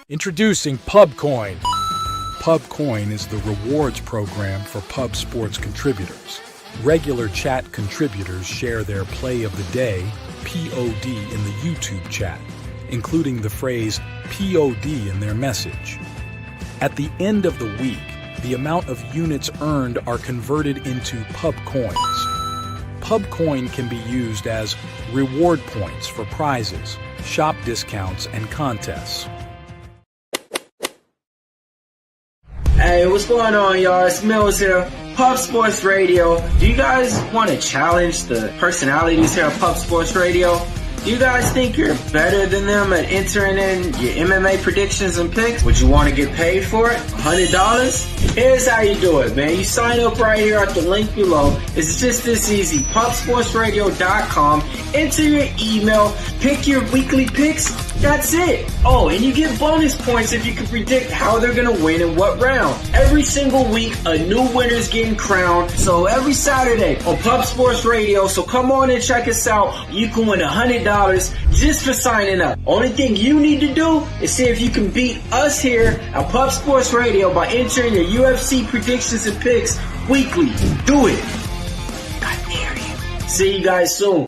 Introducing Pubcoin. Pubcoin is the rewards program for pub sports contributors. Regular chat contributors share their play of the day, POD, in the YouTube chat, including the phrase POD in their message. At the end of the week, the amount of units earned are converted into Pubcoins. Pubcoin can be used as reward points for prizes, shop discounts, and contests. Hey, what's going on, y'all? It's Mills here, Pub Sports Radio. Do you guys want to challenge the personalities here at Pub Sports Radio? Do you guys think you're better than them at entering in your MMA predictions and picks? Would you want to get paid for it? $100? Here's how you do it, man. You sign up right here at the link below. It's just this easy. PubSportsRadio.com. Enter your email. Pick your weekly picks. That's it. Oh, and you get bonus points if you can predict how they're going to win in what round. Every single week, a new winner's getting crowned. So every Saturday on Pub Sports Radio. So come on and check us out. You can win $100 just for signing up. Only thing you need to do is see if you can beat us here at Pub Sports Radio by entering your UFC predictions and picks weekly. Do it. I dare you. See you guys soon.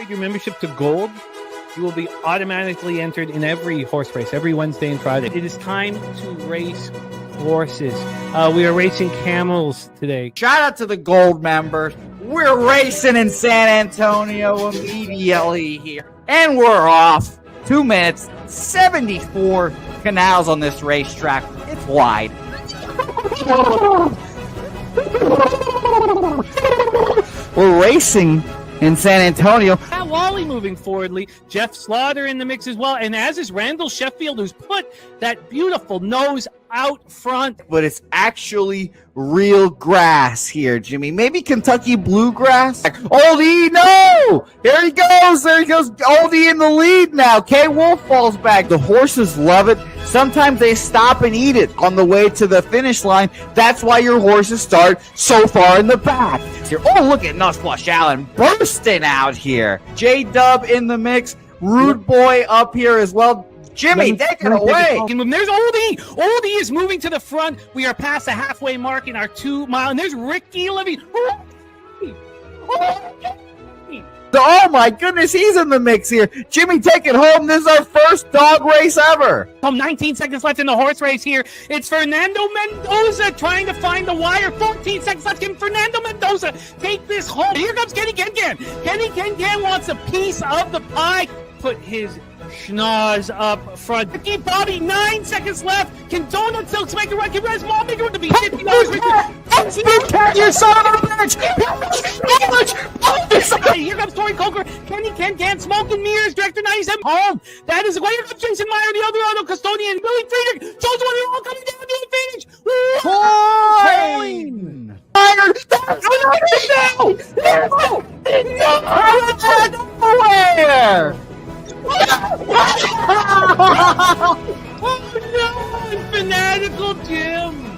Your membership to Gold, you will be automatically entered in every horse race, every Wednesday and Friday. It is time to race horses. We are racing camels today. Shout out to the Gold members. We're racing in San Antonio immediately here. And we're off. 2 minutes, 74 canals on this racetrack. It's wide. We're racing in San Antonio. Wally moving forwardly. Jeff Slaughter in the mix as well. And as is Randall Sheffield, who's put that beautiful nose out front. But it's actually real grass here, Jimmy. Maybe Kentucky bluegrass. Oldie, no! There he goes. There he goes. Oldie in the lead now. K. Wolf falls back. The horses love it. Sometimes they stop and eat it on the way to the finish line. That's why your horses start so far in the back. Oh, look at Nutflush Allen bursting out here. J-Dub in the mix. Rude Boy up here as well. Jimmy, take it away. There's Oldie. Oldie is moving to the front. We are past the halfway mark in our 2 mile. And there's Ricky Levy. Oh my goodness, he's in the mix here. Jimmy, take it home. This is our first dog race ever. 19 seconds left in the horse race here. It's Fernando Mendoza trying to find the wire. 14 seconds left. Can Fernando Mendoza take this home? Here comes Kenny Kengan. Kenny Kengan wants a piece of the pie. Put his schnoz up front. Ricky Bobby, 9 seconds left. Can Donuts Silks make a run? Can Res Mall make a run to be $50? You son of a bitch! Here comes Tori Coker. Kenny Kengan, Smoke and Mirrors, Director 97 home. That is here comes Jason Meyer, the other auto custodian, Billy Friedrich, Joe's one, they're all coming down the finish. Coin! Fire! Nowhere! Oh no! Fanatical Jim!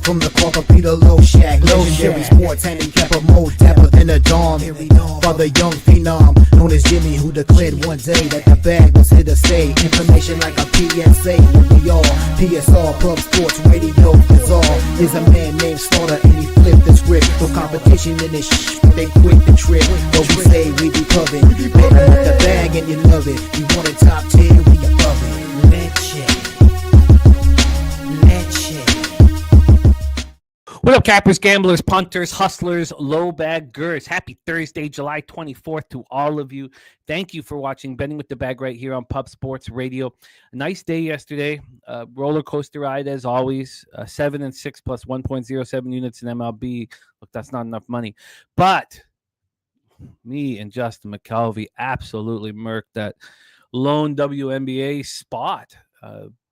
From the corporate Peter Low Shack, legendary sports handicapper, more dapper than a dawn. Father young phenom, known as Jimmy, who declared one day that the bag was here to stay. Information like a PSA, when we all PSR, Pub Sports Radio is all. There's a man named Slaughter and he flipped the script. No competition in this they quit the trip. But we say we be pubbing, betting with the bag and you love it. You want a top 10, we above it. Leche. What up, cappers, gamblers, punters, hustlers, low baggers? Happy Thursday, July 24th to all of you. Thank you for watching Betting with the Bag right here on Pub Sports Radio. A nice day yesterday. Roller coaster ride as always. 7 and 6 plus 1.07 units in MLB. Look, that's not enough money. But me and Justin McCalvey absolutely murked that lone WNBA spot.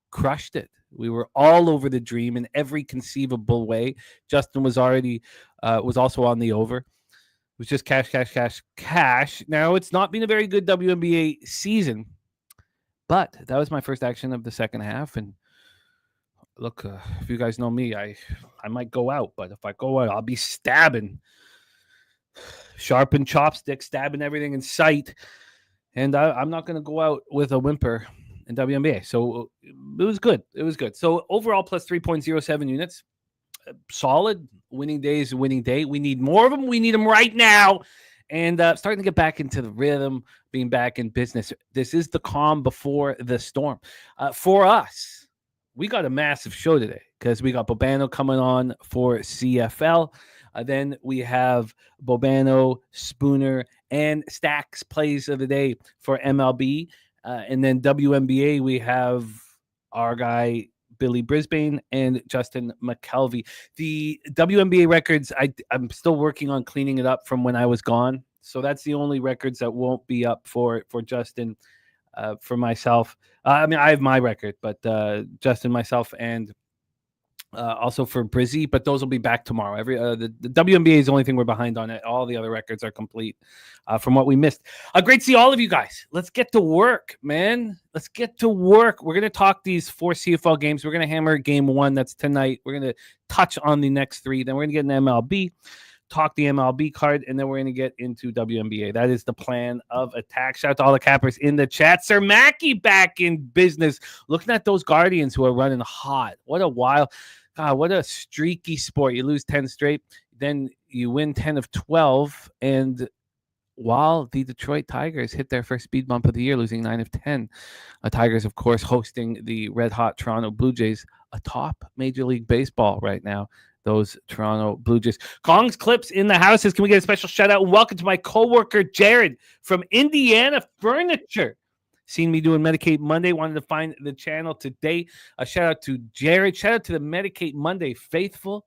Crushed it. We were all over the dream in every conceivable way. Justin was also on the over. It was just cash. Now, it's not been a very good WNBA season, but that was my first action of the second half. And look, if you guys know me, I might go out, but if I go out, I'll be stabbing, sharpened chopsticks, stabbing everything in sight. And I'm not going to go out with a whimper in WNBA. So it was good. So overall, plus 3.07 units. Solid. Winning day is a winning day. We need more of them. We need them right now. And starting to get back into the rhythm, being back in business. This is the calm before the storm. For us, we got a massive show today because we got Bobano coming on for CFL. Then we have Bobano, Spooner, and Stacks plays of the day for MLB. And then WNBA, we have our guy, Billy Brisbane, and Justin McKelvey. The WNBA records, I'm still working on cleaning it up from when I was gone. So that's the only records that won't be up for Justin, for myself. I have my record, but Justin, myself, and also for Brizzy, but those will be back tomorrow. The WNBA is the only thing we're behind on it. All the other records are complete from what we missed. Great to see all of you guys. Let's get to work, man. Let's get to work. We're going to talk these 4 CFL games. We're going to hammer game 1. That's tonight. We're going to touch on the next 3. Then we're going to get an MLB, talk the MLB card, and then we're going to get into WNBA. That is the plan of attack. Shout out to all the cappers in the chat. Sir Mackey back in business. Looking at those Guardians who are running hot. What a wild... God, what a streaky sport. You lose 10 straight, then you win 10 of 12. And while the Detroit Tigers hit their first speed bump of the year, losing 9 of 10, Tigers, of course, hosting the red-hot Toronto Blue Jays, atop Major League Baseball right now, those Toronto Blue Jays. Kong's Clips in the houses. Can we get a special shout-out? And welcome to my coworker, Jared, from Indiana Furniture. Seen me doing Medicate Monday. Wanted to find the channel today. A shout out to Jared. Shout out to the Medicate Monday faithful.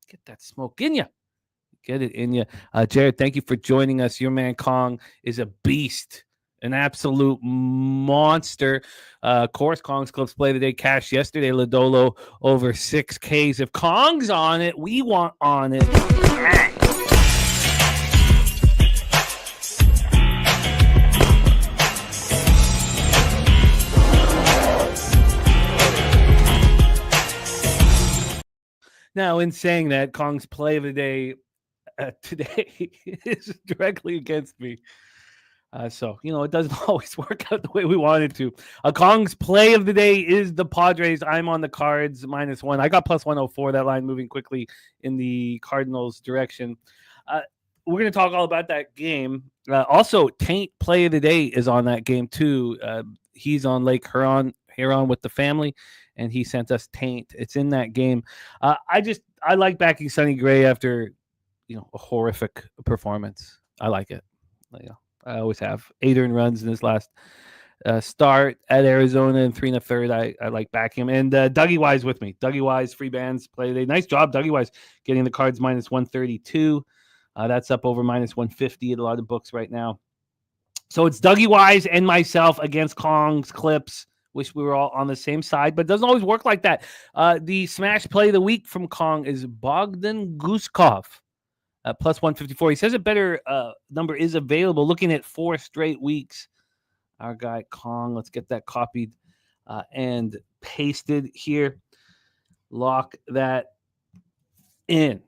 Get that smoke in you. Get it in you. Jared, thank you for joining us. Your man Kong is a beast. An absolute monster. Of course, Kong's Clips play of the day. Cash yesterday. Lodolo over 6Ks. If Kong's on it, we want on it. Now, in saying that, Kong's play of the day today is directly against me. So, it doesn't always work out the way we want it to. Kong's play of the day is the Padres. I'm on the Cards, -1. I got plus 104, that line moving quickly in the Cardinals' direction. We're going to talk all about that game. Also, Taint play of the day is on that game, too. He's on Lake Huron with the family, and he sent us Taint. It's in that game. I like backing Sonny Gray after, a horrific performance. I like it. I always have. 8 earned runs in his last start at Arizona and 3 1/3. I like backing him. And Dougie Wise with me. Dougie Wise, free bands play today. Nice job, Dougie Wise, getting the Cards -132. That's up over -150 at a lot of books right now. So it's Dougie Wise and myself against Kong's Clips. Wish we were all on the same side, but it doesn't always work like that. The smash play of the week from Kong is Bogdan Guskov, plus 154. He says a better number is available. Looking at 4 straight weeks. Our guy Kong, let's get that copied and pasted here. Lock that in.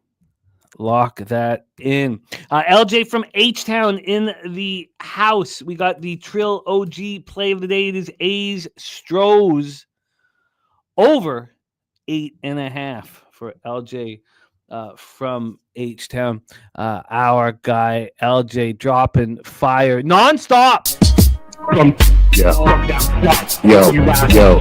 LJ from H-Town in the house. We got the Trill OG play of the day. It is A's Stros over 8.5 for LJ from H-Town. Our guy LJ dropping fire nonstop. Yo.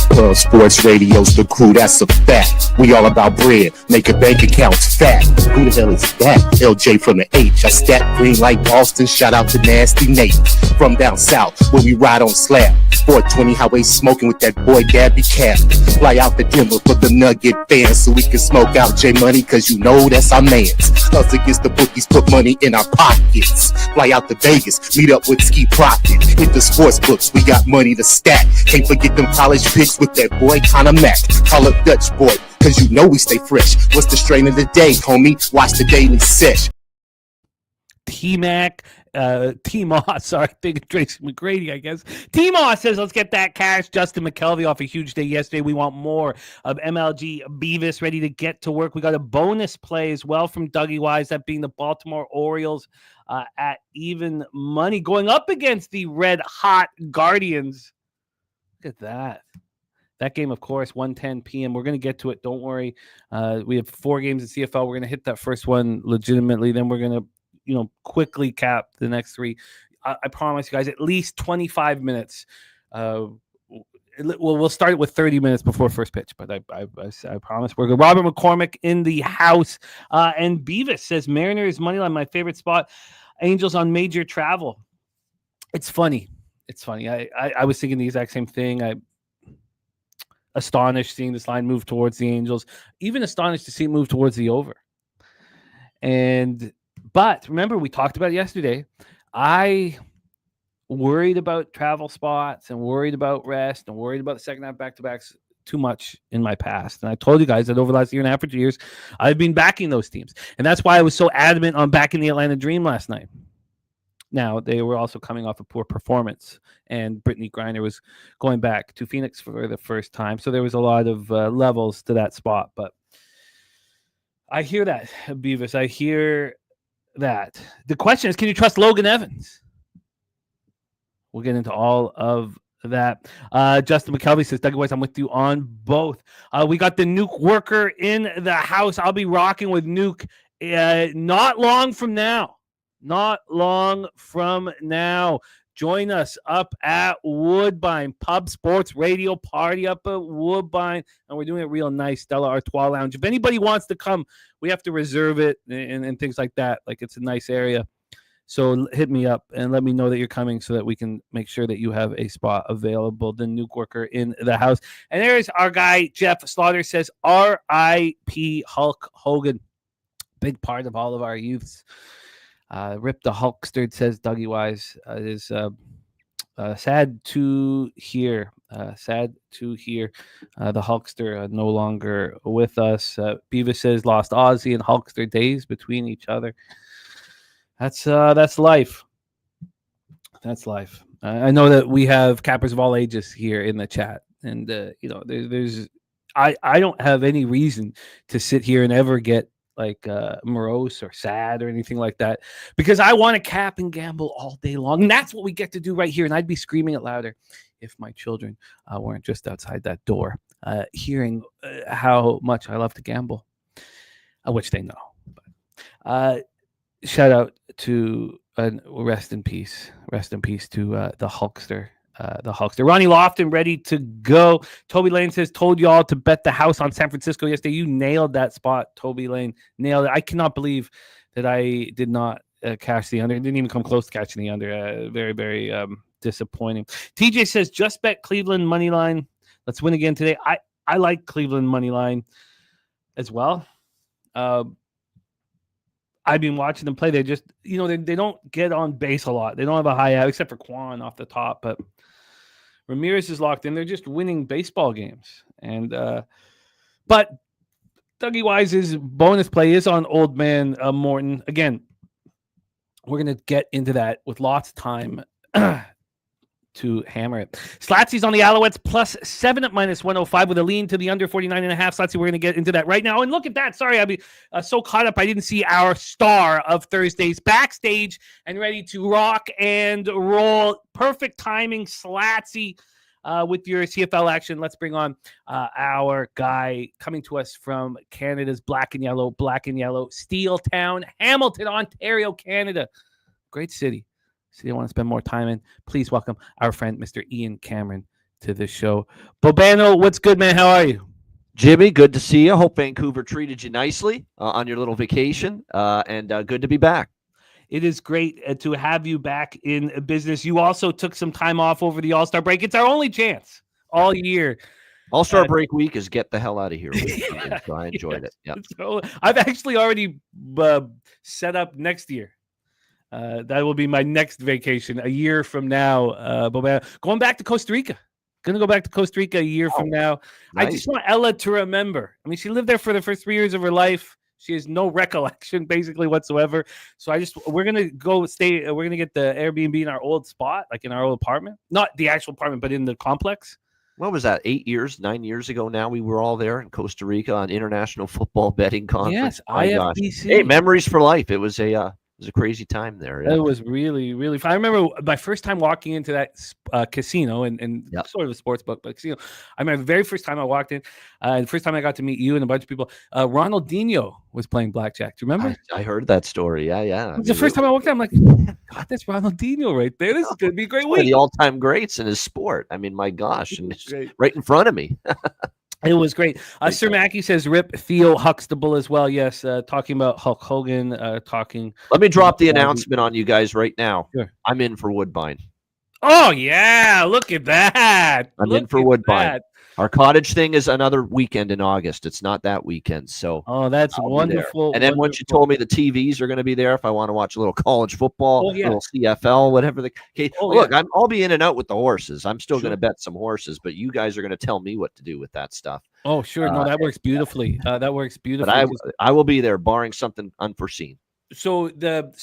Club Sports Radio's the crew, that's a fact. We all about bread, making bank accounts fat. Who the hell is that? LJ from the H. I stack green like Boston. Shout out to Nasty Nate from down south where we ride on slab. 420 highway smoking with that boy Gabby Cap. Fly out to Denver for the Nugget fans so we can smoke out J Money, cause you know that's our mans. Us against the bookies, put money in our pockets. Fly out to Vegas, meet up with Ski Profit. Hit the sports books, we got money to stack. Can't forget them college picks with that boy Conor Mack. Call up Dutch boy, cause you know we stay fresh. What's the strain of the day, homie? Watch the daily sesh. T-Mac, T-Moss, sorry, big Tracy McGrady, I guess. T-Moss says, let's get that cash. Justin McCelvy off a huge day yesterday. We want more of MLG Beavis ready to get to work. We got a bonus play as well from Dougie Wise, that being the Baltimore Orioles at even money, going up against the red hot Guardians. Look at that. That game, of course, 1:10 p.m. We're going to get to it. Don't worry. We have 4 games in CFL. We're going to hit that first one legitimately. Then we're going to quickly cap the next 3. I promise you guys at least 25 minutes. We'll start it with 30 minutes before first pitch, but I promise we're good. Robert McCormick in the house. And Beavis says, Mariners moneyline, my favorite spot. Angels on major travel. It's funny. I was thinking the exact same thing. I astonished seeing this line move towards the Angels. Even astonished to see it move towards the over. But remember, we talked about it yesterday. I worried about travel spots and worried about rest and worried about the second half back-to-backs too much in my past. And I told you guys that over the last year and a half or 2 years, I've been backing those teams. And that's why I was so adamant on backing the Atlanta Dream last night. Now, they were also coming off a poor performance, and Brittany Griner was going back to Phoenix for the first time. So there was a lot of levels to that spot. But I hear that, Beavis. I hear that. The question is, can you trust Logan Evans? We'll get into all of that. Justin McCelvy says, Dougie Weiss, I'm with you on both. We got the Nuke worker in the house. I'll be rocking with Nuke not long from now. Join us up at Woodbine. Pub Sports Radio Party up at Woodbine. And we're doing it real nice. Stella Artois Lounge. If anybody wants to come, we have to reserve it and things like that. Like, it's a nice area. So hit me up and let me know that you're coming so that we can make sure that you have a spot available. The Nuke worker in the house. And there's our guy, Jeff Slaughter, says, R.I.P. Hulk Hogan. Big part of all of our youths. Rip the Hulkster, says Dougie Wise. It is sad to hear. The Hulkster no longer with us. Beavis says lost Aussie and Hulkster days between each other. That's life. That's life. I know that we have cappers of all ages here in the chat, and there's I don't have any reason to sit here and ever get like morose or sad or anything like that, because I want to cap and gamble all day long, and that's what we get to do right here. And I'd be screaming it louder if my children weren't just outside that door, hearing how much I love to gamble, which they know. But shout out to rest in peace to the Hulkster. Ronnie Lofton ready to go. Toby Lane says, told you all to bet the house on San Francisco yesterday. You nailed that spot, Toby Lane. Nailed it. I cannot believe that I did not cash the under. It didn't even come close to catching the under. Very, very disappointing. TJ says, just bet Cleveland money line. Let's win again today. I like Cleveland money line as well. I've been watching them play. They just, they don't get on base a lot. They don't have a high out, except for Quan off the top. But Ramirez is locked in. They're just winning baseball games. And but Dougie Wise's bonus play is on Old Man Morton. Again, we're going to get into that with lots of time to hammer it. Slatsy's on the Alouettes +7 at -105 with a lean to the under 49.5. Slatsy, we're going to get into that right now. And look at that. Sorry, I'll be so caught up. I didn't see our star of Thursdays backstage and ready to rock and roll. Perfect timing, Slatsy, with your CFL action. Let's bring on our guy coming to us from Canada's black and yellow, Steel Town, Hamilton, Ontario, Canada. Great city. So you want to spend more time in, please welcome our friend, Mr. Ian Cameron, to the show. Bobano, what's good, man? How are you? Jimmy, good to see you. Hope Vancouver treated you nicely on your little vacation, and good to be back. It is great to have you back in business. You also took some time off over the All-Star break. It's our only chance all year. All-Star break week is get the hell out of here. So I enjoyed it. Yeah. So I've actually already set up next year. That will be my next vacation a year from now. Going back to Costa Rica. Going to go back to Costa Rica a year from now. Nice. I just want Ella to remember. I mean, she lived there for the first 3 years of her life. She has no recollection basically whatsoever. So we're going to go stay. We're going to get the Airbnb in our old spot, like in our old apartment, not the actual apartment, but in the complex. What was that? 9 years ago now, we were all there in Costa Rica on International Football Betting Conference. Yes, IFBC. Hey, memories for life. It was a crazy time there. Yeah. It was really, really fun. I remember my first time walking into that casino and sort of a sports book, but casino. I remember the very first time I walked in, the first time I got to meet you and a bunch of people, Ronaldinho was playing blackjack. Do you remember? I heard that story. Yeah. It was the first time I walked in, I'm like, God, that's Ronaldinho right there. This is going to be a great week. The all-time greats in his sport. I mean, my gosh, and it's right in front of me. It was great. Sir Mackey says, rip Theo Huxtable as well. Yes, talking about Hulk Hogan, talking. Let me drop the announcement on you guys right now. Sure. I'm in for Woodbine. Oh, yeah. Look at that. I'm in for Woodbine. Our cottage thing is another weekend in August. It's not that weekend. So that's wonderful. And then once you told me the TVs are going to be there, if I want to watch a little college football, a little CFL, whatever look, I'll be in and out with the horses. I'm still going to bet some horses, but you guys are going to tell me what to do with that stuff. Oh, sure. No, that works beautifully. That works beautifully. But I will be there, barring something unforeseen. So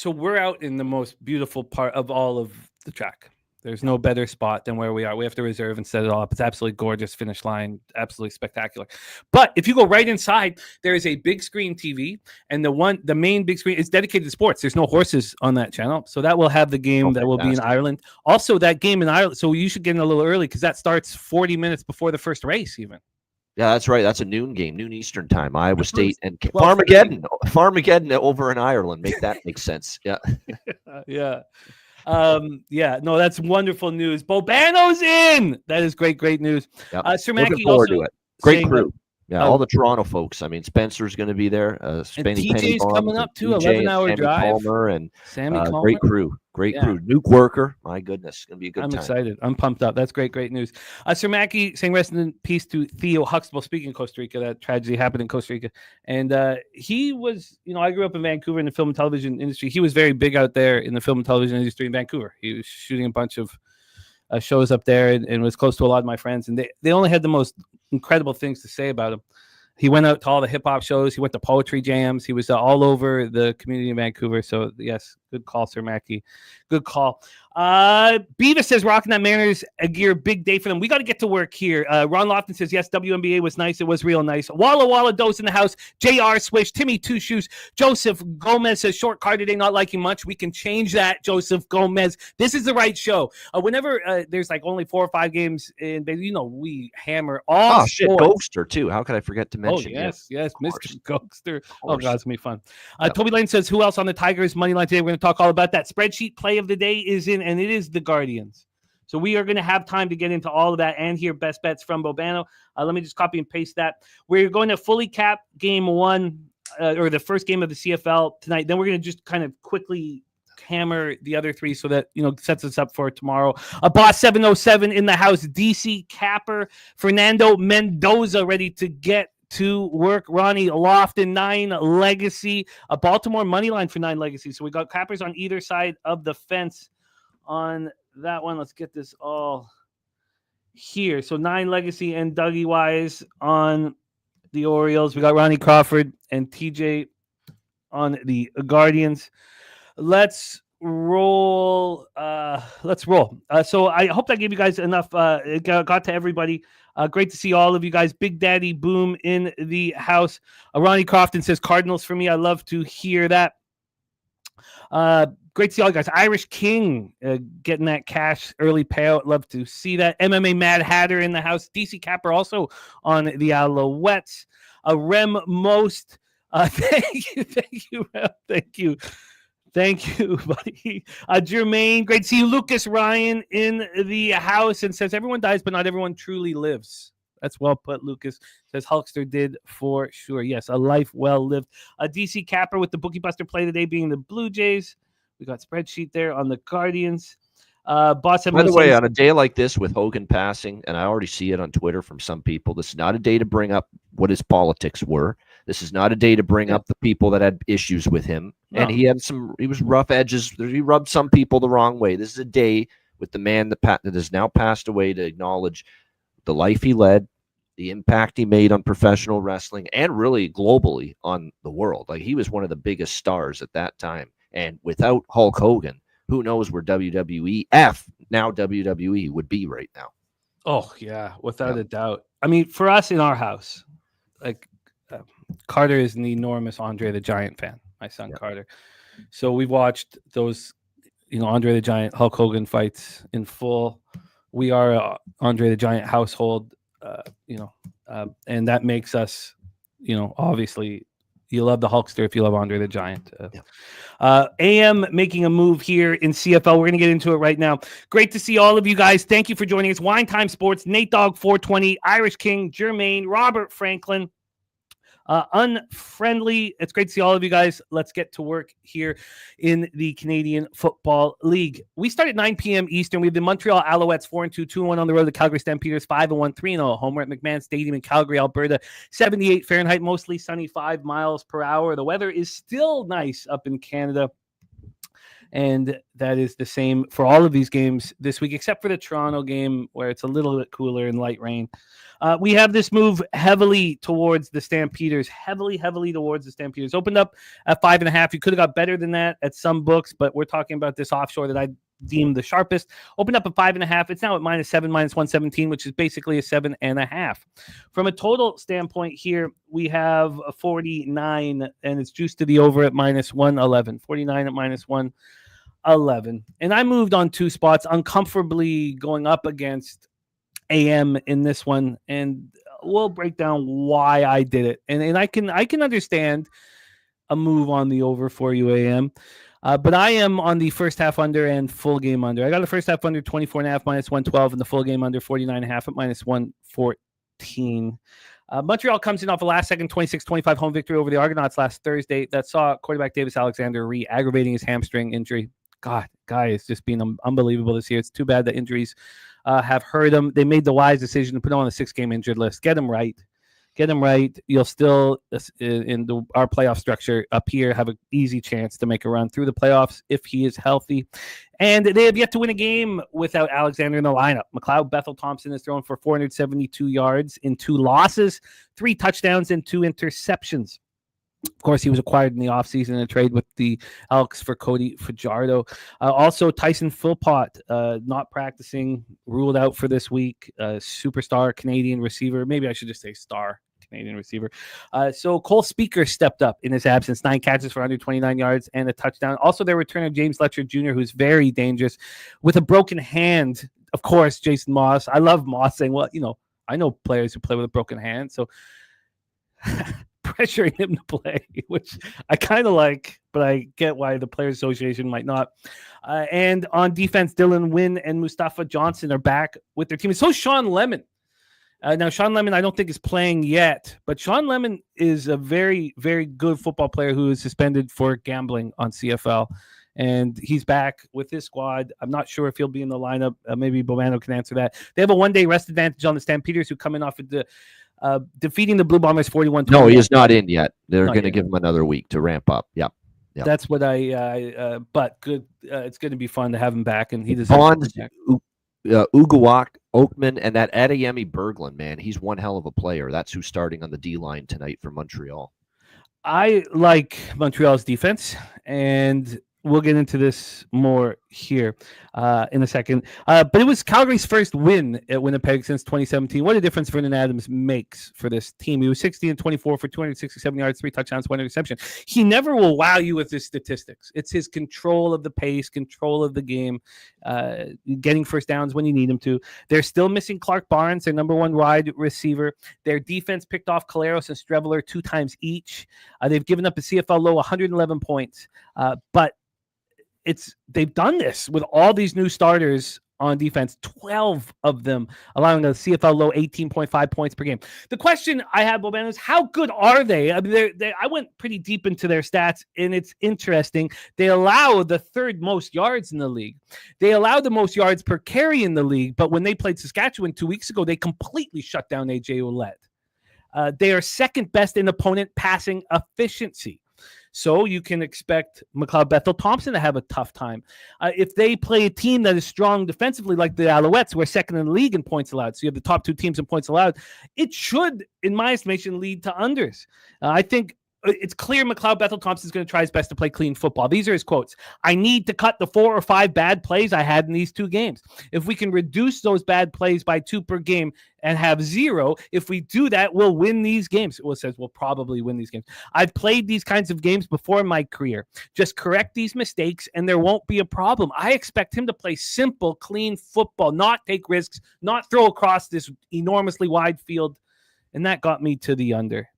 we're out in the most beautiful part of all of the track. There's no better spot than where we are. We have to reserve and set it all up. It's absolutely gorgeous finish line, absolutely spectacular. But if you go right inside, there is a big screen TV, and the main big screen is dedicated to sports. There's no horses on that channel, so that will have the game that will be in Ireland. Also, that game in Ireland, so you should get in a little early because that starts 40 minutes before the first race, even. Yeah, that's right. That's a noon game, noon Eastern time. Iowa State and Farmageddon over in Ireland. Make that make sense. Yeah. Yeah. No, that's wonderful news. Bobano's in. That is great news. Yep. Sir Mackey, looking forward to it. Great crew. All the Toronto folks. I mean, Spencer's going to be there. And TJ's coming up too. 11-hour drive. Palmer and Sammy Palmer. Great crew. Nuke Worker. My goodness, it's going to be a good time. I'm excited. I'm pumped up. That's great news. Sir Mackey saying rest in peace to Theo Huxtable. Speaking of Costa Rica, that tragedy happened in Costa Rica. And he was, I grew up in Vancouver in the film and television industry. He was very big out there in the film and television industry in Vancouver. He was shooting a bunch of shows up there and was close to a lot of my friends. And they only had the most incredible things to say about him. He went out to all the hip hop shows. He went to poetry jams. He was all over the community in Vancouver. So yes, good call, Sir Mackey. Good call. Beavis says rocking that Mariners gear, big day for them. We got to get to work here. Ron Lofton says yes, WNBA was nice. It was real nice. Walla Dose in the house. JR Swish. Timmy Two Shoes. Joseph Gomez says short card today, not liking much. We can change that, Joseph Gomez. This is the right show. Whenever there's like only 4 or 5 games in, we hammer all. Oh shit, Gokster too. How could I forget to mention? Oh yes, Mr. Gokster. Oh god, it's gonna be fun. Toby Lane says who else on the Tigers money line today? We're going to talk all about that. Spreadsheet play of the day is in, and it is the Guardians. So we are going to have time to get into all of that and hear best bets from Bobano. Let me just copy and paste that. We're going to fully cap game 1 or the first game of the CFL tonight. Then we're going to just kind of quickly hammer the other 3 so that sets us up for tomorrow. Boss 707 in the house. DC Capper, Fernando Mendoza ready to get to work. Ronnie Lofton, 9 Legacy, a Baltimore money line for 9 Legacy. So we got cappers on either side of the fence on that one. Let's get this all here. So 9 Legacy and Dougie Wise on the Orioles. We got Ronnie Crawford and TJ on the Guardians. Let's roll. So I hope that gave you guys enough. It got to everybody. Great to see all of you guys. Big Daddy Boom in the house. Ronnie Crofton says Cardinals for me. I love to hear that. Great to see all you guys. Irish King getting that cash early payout. Love to see that. MMA Mad Hatter in the house. DC Capper also on the Alouettes. Rem Most. Thank you, Rem. Thank you, buddy. Jermaine, great to see you. Lucas Ryan in the house and says, everyone dies, but not everyone truly lives. That's well put, Lucas. Says Hulkster did for sure. Yes, a life well lived. DC Capper with the Bookie Buster play today being the Blue Jays. We got spreadsheet there on the Guardians. Boss, by the way, on a day like this with Hogan passing, and I already see it on Twitter from some people, this is not a day to bring up what his politics were. This is not a day to bring up the people that had issues with him. No. And he was rough edges. He rubbed some people the wrong way. This is a day with the man that has now passed away to acknowledge the life he led, the impact he made on professional wrestling, and really globally on the world. Like, he was one of the biggest stars at that time. And without Hulk Hogan, who knows where now WWE would be right now. Oh, yeah, without a doubt. I mean, for us in our house, like, Carter is an enormous Andre the Giant fan, my son Carter. So we've watched those, Andre the Giant, Hulk Hogan fights in full. We are a Andre the Giant household, and that makes us, obviously, you love the Hulkster if you love Andre the Giant. AM making a move here in CFL. We're going to get into it right now. Great to see all of you guys. Thank you for joining us. Wine Time Sports, Nate Dogg 420, Irish King, Jermaine, Robert Franklin, Unfriendly. It's great to see all of you guys. Let's get to work here in the Canadian Football League. We start at 9 p.m. Eastern. We have the Montreal Alouettes 4-2, 2-1 on the road. The Calgary Stampeders 5-1, 3-0 home. We're at McMahon Stadium in Calgary, Alberta. 78 Fahrenheit, mostly sunny, 5 miles per hour. The weather is still nice up in Canada. And that is the same for all of these games this week, except for the Toronto game where it's a little bit cooler and light rain. We have this move heavily towards the Stampeders, heavily towards the Stampeders. Opened up at 5.5. You could have got better than that at some books, but we're talking about this offshore that I deemed the sharpest. Opened up at 5.5. It's now at -7, -117, which is basically a 7.5. From a total standpoint here, we have a 49, and it's juiced to the over at -111. 49 at -111. And I moved on 2 spots, uncomfortably going up against AM in this one, and we'll break down why I did it. And I can understand a move on the over for you, AM. But I am on the first half under and full game under. I got the first half under 24.5 -112, and the full game under 49.5 at -114. Montreal comes in off a last-second 26-25 home victory over the Argonauts last Thursday that saw quarterback Davis Alexander re-aggravating his hamstring injury. God, guy is just being unbelievable this year. It's too bad that injuries have hurt him. They made the wise decision to put him on the 6-game injured list. Get him right. You'll still, in our playoff structure up here, have an easy chance to make a run through the playoffs if he is healthy. And they have yet to win a game without Alexander in the lineup. McLeod Bethel Thompson is thrown for 472 yards in 2 losses, 3 touchdowns, and 2 interceptions. Of course, he was acquired in the offseason in a trade with the Elks for Cody Fajardo. Also, Tyson Philpott not practicing, ruled out for this week. Superstar Canadian receiver. Maybe I should just say star Canadian receiver. So Cole Speaker stepped up in his absence. 9 catches for 129 yards and a touchdown. Also, their return of James Letcher Jr., who's very dangerous with a broken hand. Of course, Jason Moss. I love Moss saying, well, I know players who play with a broken hand. So pressuring him to play, which I kind of like, but I get why the Players Association might not. And on defense, Dylan Wynn and Mustafa Johnson are back with their team. And so Sean Lemon. Now, Sean Lemon, I don't think is playing yet, but Sean Lemon is a very, very good football player who is suspended for gambling on CFL. And he's back with his squad. I'm not sure if he'll be in the lineup. Maybe Bobano can answer that. They have a 1-day rest advantage on the Stampeders, who come in off of the defeating the Blue Bombers 41-20. No, he is not in yet. They're going to give him another week to ramp up. Yeah. That's what but good. It's going to be fun to have him back, and he deserves it. Ugawak, Oakman, and that Adeyemi Berglund, man, he's one hell of a player. That's who's starting on the D-line tonight for Montreal. I like Montreal's defense, and we'll get into this more here in a second. But it was Calgary's first win at Winnipeg since 2017. What a difference Vernon Adams makes for this team. He was 16-24 for 267 yards, 3 touchdowns, 1 interception. He never will wow you with his statistics. It's his control of the pace, control of the game, getting first downs when you need him to. They're still missing Clark Barnes, their number 1 wide receiver. Their defense picked off Caleros and Streveler 2 times each. They've given up a CFL low 111 points, but they've done this with all these new starters on defense, 12 of them, allowing a CFL low 18.5 points per game. The question I have, Bobano, is how good are they? I mean, I went pretty deep into their stats, and it's interesting. They allow the third most yards in the league. They allow the most yards per carry in the league, but when they played Saskatchewan 2 weeks ago, they completely shut down AJ Ouellette. They are second best in opponent passing efficiency. So you can expect McLeod Bethel Thompson to have a tough time. If they play a team that is strong defensively, like the Alouettes, who are second in the league in points allowed, so you have the top 2 teams in points allowed, it should, in my estimation, lead to unders. I think it's clear McLeod Bethel Thompson is going to try his best to play clean football. These are his quotes. I need to cut the 4 or 5 bad plays I had in these 2 games. If we can reduce those bad plays by 2 per game and have 0, if we do that, we'll win these games. Well, it says we'll probably win these games. I've played these kinds of games before in my career. Just correct these mistakes and there won't be a problem. I expect him to play simple, clean football, not take risks, not throw across this enormously wide field. And that got me to the under.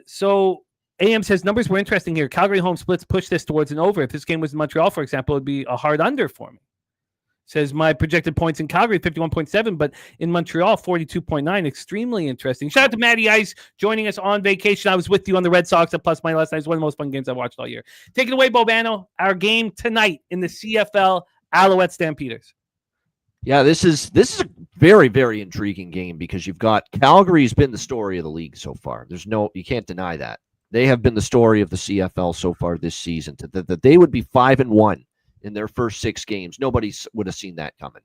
So AM says numbers were interesting here. Calgary home splits push this towards an over. If this game was in Montreal, for example, it would be a hard under for me. Says my projected points in Calgary, 51.7, but in Montreal, 42.9. Extremely interesting. Shout out to Matty Ice joining us on vacation. I was with you on the Red Sox at Plus Money last night. It's one of the most fun games I've watched all year. Take it away, Bobano. Our game tonight in the CFL, Alouettes Stampeders. Yeah, this is a very, very intriguing game because you've got Calgary's been the story of the league so far. You can't deny that. They have been the story of the CFL so far this season. That they would be 5-1 in their first 6 games. Nobody would have seen that coming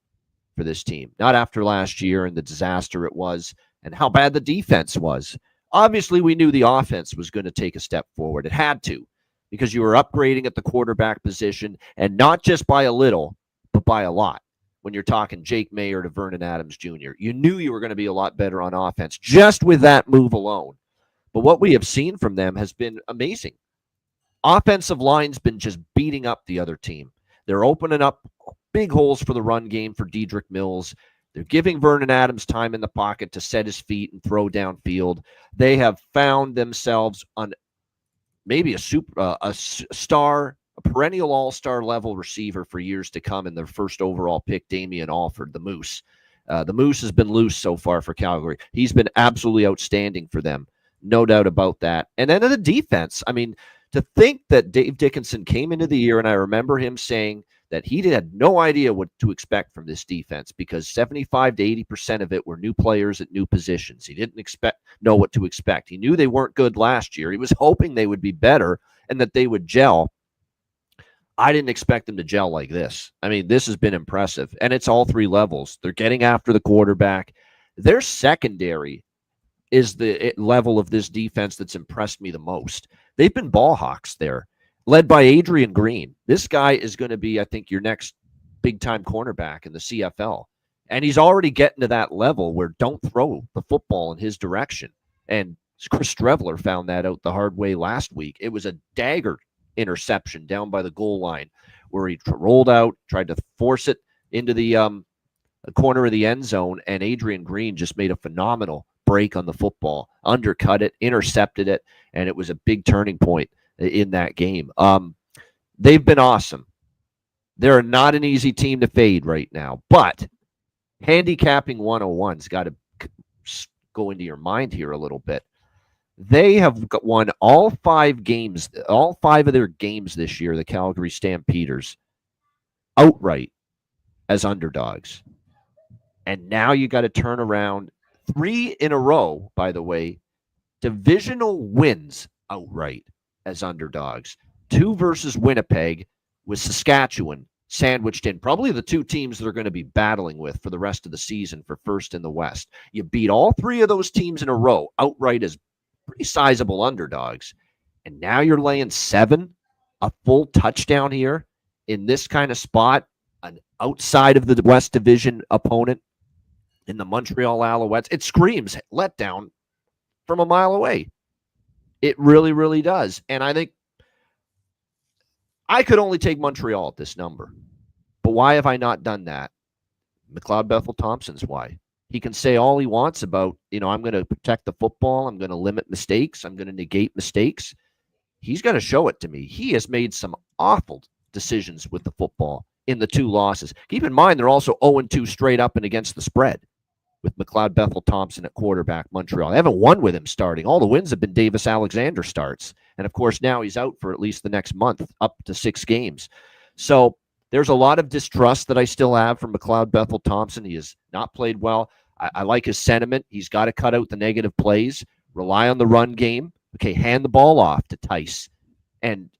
for this team. Not after last year and the disaster it was and how bad the defense was. Obviously, we knew the offense was going to take a step forward. It had to because you were upgrading at the quarterback position, and not just by a little, but by a lot. When you're talking Jake Mayer to Vernon Adams Jr., you knew you were going to be a lot better on offense just with that move alone. But what we have seen from them has been amazing. Offensive line's been just beating up the other team. They're opening up big holes for the run game for Dedrick Mills. They're giving Vernon Adams time in the pocket to set his feet and throw downfield. They have found themselves on maybe a perennial all-star level receiver for years to come in their first overall pick, Damian Alford, the Moose. The Moose has been loose so far for Calgary. He's been absolutely outstanding for them. No doubt about that. And then in the defense, I mean, to think that Dave Dickinson came into the year, and I remember him saying that he had no idea what to expect from this defense because 75 to 80% of it were new players at new positions. He didn't know what to expect. He knew they weren't good last year. He was hoping they would be better and that they would gel. I didn't expect them to gel like this. I mean, this has been impressive, and it's all 3 levels. They're getting after the quarterback. Their secondary is the level of this defense that's impressed me the most. They've been ball hawks there, led by Adrian Green. This guy is going to be, I think, your next big-time cornerback in the CFL, and he's already getting to that level where don't throw the football in his direction. And Chris Streveler found that out the hard way last week. It was a dagger interception down by the goal line where he rolled out, tried to force it into the corner of the end zone, and Adrian Green just made a phenomenal break on the football, undercut it, intercepted it, and it was a big turning point in that game. They've been awesome. They're not an easy team to fade right now, but handicapping 101's got to go into your mind here a little bit. They have won all 5 of their games this year, the Calgary Stampeders, outright as underdogs. And now you got to turn around 3 in a row, by the way, divisional wins outright as underdogs. 2 versus Winnipeg, with Saskatchewan sandwiched in. Probably the 2 teams that are going to be battling with for the rest of the season for first in the West. You beat all 3 of those teams in a row outright as pretty sizable underdogs. And now you're laying 7, a full touchdown here in this kind of spot, an outside of the West Division opponent in the Montreal Alouettes. It screams letdown from a mile away. It really, really does. And I think I could only take Montreal at this number. But why have I not done that? McLeod Bethel Thompson's why. He can say all he wants about, I'm going to protect the football. I'm going to limit mistakes. I'm going to negate mistakes. He's going to show it to me. He has made some awful decisions with the football in the 2 losses. Keep in mind, they're also 0-2 straight up and against the spread with McLeod Bethel-Thompson at quarterback, Montreal. They haven't won with him starting. All the wins have been Davis Alexander starts. And, of course, now he's out for at least the next month, up to 6 games. So there's a lot of distrust that I still have from McLeod Bethel-Thompson. He has not played well. I like his sentiment. He's got to cut out the negative plays, rely on the run game. Okay, hand the ball off to Tice and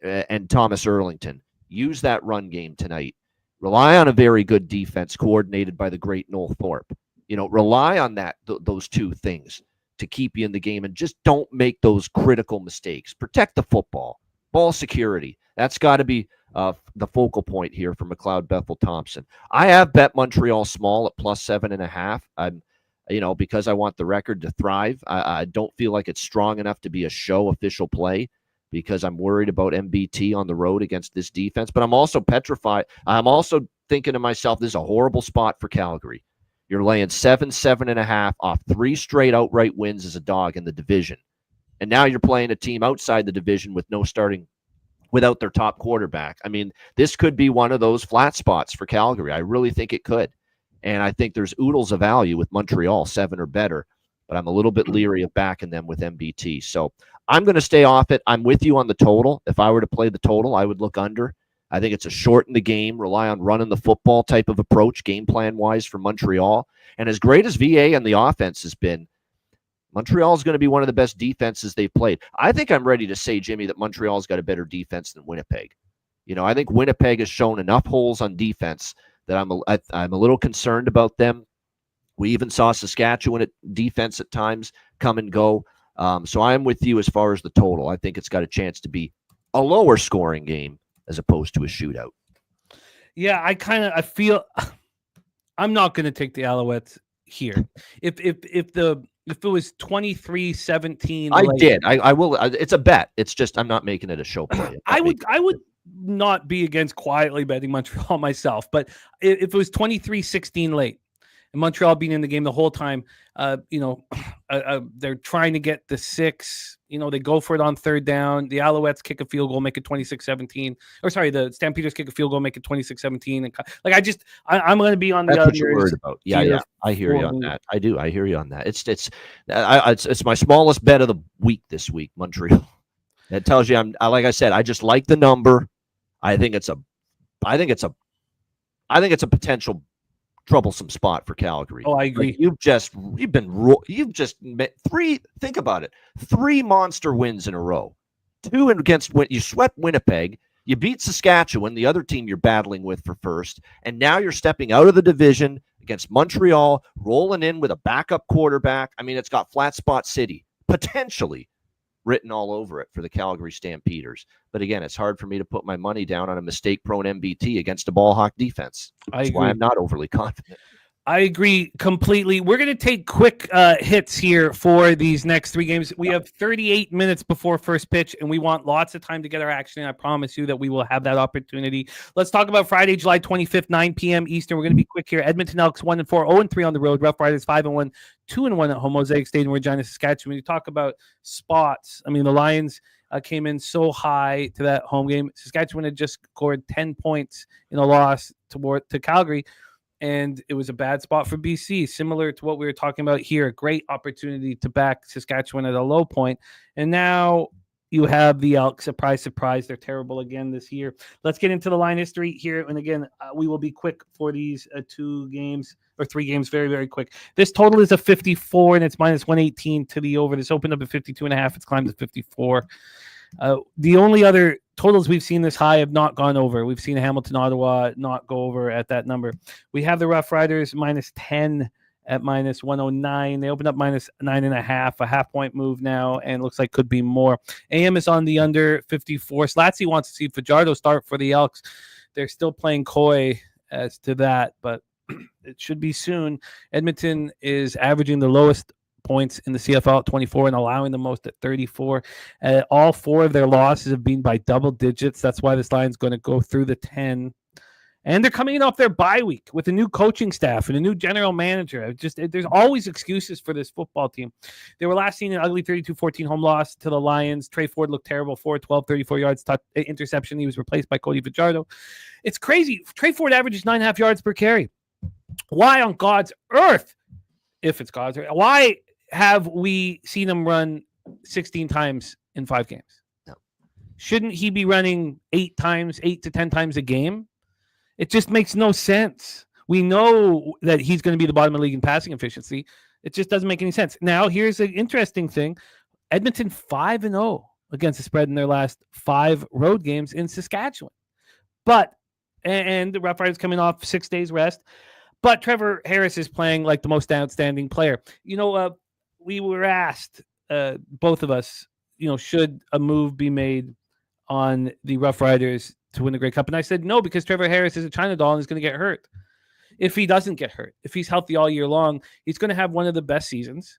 Thomas Erlington. Use that run game tonight. Rely on a very good defense coordinated by the great Noel Thorpe. Rely on those 2 things to keep you in the game, and just don't make those critical mistakes. Protect the football, ball security. That's got to be the focal point here for McLeod Bethel-Thompson. I have bet Montreal small at +7.5. I'm, because I want the record to thrive. I don't feel like it's strong enough to be a show official play because I'm worried about MBT on the road against this defense. But I'm also petrified. I'm also thinking to myself, this is a horrible spot for Calgary. You're laying 7.5 off 3 straight outright wins as a dog in the division. And now you're playing a team outside the division without their top quarterback. I mean, this could be one of those flat spots for Calgary. I really think it could. And I think there's oodles of value with Montreal, 7 or better. But I'm a little bit leery of backing them with MBT. So I'm going to stay off it. I'm with you on the total. If I were to play the total, I would look under. I think it's a shorten the game, rely on running the football type of approach, game plan-wise for Montreal. And as great as VA and the offense has been, Montreal is going to be one of the best defenses they've played. I think I'm ready to say, Jimmy, that Montreal's got a better defense than Winnipeg. I think Winnipeg has shown enough holes on defense that I'm a little concerned about them. We even saw Saskatchewan at defense at times come and go. So I'm with you as far as the total. I think it's got a chance to be a lower scoring game as opposed to a shootout. Yeah, I feel I'm not going to take the Alouettes here. If it was 23-17, I did. I will. It's a bet. It's just I'm not making it a show play. I would not be against quietly betting Montreal myself, but if it was 23-16 late and Montreal being in the game the whole time, they're trying to get the 6. They go for it on 3rd down. The Alouettes kick a field goal, make it 26-17. Or sorry, the Stampeders kick a field goal, make it 26-17. And I'm going to be on the That's what you're worried about. Yeah. I hear you on that. I do. I hear you on that. It's my smallest bet of the week this week, Montreal. That tells you like I said, I just like the number. I think it's a potential troublesome spot for Calgary. Oh, I agree. You've just met 3. Think about it. 3 monster wins in a row. 2 against you swept Winnipeg. You beat Saskatchewan, the other team you're battling with for first, and now you're stepping out of the division against Montreal, rolling in with a backup quarterback. I mean, it's got flat spot city potentially written all over it for the Calgary Stampeders. But again, it's hard for me to put my money down on a mistake-prone MBT against a ball hawk defense. That's why I'm not overly confident. I agree completely. We're going to take quick hits here for these next 3 games. We have 38 minutes before first pitch, and we want lots of time to get our action. I promise you that we will have that opportunity. Let's talk about Friday, July 25th, 9 p.m. Eastern. We're going to be quick here. Edmonton Elks 1-4, 0-3 on the road. Roughriders 5-1, 2-1 at home. Mosaic Stadium, Regina, Saskatchewan. When you talk about spots, I mean, the Lions came in so high to that home game. Saskatchewan had just scored 10 points in a loss to Calgary. And it was a bad spot for BC, similar to what we were talking about here. A great opportunity to back Saskatchewan at a low point. And now you have the Elks. Surprise, surprise. They're terrible again this year. Let's get into the line history here. And again, we will be quick for these 2 games or 3 games, very, very quick. This total is a 54, and it's minus 118 to the over. This opened up at 52.5. It's climbed to 54. The only other totals we've seen this high have not gone over. We've seen Hamilton, Ottawa not go over at that number. We have the Roughriders minus 10 at minus 109. They opened up minus 9.5, a half-point move now, and looks like could be more. AM is on the under 54. Slatsy wants to see Fajardo start for the Elks. They're still playing coy as to that, but it should be soon. Edmonton is averaging the lowest points in the CFL at 24 and allowing the most at 34. All 4 of their losses have been by double digits. That's why this line is going to go through the 10. And they're coming in off their bye week with a new coaching staff and a new general manager. There's always excuses for this football team. They were last seen an ugly 32-14 home loss to the Lions. Trey Ford looked terrible, 4-12, 34 yards, interception. He was replaced by Cody Fajardo. It's crazy. Trey Ford averages 9.5 yards per carry. Why on God's earth, if it's God's earth, why have we seen him run 16 times in 5 games? No. Shouldn't he be running 8 to 10 times a game? It just makes no sense. We know that he's going to be the bottom of the league in passing efficiency. It just doesn't make any sense. Now, here's an interesting thing. Edmonton 5-0 against the spread in their last 5 road games in Saskatchewan. And the Roughriders coming off 6 days rest. But Trevor Harris is playing like the most outstanding player. We were asked, both of us, should a move be made on the Roughriders to win the Grey Cup? And I said no, because Trevor Harris is a China doll and is going to get hurt. If he doesn't get hurt, if he's healthy all year long, he's going to have one of the best seasons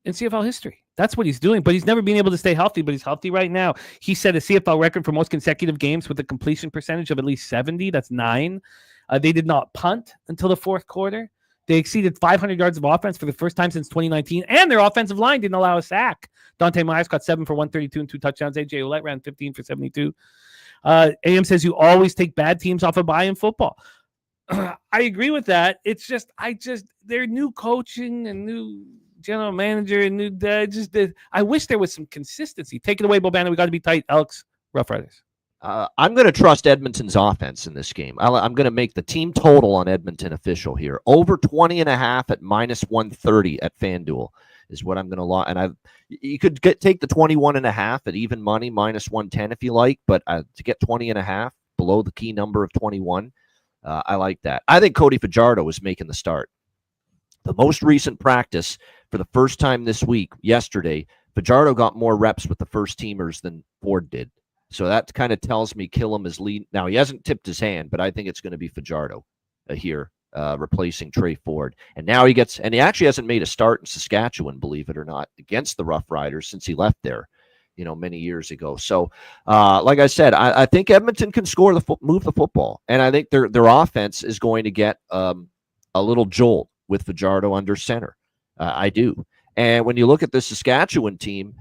in CFL history. That's what he's doing, but he's never been able to stay healthy, but he's healthy right now. He set a CFL record for most consecutive games with a completion percentage of at least 70. That's 9. They did not punt until the 4th quarter. They exceeded 500 yards of offense for the first time since 2019, and their offensive line didn't allow a sack. Dante Myers got 7 for 132 and 2 touchdowns. AJ Ouellette ran 15 for 72. AM says you always take bad teams off a bye in football. I agree with that. It's just, their new coaching and new general manager and I wish there was some consistency. Take it away, Bobano. We got to be tight. Elks, Roughriders. I'm going to trust Edmonton's offense in this game. I'm going to make the team total on Edmonton official here. Over 20.5 at -130 at FanDuel is what I'm going to lock. And you could take the 21.5 at even money, -110 if you like, but to get 20.5 below the key number of 21, I like that. I think Cody Fajardo is making the start. The most recent practice for the first time this week, yesterday, Fajardo got more reps with the first teamers than Ford did. So that kind of tells me Killam is lead. Now, he hasn't tipped his hand, but I think it's going to be Fajardo here replacing Trey Ford. And now he actually hasn't made a start in Saskatchewan, believe it or not, against the Roughriders since he left there, many years ago. So, like I said, I think Edmonton can score move the football. And I think their offense is going to get a little jolt with Fajardo under center. I do. And when you look at the Saskatchewan team,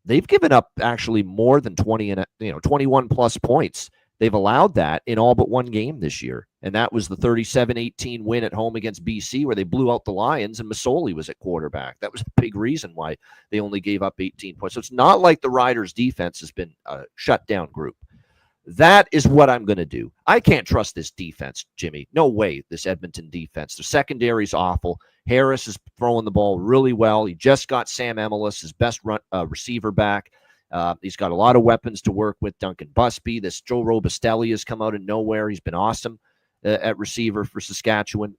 they've given up actually more than 21 plus points. They've allowed that in all but one game this year. And that was the 37-18 win at home against BC where they blew out the Lions and Masoli was at quarterback. That was a big reason why they only gave up 18 points. So it's not like the Riders defense has been a shutdown group. That is what I'm going to do. I can't trust this defense, Jimmy. No way, this Edmonton defense. The secondary's awful. Harris is throwing the ball really well. He just got Sam Emelis, his best receiver back. He's got a lot of weapons to work with. Duncan Busby. This Joe Robustelli has come out of nowhere. He's been awesome at receiver for Saskatchewan.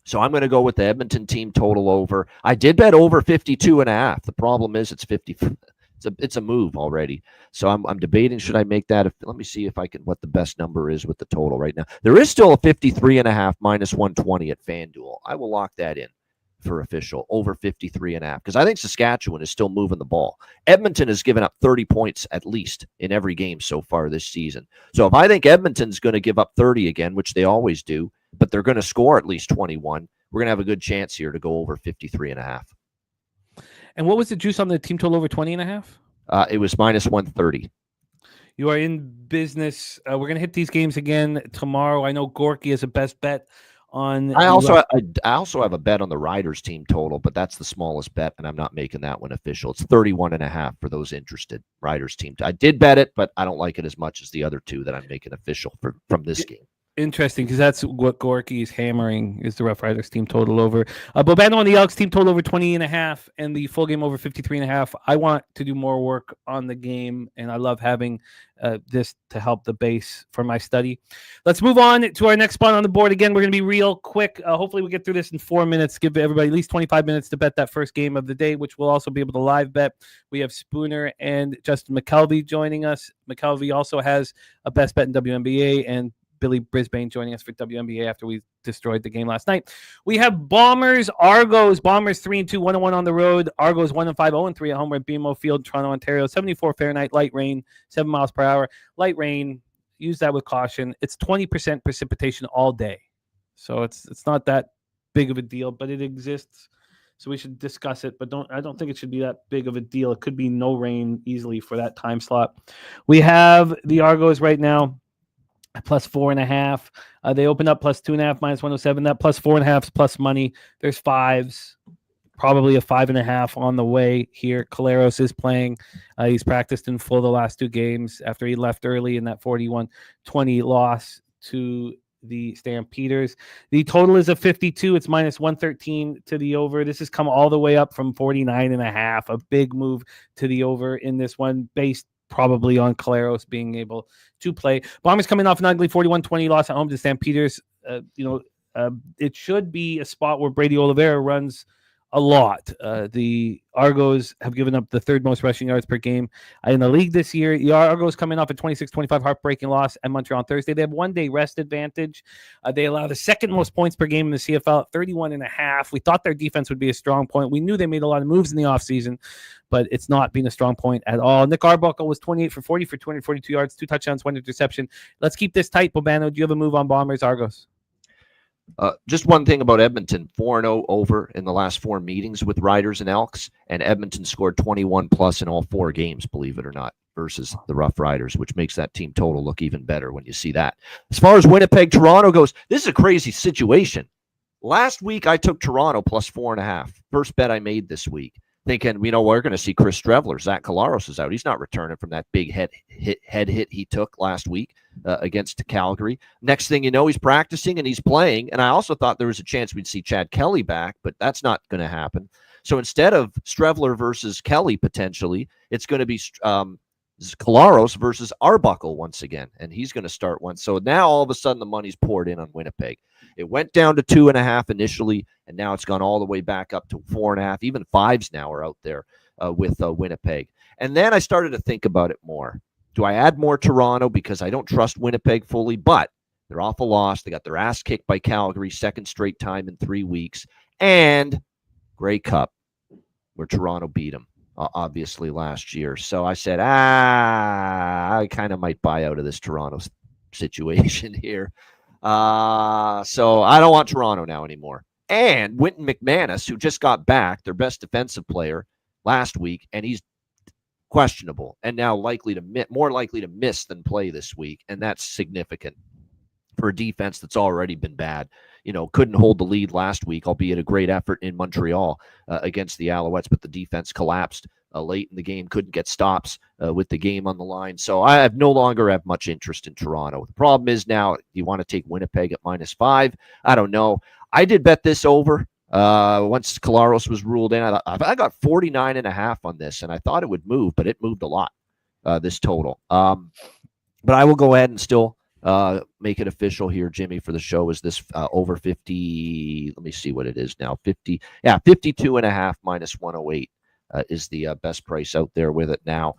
So I'm going to go with the Edmonton team total over. I did bet over 52.5. The problem is it's 50. It's a move already. So I'm debating, should I make that? Let me see what the best number is with the total right now. There is still a 53.5 -120 at FanDuel. I will lock that in for official over 53.5 because I think Saskatchewan is still moving the ball. Edmonton has given up 30 points at least in every game so far this season. So if I think Edmonton's going to give up 30 again, which they always do, but they're going to score at least 21, we're going to have a good chance here to go over 53.5. And what was the juice on the team total over 20.5? It was -130. You are in business. We're going to hit these games again tomorrow. I know Gorky has a best bet on. I also have a bet on the Riders team total, but that's the smallest bet, and I'm not making that one official. It's 31.5 for those interested. Riders team. I did bet it, but I don't like it as much as the other two that I'm making official from this game. Interesting, because that's what Gorky is hammering is the Roughriders team total over. Bobano on the Elks team total over 20.5 and the full game over 53.5. I want to do more work on the game, and I love having this to help the base for my study. Let's move on to our next spot on the board. Again, we're going to be real quick. Hopefully we get through this in 4 minutes. Give everybody at least 25 minutes to bet that first game of the day, which we'll also be able to live bet. We have Spooner and Justin McMelvy joining us. McMelvy also has a best bet in WNBA, and Billy Brisbane joining us for WNBA after we destroyed the game last night. We have Bombers, Argos. Bombers 3-2, 1-1 on the road. Argos 1-5, 0-3 at home at BMO Field, Toronto, Ontario. 74 Fahrenheit, light rain, 7 miles per hour. Light rain, use that with caution. It's 20% precipitation all day. So it's not that big of a deal, but it exists. So we should discuss it, but I don't think it should be that big of a deal. It could be no rain easily for that time slot. We have the Argos right now at plus 4.5. They open up plus 2.5, minus 107. That plus 4.5 is plus money. There's fives, probably a 5.5 on the way here. Caleros is playing. He's practiced in full the last 2 games after he left early in that 41-20 loss to the Stampeders. The total is a 52. It's minus 113 to the over. This has come all the way up from 49.5. A big move to the over in this one, based probably on Caleros being able to play. Bombers coming off an ugly 41-20 loss at home to Stampeders. It should be a spot where Brady Oliveira runs a lot. The Argos have given up the 3rd most rushing yards per game in the league this year. The Argos coming off a 26-25 heartbreaking loss at Montreal on Thursday. They have 1-day rest advantage. They allow the 2nd most points per game in the CFL at 31.5. We thought their defense would be a strong point. We knew they made a lot of moves in the offseason, but it's not been a strong point at all. Nick Arbuckle was 28 for 40 for 242 yards, 2 touchdowns, 1 interception. Let's keep this tight, Bobano. Do you have a move on Bombers, Argos? Just one thing about Edmonton, 4-0 over in the last 4 meetings with Riders and Elks, and Edmonton scored 21 plus in all 4 games, believe it or not, versus the Roughriders, which makes that team total look even better when you see that. As far as Winnipeg, Toronto goes, this is a crazy situation. Last week, I took Toronto plus 4.5. First bet I made this week, thinking, we're going to see Chris Streveler. Zach Caleros is out. He's not returning from that big head hit he took last week against Calgary. Next thing you know, he's practicing and he's playing. And I also thought there was a chance we'd see Chad Kelly back, but that's not going to happen. So instead of Streveler versus Kelly potentially, it's going to be Caleros versus Arbuckle once again, and he's going to start one. So now all of a sudden the money's poured in on Winnipeg. It went down to 2.5 initially, and now it's gone all the way back up to 4.5. Even 5s now are out there with Winnipeg. And then I started to think about it more. Do I add more Toronto because I don't trust Winnipeg fully? But they're off a loss. They got their ass kicked by Calgary, 2nd straight time in 3 weeks, and Grey Cup, where Toronto beat them. Obviously last year. So I said, I kind of might buy out of this Toronto situation here. So I don't want Toronto now anymore. And Wynton McManus, who just got back, their best defensive player last week, and he's questionable and now more likely to miss than play this week. And that's significant for a defense that's already been bad. Couldn't hold the lead last week, albeit a great effort in Montreal against the Alouettes, but the defense collapsed late in the game, couldn't get stops with the game on the line. So I no longer have much interest in Toronto. The problem is now, you want to take Winnipeg at -5? I don't know. I did bet this over once Caleros was ruled in. I got 49.5 on this, and I thought it would move, but it moved a lot, this total. But I will go ahead and still make it official here, Jimmy, for the show. Is this over 50? Let me see what it is now. 52.5 minus 108 is the best price out there with it now.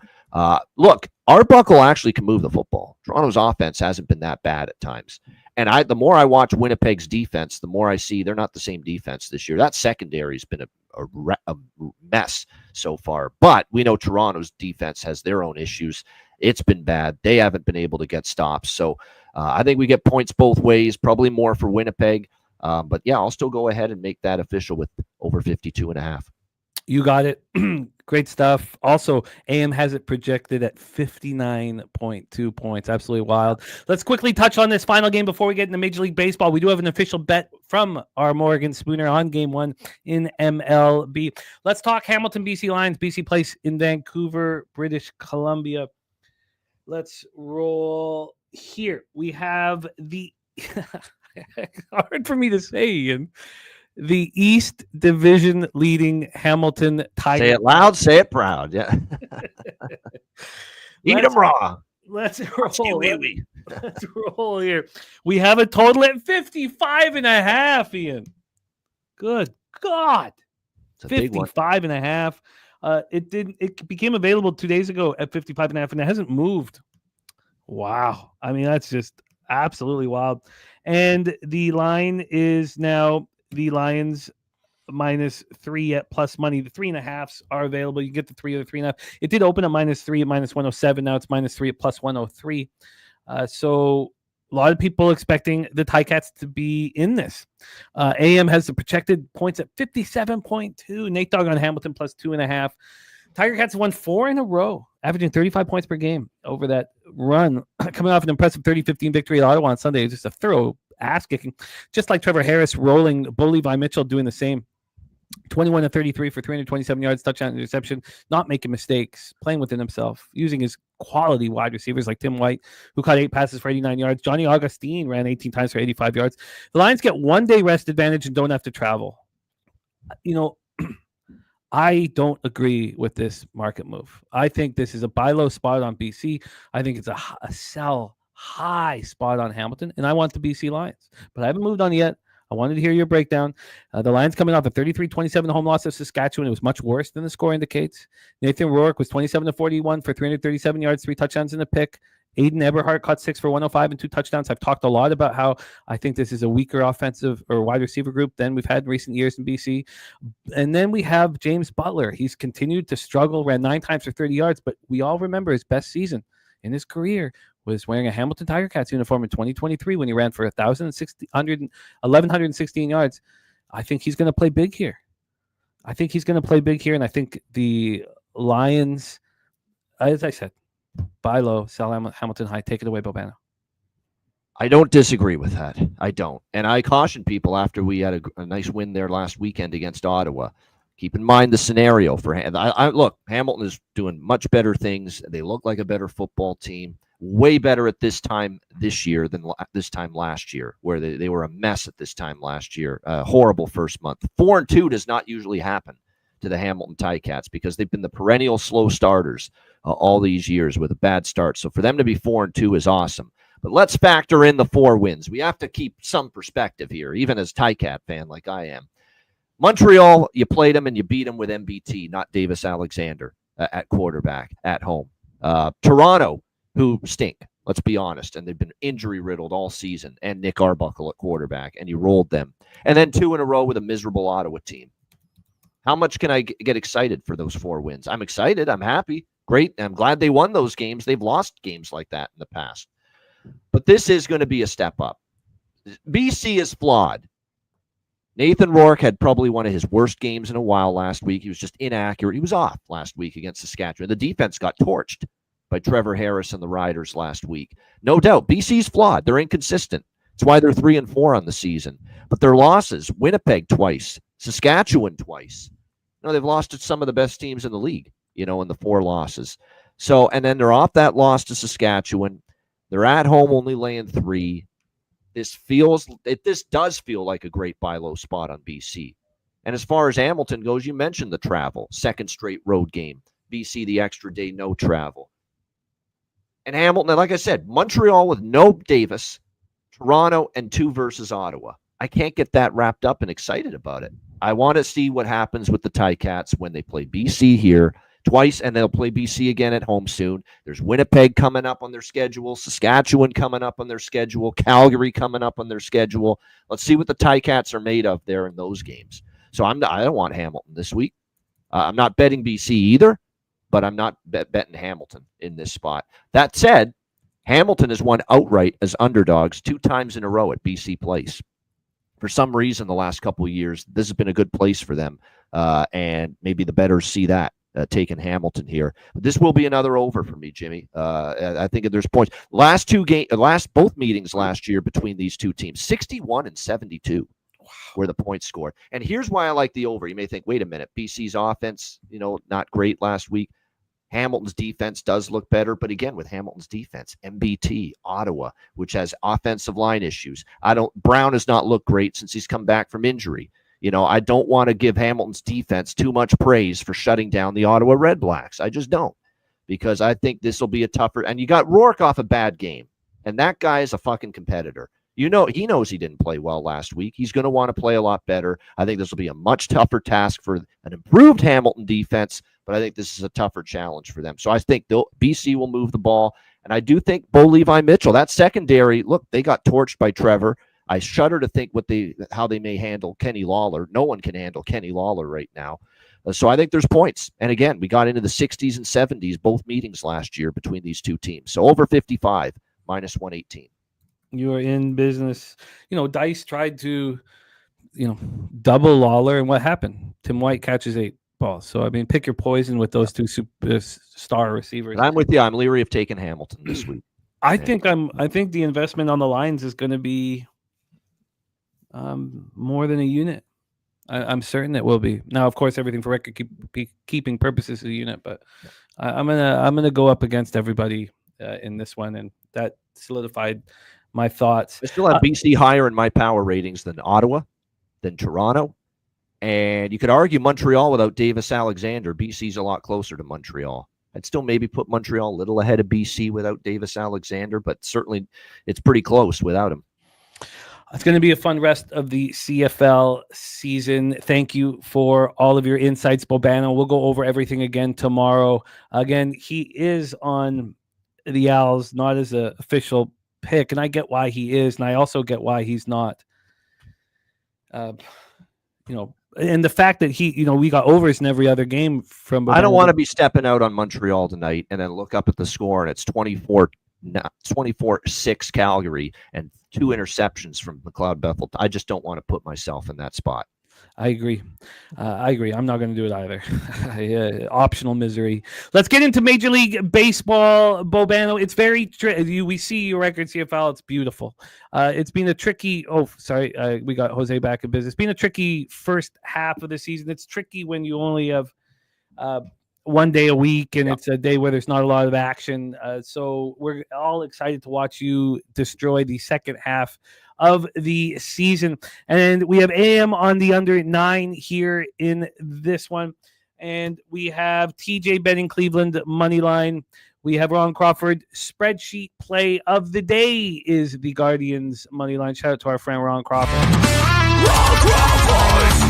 Look, Arbuckle actually can move the football. Toronto's offense hasn't been that bad at times. And the more I watch Winnipeg's defense, the more I see they're not the same defense this year. That secondary's been a mess so far. But we know Toronto's defense has their own issues. It's been bad. They haven't been able to get stops. So I think we get points both ways, probably more for Winnipeg. But yeah, I'll still go ahead and make that official with over 52.5. You got it. Great stuff. Also, AM has it projected at 59.2 points. Absolutely wild. Let's quickly touch on this final game before we get into Major League Baseball. We do have an official bet from our Morgan Spooner on Game 1 in MLB. Let's talk Hamilton, BC Lions. BC plays in Vancouver, British Columbia. Let's roll here. We have the hard for me to say, Ian. The East Division leading Hamilton Tigers. Say it loud, say it proud. Yeah. Eat them raw. Let's roll. Let's roll here. We have a total at 55.5, Ian. Good God. 55.5. It became available 2 days ago at 55.5, and it hasn't moved. Wow. I mean, that's just absolutely wild. And the line is now the Lions -3 at plus money. The 3.5s are available. You can get the 3 or the 3.5. It did open at -3 at -107. Now it's -3 at plus 103. So a lot of people expecting the Ticats to be in this. AM has the projected points at 57.2. Nate Dogg on Hamilton plus 2.5. Tiger Cats won 4 in a row, averaging 35 points per game over that run, coming off an impressive 30-15 victory at Ottawa on Sunday. Just a thorough ass kicking, just like Trevor Harris rolling Bo Levi Mitchell doing the same. 21-33 for 327 yards, touchdown, interception, not making mistakes, playing within himself, using his quality wide receivers like Tim White, who caught 8 passes for 89 yards. Johnny Augustine ran 18 times for 85 yards. The Lions get 1 day rest advantage and don't have to travel. I don't agree with this market move. I think this is a buy low spot on BC. I think it's a sell high spot on Hamilton, and I want the BC Lions, but I haven't moved on yet. I wanted to hear your breakdown. The Lions coming off a 33-27 home loss of Saskatchewan. It was much worse than the score indicates. Nathan Rourke was 27-41 for 337 yards, 3 touchdowns and a pick. Aiden Eberhardt caught 6 for 105 and 2 touchdowns. I've talked a lot about how I think this is a weaker offensive or wide receiver group than we've had in recent years in BC. And then we have James Butler. He's continued to struggle, ran 9 times for 30 yards, but we all remember his best season in his career was wearing a Hamilton Tiger Cats uniform in 2023 when he ran for 1,116 yards. I think he's going to play big here. And I think the Lions, as I said, buy low, sell Hamilton high. Take it away, Bobano. I don't disagree with that. I don't. And I caution people after we had a nice win there last weekend against Ottawa. Keep in mind the scenario for look, Hamilton is doing much better things. They look like a better football team. Way better at this time this year than this time last year, where they were a mess at this time last year. Horrible first month. 4-2 does not usually happen to the Hamilton Ticats because they've been the perennial slow starters all these years with a bad start. So for them to be 4-2 is awesome. But let's factor in the 4 wins. We have to keep some perspective here, even as Ticat fan like I am. Montreal, you played them and you beat them with MBT, not Davis Alexander at quarterback at home. Toronto, who stink, let's be honest, and they've been injury-riddled all season, and Nick Arbuckle at quarterback, and you rolled them. And then 2 in a row with a miserable Ottawa team. How much can I get excited for those 4 wins? I'm excited. I'm happy. Great. I'm glad they won those games. They've lost games like that in the past. But this is going to be a step up. BC is flawed. Nathan Rourke had probably one of his worst games in a while last week. He was just inaccurate. He was off last week against Saskatchewan. The defense got torched by Trevor Harris and the Riders last week. No doubt, BC's flawed. They're inconsistent. That's why they're 3-4 on the season. But their losses, Winnipeg twice, Saskatchewan twice. They've lost to some of the best teams in the league, in the 4 losses. So, and then they're off that loss to Saskatchewan. They're at home only laying 3. This does feel like a great buy low spot on BC. And as far as Hamilton goes, you mentioned the travel. 2nd straight road game. BC the extra day, no travel. And Hamilton, like I said, Montreal with no Davis, Toronto, and 2 versus Ottawa. I can't get that wrapped up and excited about it. I want to see what happens with the Ticats when they play BC here twice, and they'll play BC again at home soon. There's Winnipeg coming up on their schedule, Saskatchewan coming up on their schedule, Calgary coming up on their schedule. Let's see what the Ticats are made of there in those games. So I don't want Hamilton this week. I'm not betting BC either, but I'm not betting Hamilton in this spot. That said, Hamilton has won outright as underdogs 2 times in a row at BC Place. For some reason, the last couple of years, this has been a good place for them, and maybe the bettors see that, taking Hamilton here. But this will be another over for me, Jimmy. I think there's points. Both meetings last year between these two teams, 61 and 72 were the points scored. And here's why I like the over. You may think, wait a minute, BC's offense, not great last week. Hamilton's defense does look better, but again, with Hamilton's defense, MBT, Ottawa, which has offensive line issues. Brown has not looked great since he's come back from injury. I don't want to give Hamilton's defense too much praise for shutting down the Ottawa Red Blacks. I just don't, because I think this will be a tougher, and you got Rourke off a bad game, and that guy is a fucking competitor. He knows he didn't play well last week. He's going to want to play a lot better. I think this will be a much tougher task for an improved Hamilton defense, but I think this is a tougher challenge for them. So I think BC will move the ball, and I do think Bo Levi Mitchell, that secondary, look, they got torched by Trevor. I shudder to think how they may handle Kenny Lawler. No one can handle Kenny Lawler right now. So I think there's points. And again, we got into the 60s and 70s, both meetings last year between these two teams. So over 55, minus 118. You are in business. Dice tried to, double Lawler, and what happened? Tim White catches 8 balls. So, I mean, pick your poison with those two star receivers. And I'm with you. I'm leery of taking Hamilton this week. I think the investment on the lines is going to be more than a unit. I'm certain it will be. Now, of course, everything for record keeping purposes is a unit, but I'm gonna go up against everybody in this one, and that solidified my thoughts. I still have BC higher in my power ratings than Ottawa, than Toronto, and you could argue Montreal without Davis Alexander. BC's a lot closer to Montreal. I'd still maybe put Montreal a little ahead of BC without Davis Alexander, but certainly it's pretty close without him. It's going to be a fun rest of the CFL season. Thank you for all of your insights, Bobano. We'll go over everything again tomorrow. Again, he is on the Owls, not as an official pick, and I get why he is, and I also get why he's not. And the fact that we got overs in every other game from Bobano. I don't want to be stepping out on Montreal tonight and then look up at the score and it's 24-6 Calgary and 2 interceptions from McLeod Bethel. I just don't want to put myself in that spot. I agree. I'm not going to do it either. Optional misery. Let's get into Major League Baseball, Bobano. It's very we see your record, CFL. It's beautiful. It's been a tricky. We got Jose back in business. It's been a tricky first half of the season. It's tricky when you only have one day a week, and it's a day where there's not a lot of action. So we're all excited to watch you destroy the second half of the season. And we have AM on the under 9 here in this one. And we have TJ betting Cleveland money line. We have Ron Crawford. Spreadsheet play of the day is the Guardians money line. Shout out to our friend Ron Crawford. Ron Crawford!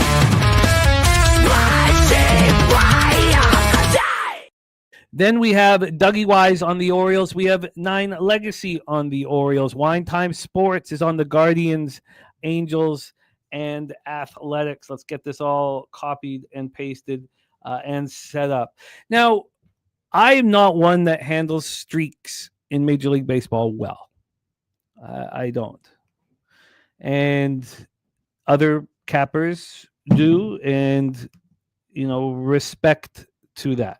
Then we have Dougie Wise on the Orioles. We have 9 Legacy on the Orioles. Wine Time Sports is on the Guardians, Angels, and Athletics. Let's get this all copied and pasted and set up. Now, I am not one that handles streaks in Major League Baseball well. I don't. And other cappers do, and, respect to that.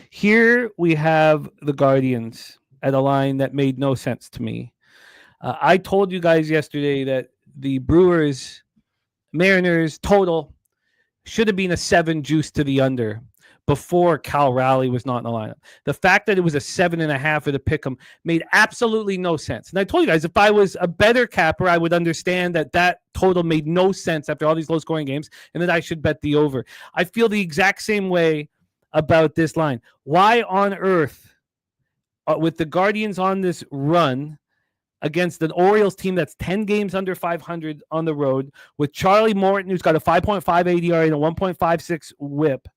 Here we have the Guardians at a line that made no sense to me. I told you guys yesterday that the Brewers, Mariners total should have been a 7 juice to the under before Cal Raleigh was not in the lineup. The fact that it was a 7.5 at the pick'em made absolutely no sense. And I told you guys, if I was a better capper, I would understand that total made no sense after all these low-scoring games, and that I should bet the over. I feel the exact same way about this line. Why on earth, with the Guardians on this run against an Orioles team that's 10 games under 500 on the road, with Charlie Morton, who's got a 5.58 ERA and a 1.56 whip,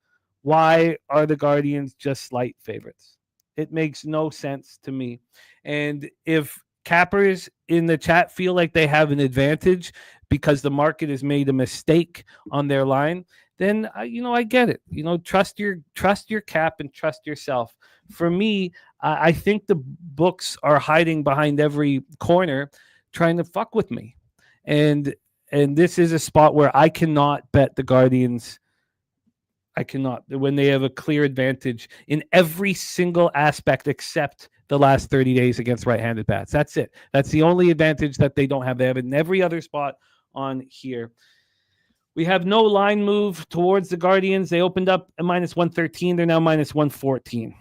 why are the Guardians just slight favorites? It makes no sense to me. And if cappers in the chat feel like they have an advantage because the market has made a mistake on their line, then I get it. Trust your cap and trust yourself. For me, I think the books are hiding behind every corner, trying to fuck with me. And this is a spot where I cannot bet the Guardians. I cannot, when they have a clear advantage in every single aspect except the last 30 days against right-handed bats. That's it. That's the only advantage that they don't have. They have it in every other spot on here. We have no line move towards the Guardians. They opened up a minus 113. They're now minus 114.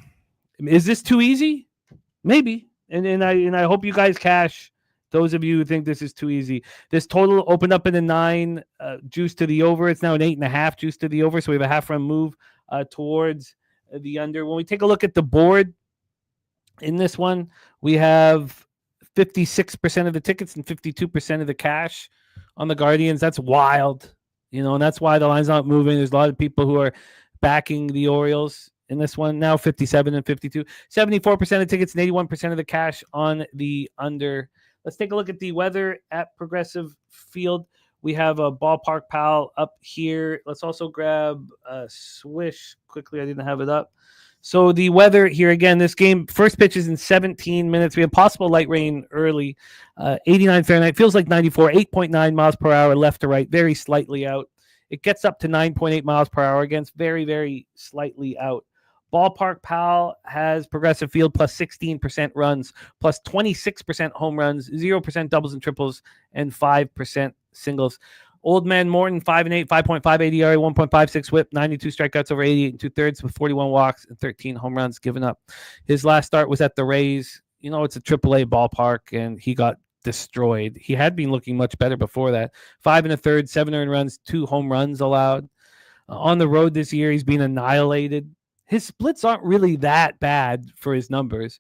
Is this too easy? Maybe. And I hope you guys cash. Those of you who think this is too easy. This total opened up in a 9 juice to the over. It's now an 8.5 juice to the over. So we have a half run move towards the under. When we take a look at the board in this one, we have 56% of the tickets and 52% of the cash on the Guardians. That's wild. And that's why the line's not moving. There's a lot of people who are backing the Orioles in this one now, 57 and 52. 74% of tickets and 81% of the cash on the under. Let's take a look at the weather at Progressive Field. We have a Ballpark Pal up here. Let's also grab a Swish quickly. I didn't have it up. So the weather here again, this game, first pitch is in 17 minutes. We have possible light rain early, 89 Fahrenheit, feels like 94, 8.9 miles per hour left to right, very slightly out. It gets up to 9.8 miles per hour against very, very slightly out. Ballpark Pal has progressive field plus 16% runs, plus 26% home runs, 0% doubles and triples, and 5% singles. Old Man Morton, 5-8, 5.58 ERA, 1.56 whip, 92 strikeouts over 88 and 2/3 with 41 walks and 13 home runs given up. His last start was at the Rays. You know, it's a AAA ballpark, and he got destroyed. He had been looking much better before that. 5 1/3, 7 earned runs, 2 home runs allowed. On the road this year, he's been annihilated. His splits aren't really that bad for his numbers.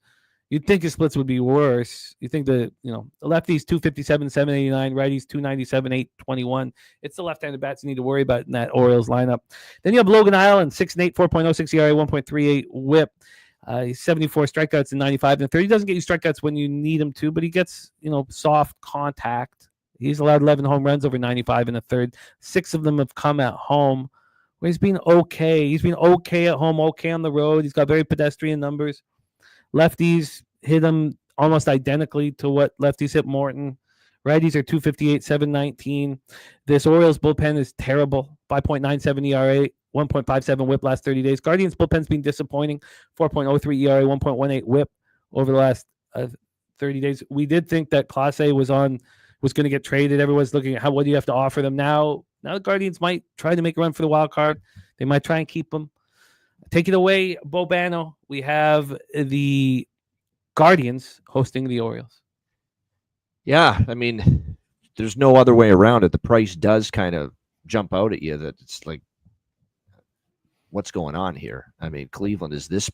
You'd think his splits would be worse. You think the lefties 257, 789, righties 297, 821. It's the left-handed bats you need to worry about in that Orioles lineup. Then you have Logan Island, 6-8, 4.06 ERA, 1.38 whip. He's 74 strikeouts in 95 and 30. He doesn't get you strikeouts when you need him to, but he gets soft contact. He's allowed 11 home runs over 95 and a third. 6 of them have come at home. Where he's been okay. He's been okay at home, okay on the road. He's got very pedestrian numbers. Lefties hit him almost identically to what lefties hit Morton. Righties are 258, 719. This Orioles bullpen is terrible. 5.97 ERA, 1.57 whip last 30 days. Guardians bullpen's been disappointing. 4.03 ERA, 1.18 whip over the last 30 days. We did think that Clase was going to get traded. Everyone's looking at what do you have to offer them now. Now the Guardians might try to make a run for the wild card. They might try and keep him. Take it away, Bobano. We have the Guardians hosting the Orioles. Yeah, I mean, there's no other way around it. The price does kind of jump out at you that it's like, what's going on here? I mean, Cleveland is this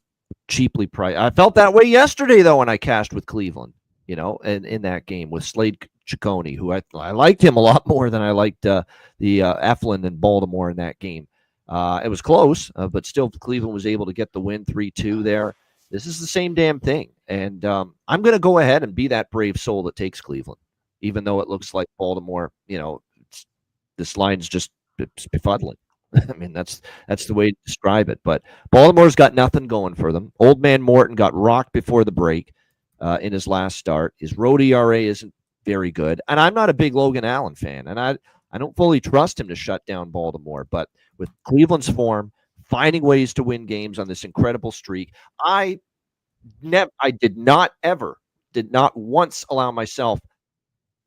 cheaply priced. I felt that way yesterday, though, when I cashed with Cleveland, and in that game with Slade Ciccone, who I liked him a lot more than I liked the Eflin in Baltimore in that game. It was close, but still Cleveland was able to get the win 3-2 there. This is the same damn thing. And I'm going to go ahead and be that brave soul that takes Cleveland, even though it looks like Baltimore, this line's just befuddling. I mean, that's the way to describe it. But Baltimore's got nothing going for them. Old Man Morton got rocked before the break in his last start. His road ERA isn't very good. And I'm not a big Logan Allen fan, and I don't fully trust him to shut down Baltimore. But with Cleveland's form, finding ways to win games on this incredible streak, I did not once allow myself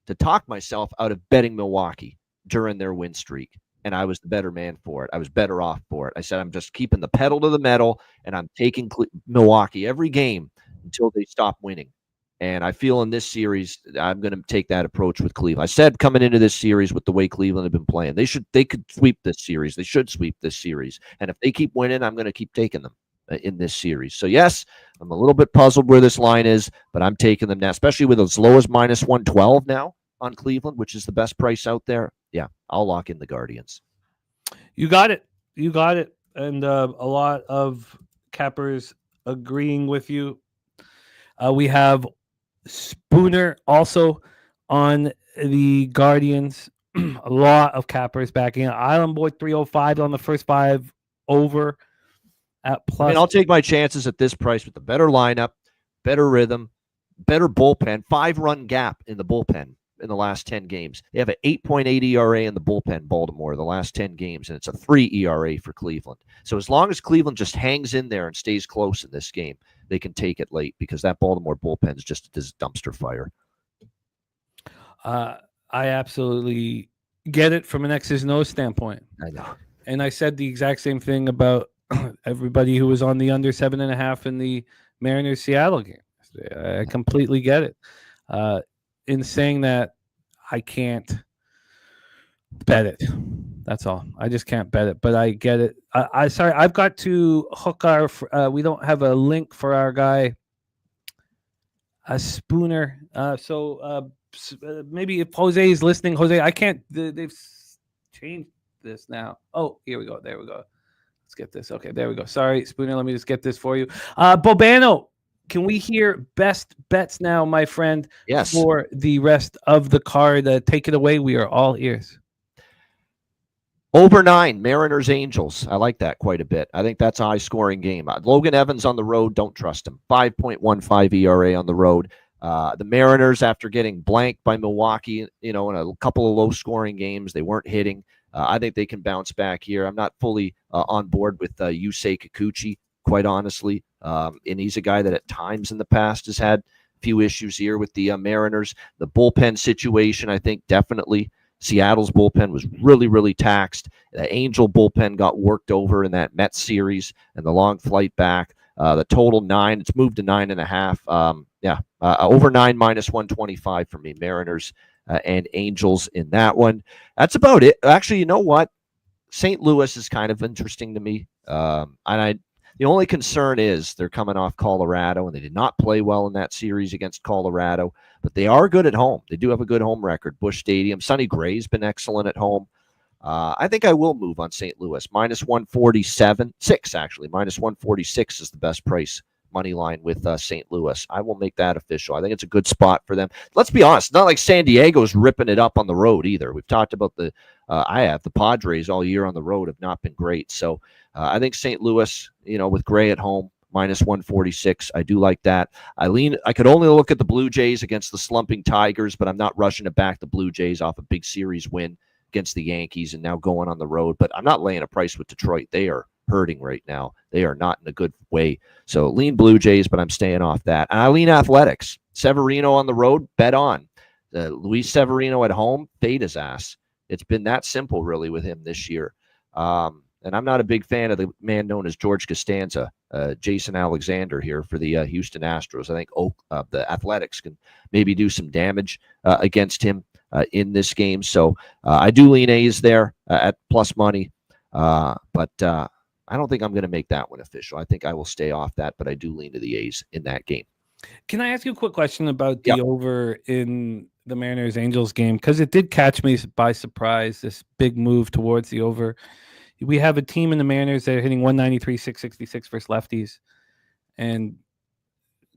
to talk myself out of betting Milwaukee during their win streak. And I was the better man for it. I was better off for it. I said, I'm just keeping the pedal to the metal, and I'm taking Milwaukee every game until they stop winning. And I feel in this series, I'm going to take that approach with Cleveland. I said coming into this series with the way Cleveland have been playing, they could sweep this series. They should sweep this series. And if they keep winning, I'm going to keep taking them in this series. So yes, I'm a little bit puzzled where this line is, but I'm taking them now, especially with as low as minus 112 now on Cleveland, which is the best price out there. Yeah, I'll lock in the Guardians. You got it. And a lot of cappers agreeing with you. We have Spooner also on the Guardians. A lot of cappers backing. Island Boy 305 on the first 5 over at plus. And I'll take my chances at this price with the better lineup, better rhythm, better bullpen, 5-run gap in the bullpen in the last 10 games. They have an 8.8 ERA in the bullpen, Baltimore, the last 10 games, and it's a 3 ERA for Cleveland. So as long as Cleveland just hangs in there and stays close in this game, they can take it late because that Baltimore bullpen is just this dumpster fire. I absolutely get it from an X's and O's standpoint. I know. And I said the exact same thing about everybody who was on the under 7.5 in the Mariners Seattle game. I completely get it. In saying that, I can't bet it. That's all. I just can't bet it, but I get it. Sorry, I've got to hook our. We don't have a link for our guy, a Spooner. So maybe if Jose is listening, Jose, I can't. They've changed this now. Oh, here we go. There we go. Let's get this. Okay, there we go. Sorry, Spooner. Let me just get this for you. Bobano, can we hear best bets now, my friend? Yes. For the rest of the card, take it away. We are all ears. Over 9, Mariners Angels. I like that quite a bit. I think that's a high-scoring game. Logan Evans on the road, don't trust him. 5.15 ERA on the road. The Mariners, after getting blanked by Milwaukee, in a couple of low-scoring games, they weren't hitting. I think they can bounce back here. I'm not fully on board with Yusei Kikuchi, quite honestly. And he's a guy that at times in the past has had a few issues here with the Mariners. The bullpen situation, I think, definitely. Seattle's bullpen was really, really taxed. The Angel bullpen got worked over in that Mets series and the long flight back. The total 9, it's moved to 9.5. Over 9 minus 125 for me. Mariners and Angels in that one. That's about it. Actually, you know what? St. Louis is kind of interesting to me. The only concern is they're coming off Colorado, and they did not play well in that series against Colorado, but they are good at home. They do have a good home record. Busch Stadium. Sonny Gray's been excellent at home. I think I will move on St. Louis. Minus 147.6, actually. Minus 146 is the best price money line with St. Louis. I will make that official. I think it's a good spot for them. Let's be honest, not like San Diego's ripping it up on the road either. We've talked about the Padres all year on the road have not been great. So I think St. Louis, with Gray at home, minus 146. I do like that. I could only look at the Blue Jays against the slumping Tigers, but I'm not rushing to back the Blue Jays off a big series win against the Yankees and now going on the road. But I'm not laying a price with Detroit. They are hurting right now. They are not in a good way. So lean Blue Jays, but I'm staying off that. And I lean Athletics. Severino on the road, bet on. Luis Severino at home, fade his ass. It's been that simple, really, with him this year. And I'm not a big fan of the man known as George Costanza, Jason Alexander here for the Houston Astros. I think the Athletics can maybe do some damage against him in this game. So I do lean A's there at plus money. But I don't think I'm going to make that one official. I think I will stay off that, but I do lean to the A's in that game. Can I ask you a quick question about the over in the Mariners-Angels game? Because it did catch me by surprise, this big move towards the over. We have a team in the Mariners that are hitting 193, 666 versus lefties. And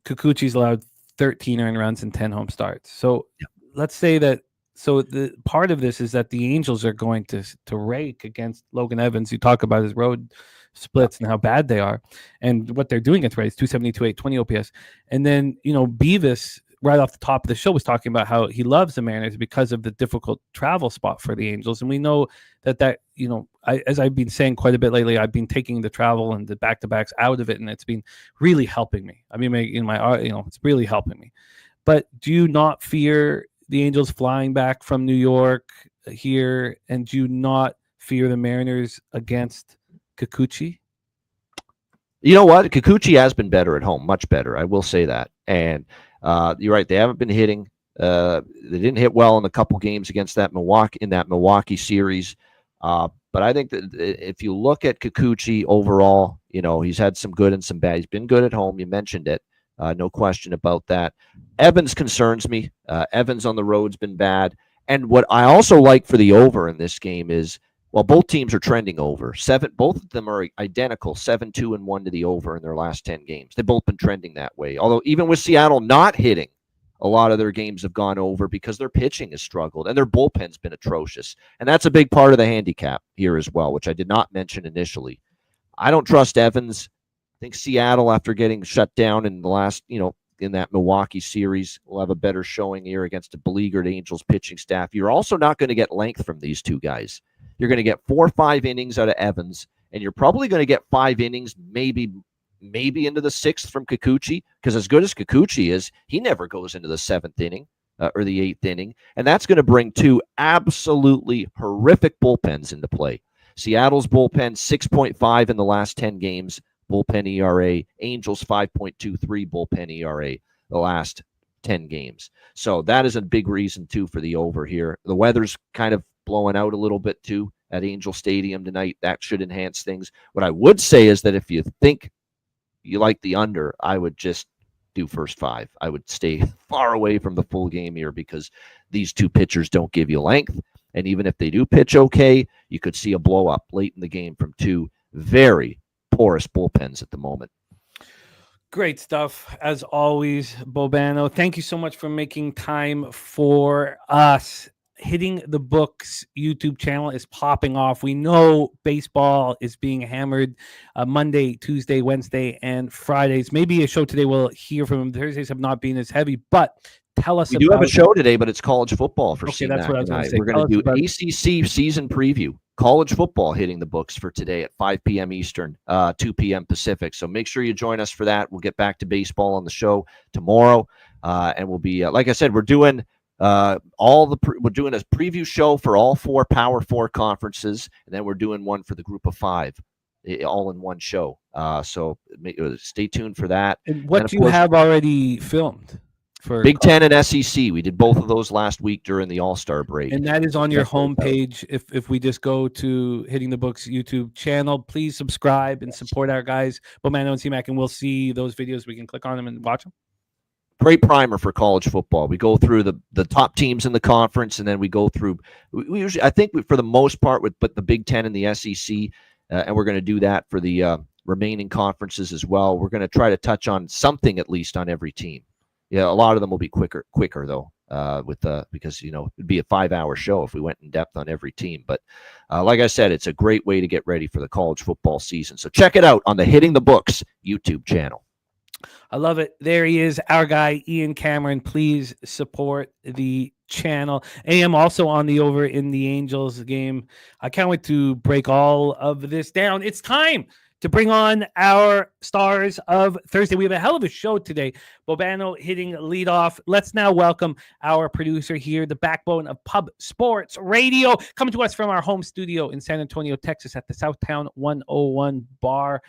Kikuchi's allowed 13 earned runs and 10 home starts. So let's say that. So the part of this is that the Angels are going to rake against Logan Evans. You talk about his road splits and how bad they are, and what they're doing against Rays, 272, 820 OPS. And then, Beavis, right off the top of the show, was talking about how he loves the Mariners because of the difficult travel spot for the Angels. And we know that as I've been saying quite a bit lately, I've been taking the travel and the back-to-backs out of it, and it's been really helping me. I mean, it's really helping me. But do you not fear the Angels flying back from New York here, and do you not fear the Mariners against Kikuchi? You know what? Kikuchi has been better at home, much better. I will say that. And you're right. They haven't been hitting. They didn't hit well in a couple games against that Milwaukee series. But I think that if you look at Kikuchi overall, he's had some good and some bad. He's been good at home. You mentioned it. No question about that. Evans concerns me. Evans on the road's been bad. And what I also like for the over in this game is, both teams are trending over. Both of them are identical, 7-2-1 to the over in their last 10 games. They've both been trending that way. Although even with Seattle not hitting, a lot of their games have gone over because their pitching has struggled and their bullpen's been atrocious. And that's a big part of the handicap here as well, which I did not mention initially. I don't trust Evans. I think Seattle, after getting shut down in the last, in that Milwaukee series, will have a better showing here against a beleaguered Angels pitching staff. You're also not going to get length from these two guys. You're going to get 4 or 5 innings out of Evans, and you're probably going to get 5 innings, maybe into the 6th from Kikuchi, because as good as Kikuchi is, he never goes into the 7th inning or the 8th inning, and that's going to bring 2 absolutely horrific bullpens into play. Seattle's bullpen, 6.5 in the last 10 games. Bullpen ERA, Angels 5.23 bullpen ERA the last 10 games. So that is a big reason, too, for the over here. The weather's kind of blowing out a little bit, too, at Angel Stadium tonight. That should enhance things. What I would say is that if you think you like the under, I would just do first 5. I would stay far away from the full game here because these two pitchers don't give you length. And even if they do pitch okay, you could see a blow up late in the game from 2 very porous bullpens at the moment. Great stuff, as always, Bobano. Thank you so much for making time for us. Hitting the Books YouTube channel is popping off. We know baseball is being hammered Monday, Tuesday, Wednesday, and Fridays. Maybe a show today we'll hear from him. Thursdays have not been as heavy, but tell us. We do have a show today, but it's college football for Okay, that's what I was going to say. We're going to do ACC season preview. College football hitting the books for today at 5 p.m. Eastern, 2 p.m. Pacific. So make sure you join us for that. We'll get back to baseball on the show tomorrow, and we'll be like I said, we're doing we're doing a preview show for all 4 Power 4 conferences, and then we're doing one for the Group of 5, all in one show. So stay tuned for that. And what do you have already filmed? For Big Ten and SEC. We did both of those last week during the All-Star break. And that is on your homepage. If we just go to Hitting the Books YouTube channel, please subscribe and support our guys, Bobano and C-Mac, and we'll see those videos. We can click on them and watch them. Great primer for college football. We go through the top teams in the conference, and then we go through. We usually, I think, for the most part, but the Big Ten and the SEC, and we're going to do that for the remaining conferences as well. We're going to try to touch on something at least on every team. Yeah, a lot of them will be quicker though, because it'd be a 5-hour show if we went in depth on every team. But like I said, it's a great way to get ready for the college football season. So check it out on the Hitting the Books YouTube channel. I love it. There he is, our guy Ian Cameron. Please support the channel. AM also on the Over in the Angels game. I can't wait to break all of this down. It's time to bring on our stars of Thursday. We have a hell of a show today. Bobano hitting leadoff. Let's now welcome our producer here, the backbone of Pub Sports Radio, coming to us from our home studio in San Antonio, Texas at the Southtown 101 Bar.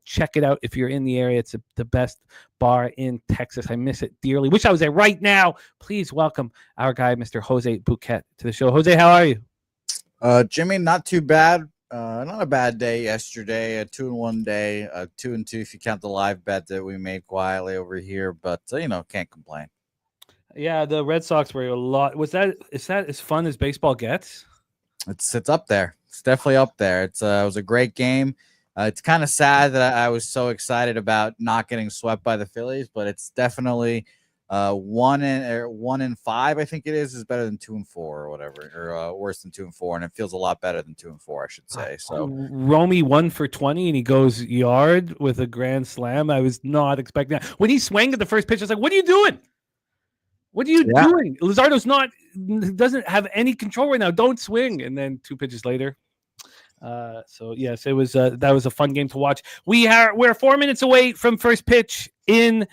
Check it out if you're in the area. It's the best bar in Texas. I miss it dearly. Wish I was there right now. Please welcome our guy, Mr. Jose Bouquett, to the show. Jose, how are you? Jimmy, not too bad. Not a bad day yesterday. A 2-1 day. 2-2 if you count the live bet that we made quietly over here. But can't complain. Yeah, the Red Sox were a lot. Is that as fun as baseball gets? It's up there. It's definitely up there. It was a great game. It's kind of sad that I was so excited about not getting swept by the Phillies, but it's definitely 1-5. I think it is better than 2-4 or whatever, or worse than 2-4, and it feels a lot better than 2-4, I should say. So Romy 1 for 20, and he goes yard with a grand slam. I was not expecting that. When he swung at the first pitch, I was like, "What are you doing? What are you doing?" Luzardo's doesn't have any control right now. Don't swing. And then 2 pitches later. So yes, it was that was a fun game to watch. We're 4 minutes away from first pitch in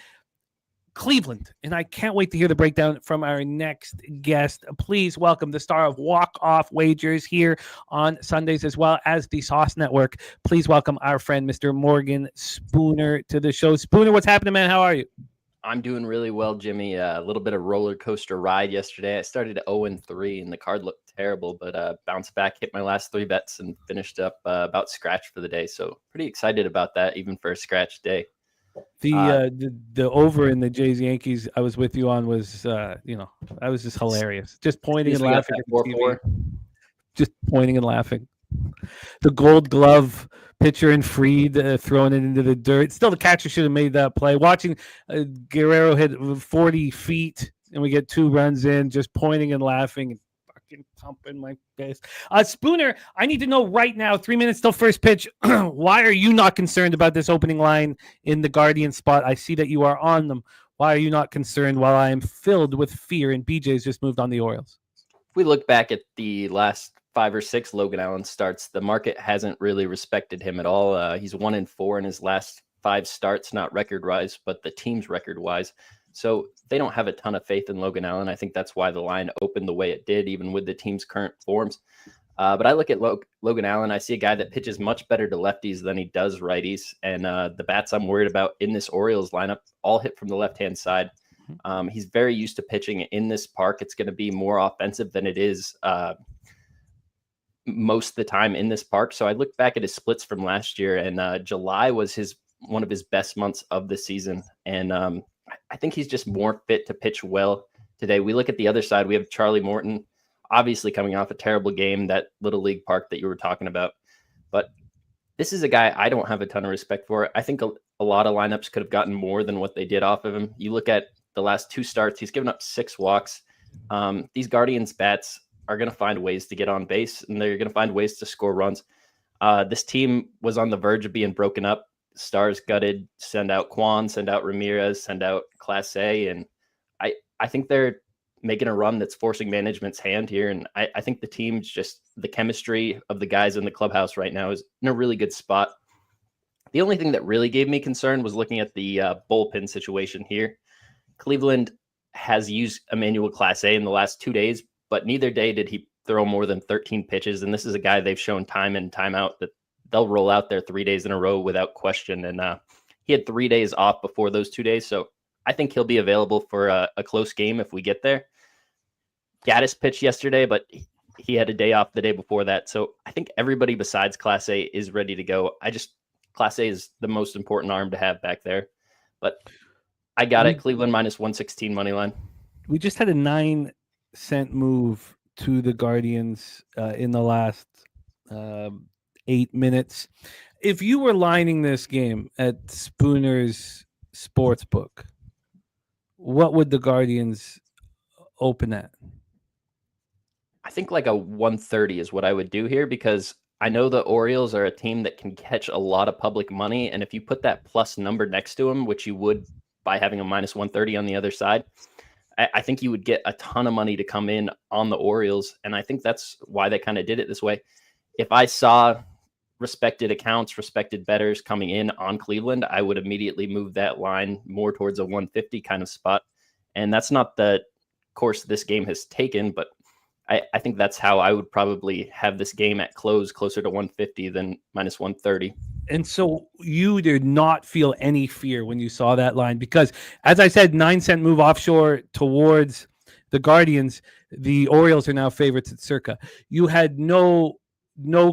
Cleveland, and I can't wait to hear the breakdown from our next guest. Please welcome the star of Walk-Off Wagers here on Sundays as well as the Sauce Network. Please welcome our friend Mr. Morgan Spooner to the show. Spooner, what's happening, man? How are you? I'm doing really well, Jimmy. A little bit of roller coaster ride yesterday. I started at 0-3, and the card looked terrible, but bounced back, hit my last 3 bets, and finished up about scratch for the day. So pretty excited about that, even for a scratch day. The over in the Jays Yankees I was with you on was that was just hilarious. Just pointing and laughing at the TV. Just pointing and laughing. The Gold Glove pitcher and Fried throwing it into the dirt. Still, the catcher should have made that play. Watching Guerrero hit 40 feet and we get 2 runs in, just pointing and laughing and fucking pumping my face. Spooner, I need to know right now, 3 minutes till first pitch. Why are you not concerned about this opening line in the Guardian spot? I see that you are on them. Why are you not concerned while I am filled with fear and BJ's just moved on the Orioles? If we look back at the last 5 or 6 Logan Allen starts, the market hasn't really respected him at all. He's 1-4 in his last 5 starts, not record-wise, but the team's record-wise. So they don't have a ton of faith in Logan Allen. I think that's why the line opened the way it did, even with the team's current forms. But I look at Logan Allen, I see a guy that pitches much better to lefties than he does righties. And the bats I'm worried about in this Orioles lineup all hit from the left-hand side. He's very used to pitching in this park. It's going to be more offensive than it is most of the time in this park. So I look back at his splits from last year, and July was one of his best months of the season. And I think he's just more fit to pitch well today. We look at the other side. We have Charlie Morton, obviously coming off a terrible game, that Little League park that you were talking about. But this is a guy I don't have a ton of respect for. I think a lot of lineups could have gotten more than what they did off of him. You look at the last 2 starts, he's given up 6 walks. These Guardians bats, are going to find ways to get on base, and they're going to find ways to score runs. This team was on the verge of being broken up. Stars gutted, send out Quan, send out Ramirez, send out Class A. And I think they're making a run that's forcing management's hand here. And I think the team's just, the chemistry of the guys in the clubhouse right now is in a really good spot. The only thing that really gave me concern was looking at the bullpen situation here. Cleveland has used Emmanuel Class A in the last 2 days, but neither day did he throw more than 13 pitches. And this is a guy they've shown time in, time out that they'll roll out there 3 days in a row without question. And he had 3 days off before those 2 days. So I think he'll be available for a close game if we get there. Gaddis pitched yesterday, but he had a day off the day before that. So I think everybody besides Class A is ready to go. Class A is the most important arm to have back there. But I got it. Cleveland minus 116 money line. We just had a 9-cent move to the Guardians in the last 8 minutes. If you were lining this game at Spooner's Sportsbook, what would the Guardians open at? I think like a 130 is what I would do here, because I know the Orioles are a team that can catch a lot of public money. And if you put that plus number next to them, which you would by having a minus 130 on the other side, I think you would get a ton of money to come in on the Orioles. And I think that's why they kind of did it this way. If I saw respected accounts, respected bettors coming in on Cleveland, I would immediately move that line more towards a 150 kind of spot. And that's not the course this game has taken, but I think that's how I would probably have this game at close, closer to 150 than minus 130. And so you did not feel any fear when you saw that line, because as I said, 9-cent move offshore towards the Guardians. The Orioles are now favorites at circa. You had no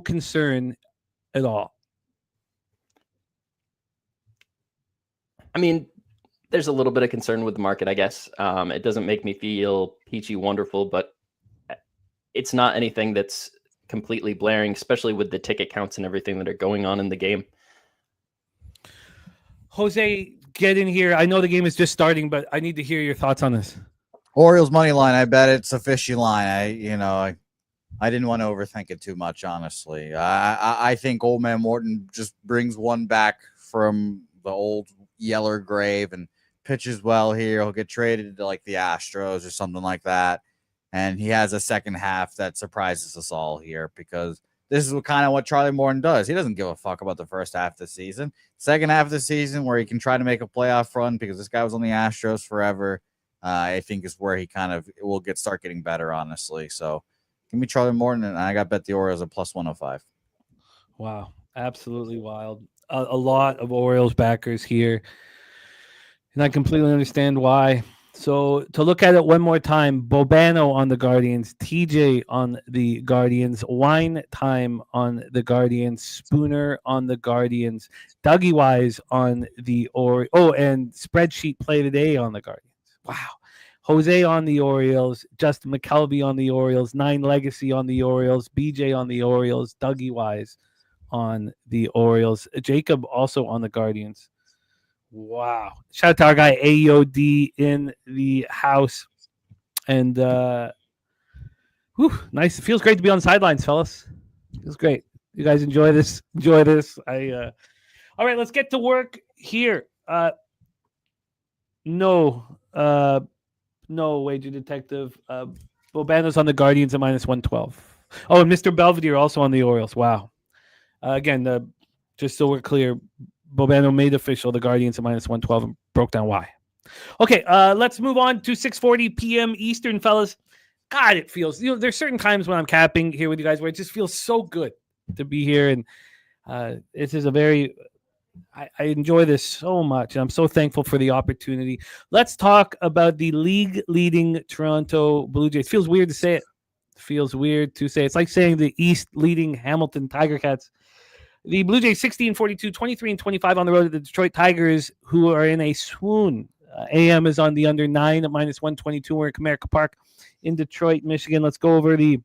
concern at all. I mean, there's a little bit of concern with the market, I guess. It doesn't make me feel peachy wonderful, but it's not anything that's completely blaring, especially with the ticket counts and everything that are going on in the game. Jose, get in here. I know the game is just starting, but I need to hear your thoughts on this. Orioles money line. I bet it's a fishy line. I didn't want to overthink it too much, honestly. I think Old Man Morton just brings one back from the old Yeller grave and pitches well here. He'll get traded to like the Astros or something like that. And he has a second half that surprises us all here, because this is what Charlie Morton does. He doesn't give a fuck about the first half of the season. Second half of the season, where he can try to make a playoff run, because this guy was on the Astros forever, I think is where he kind of will start getting better, honestly. So give me Charlie Morton, and I got bet the Orioles at plus 105. Wow, absolutely wild. A lot of Orioles backers here, and I completely understand why. So to look at it one more time, Bobano on the Guardians, TJ on the Guardians, Wine Time on the Guardians, Spooner on the Guardians, Dougie Wise on the and Spreadsheet Play Today on the Guardians. Wow. Jose on the Orioles, Justin McCelvy on the Orioles, 9 Legacy on the Orioles, BJ on the Orioles, Dougie Wise on the Orioles, Jacob also on the Guardians. Wow. Shout out to our guy AOD in the house. And nice. It feels great to be on the sidelines, fellas. Feels great. You guys enjoy this. All right, let's get to work here. No, wager detective. Bobano's on the Guardians at minus 112. Oh, and Mr. Belvedere also on the Orioles. Wow. Again, just so we're clear, Bobano made official the Guardians at minus 112 and broke down why. Okay, let's move on to 6:40 p.m. Eastern, fellas. God, it feels, there's certain times when I'm capping here with you guys where it just feels so good to be here. And this is I enjoy this so much. And I'm so thankful for the opportunity. Let's talk about the league-leading Toronto Blue Jays. Feels weird to say it. It's like saying the East-leading Hamilton Tiger Cats. The Blue Jays 60-42, 23-25 on the road to the Detroit Tigers, who are in a swoon. AM is on the under 9 at minus 122. We're at Comerica Park in Detroit, Michigan. Let's go over the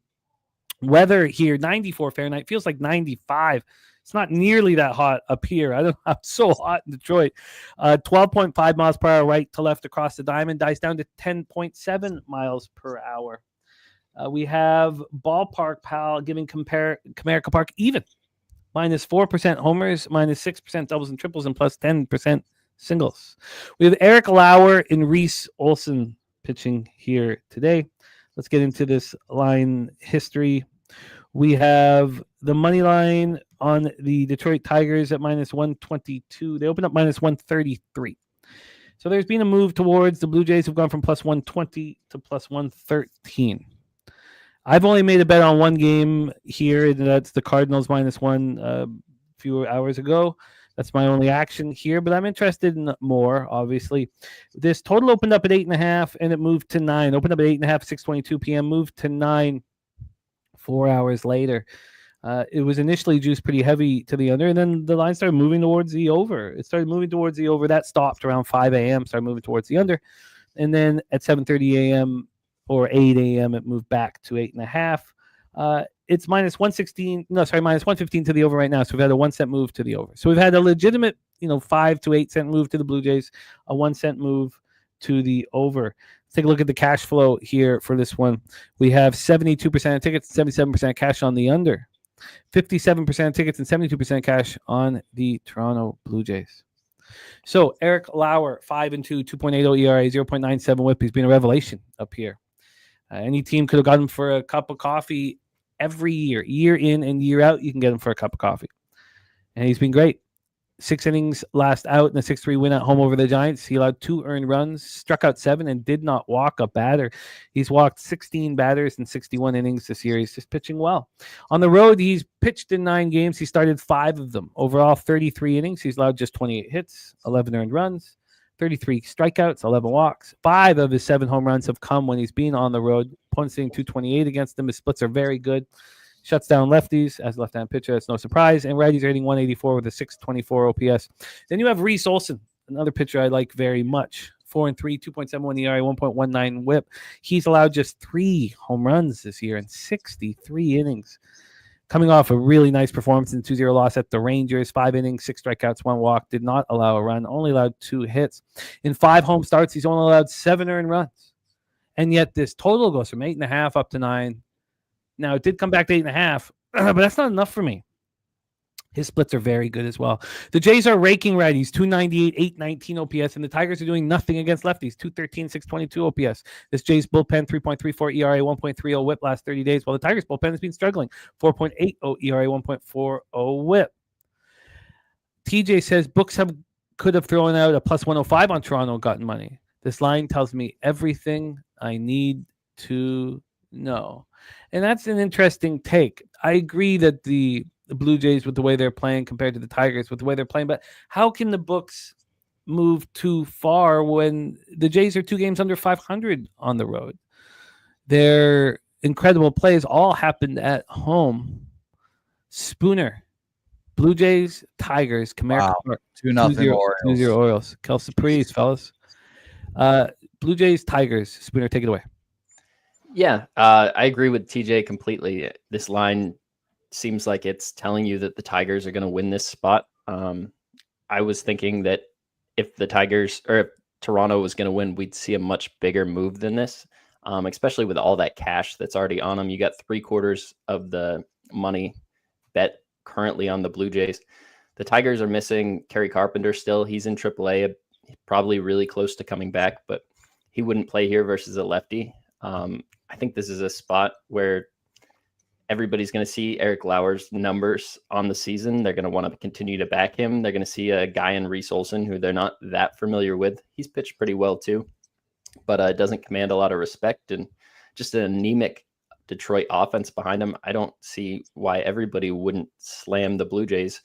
weather here. 94 Fahrenheit. Feels like 95. It's not nearly that hot up here. I don't know. It's so hot in Detroit. 12.5 miles per hour right to left across the diamond. Dies down to 10.7 miles per hour. We have Ballpark Pal giving Comerica Park even. -4% homers, -6% doubles and triples, and +10% singles. We have Eric Lauer and Reese Olson pitching here today. Let's get into this line history. We have the money line on the Detroit Tigers at -122. They opened up -133. So there's been a move towards the Blue Jays have gone from +120 to +113. I've only made a bet on one game here, and that's the Cardinals -1 a few hours ago. That's my only action here, but I'm interested in more, obviously. This total opened up at 8.5, and it moved to 9. Opened up at 8.5, 6:22 p.m., moved to 9 4 hours later. It was initially juiced pretty heavy to the under, and then the line started moving towards the over. It started moving towards the over. That stopped around 5 a.m., started moving towards the under. And then at 7:30 a.m. or 8 a.m., it moved back to 8.5. It's -115 to the over right now. So we've had a 1 cent move to the over. So we've had a legitimate, 5 to 8 cent move to the Blue Jays, a 1 cent move to the over. Let's take a look at the cash flow here for this one. We have 72% of tickets, 77% cash on the under, 57% of tickets, and 72% cash on the Toronto Blue Jays. So Eric Lauer, 5-2, 2.80 ERA, 0.97 WHIP. He's been a revelation up here. Any team could have got him for a cup of coffee every year in and year out. You can get him for a cup of coffee. And he's been great. 6 innings last out in a 6-3 win at home over the Giants. He allowed 2 earned runs, struck out 7, and did not walk a batter. He's walked 16 batters in 61 innings this year. He's just pitching well. On the road, he's pitched in 9 games. He started 5 of them. Overall, 33 innings. He's allowed just 28 hits, 11 earned runs, 33 strikeouts, 11 walks. 5 of his 7 home runs have come when he's been on the road. Opponents hitting .228 against him. His splits are very good. Shuts down lefties as a left-hand pitcher. That's no surprise. And righties are hitting .184 with a .624 OPS. Then you have Reese Olson, another pitcher I like very much. 4-3, 2.71 ERA, 1.19 WHIP. He's allowed just 3 home runs this year in 63 innings. Coming off a really nice performance in 2-0 loss at the Rangers. 5 innings, 6 strikeouts, 1 walk. Did not allow a run. Only allowed 2 hits. In 5 home starts, he's only allowed 7 earned runs. And yet this total goes from 8.5 up to 9. Now, it did come back to 8.5, but that's not enough for me. His splits are very good as well. The Jays are raking righties, 298, 819 OPS, and the Tigers are doing nothing against lefties, 213, 622 OPS. This Jays bullpen, 3.34 ERA, 1.30 WHIP last 30 days, while the Tigers bullpen has been struggling, 4.80 ERA, 1.40 WHIP. TJ says books could have thrown out a +105 on Toronto and gotten money. This line tells me everything I need to know. And that's an interesting take. I agree that the Blue Jays, with the way they're playing compared to the Tigers, with the way they're playing, but how can the books move too far when the Jays are 2 games under 500 on the road? Their incredible plays all happened at home. Spooner, Blue Jays, Tigers, Comerica Park, 2-0 Orioles. 2-0 Orioles. Kelsey Priest, fellas. Blue Jays, Tigers. Spooner, take it away. Yeah, I agree with TJ completely. This line seems like it's telling you that the Tigers are going to win this spot. I was thinking that if the Tigers or if Toronto was going to win, we'd see a much bigger move than this, especially with all that cash that's already on them. You got 3/4 of the money bet currently on the Blue Jays. The Tigers are missing Kerry Carpenter still. He's in AAA, probably really close to coming back, but he wouldn't play here versus a lefty. I think this is a spot where everybody's going to see Eric Lauer's numbers on the season. They're going to want to continue to back him. They're going to see a guy in Reese Olson who they're not that familiar with. He's pitched pretty well too, but doesn't command a lot of respect, and just an anemic Detroit offense behind him. I don't see why everybody wouldn't slam the Blue Jays.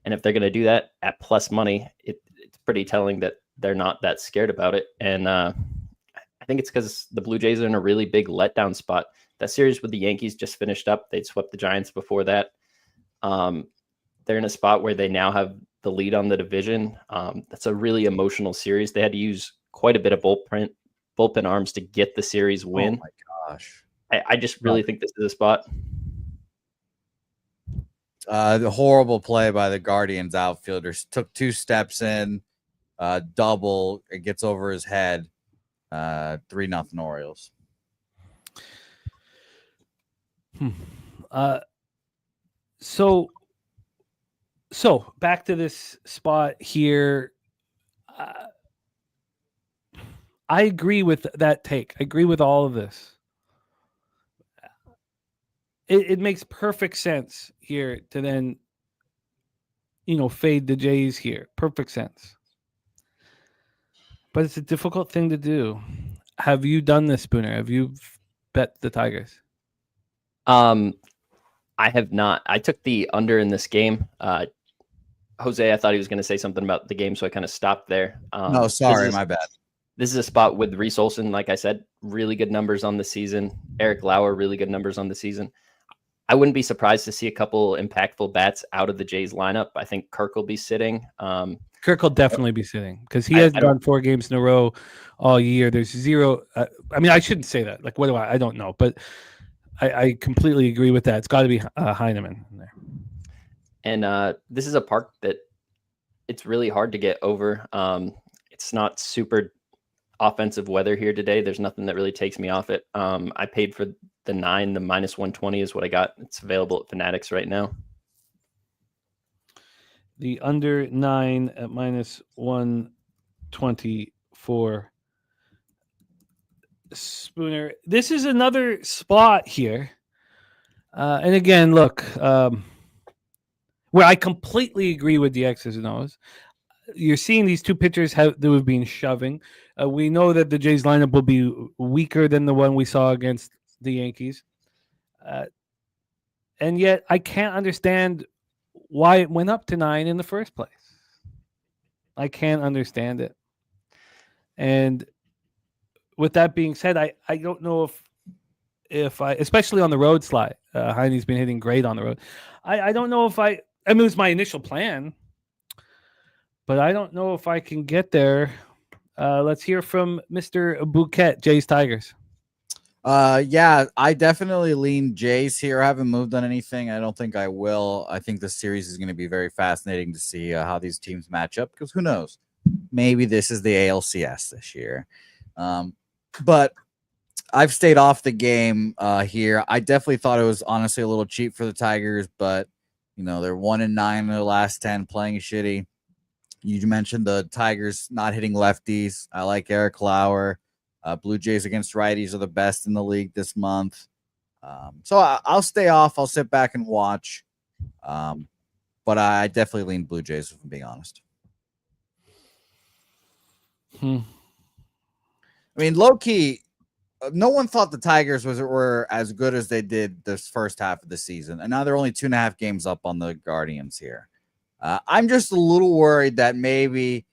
And if they're going to do that at plus money, it's pretty telling that they're not that scared about it. And I think it's because the Blue Jays are in a really big letdown spot. That series with the Yankees just finished up. They'd swept the Giants before that. They're in a spot where they now have the lead on the division. That's a really emotional series. They had to use quite a bit of bullpen arms to get the series win. Oh my gosh. I just really think this is a spot. The horrible play by the Guardians outfielders. Took 2 steps in, double. It gets over his head. 3-0 Orioles. So back to this spot here. I agree with that take. I agree with all of this. It makes perfect sense here to then, fade the Jays here. Perfect sense. But it's a difficult thing to do. Have you done this, Spooner? Have you bet the Tigers? I have not. I took the under in this game. Jose, I thought he was going to say something about the game, so I kind of stopped there. No, sorry, my bad. This is a spot with Reese Olson, like I said, really good numbers on the season. Eric Lauer, really good numbers on the season. I wouldn't be surprised to see a couple impactful bats out of the Jays lineup. I think Kirk will be sitting. Kirk will definitely be sitting because he hasn't done 4 games in a row all year. There's zero. I shouldn't say that. Like, what do I don't know, but I completely agree with that. It's got to be Heineman in there. And this is a park that it's really hard to get over. It's not super offensive weather here today. There's nothing that really takes me off it. I paid for the 9, the -120 is what I got. It's available at Fanatics right now. The under 9 at -120 for Spooner. This is another spot here. And again, look, where I completely agree with the X's and O's. You're seeing these two pitchers that have been shoving. We know that the Jays lineup will be weaker than the one we saw against the Yankees. And yet I can't understand why it went up to 9 in the first place. I can't understand it. And with that being said, I don't know if I, especially on the road slide, Heine's been hitting great on the road. I don't know if it was my initial plan, but I don't know if I can get there. Let's hear from Mr. Bouquett, Jays Tigers. Yeah, I definitely lean Jays here. I haven't moved on anything. I don't think I will. I think the series is going to be very fascinating to see how these teams match up, because who knows? Maybe this is the ALCS this year. But I've stayed off the game here. I definitely thought it was honestly a little cheap for the Tigers, but they're 1-9 in their last 10, playing shitty. You mentioned the Tigers not hitting lefties. I like Eric Lauer. Blue Jays against righties are the best in the league this month. So I'll stay off. I'll sit back and watch. But I definitely lean Blue Jays, if I'm being honest. I mean, low-key, no one thought the Tigers were as good as they did this first half of the season. And now they're only 2.5 games up on the Guardians here. I'm just a little worried that maybe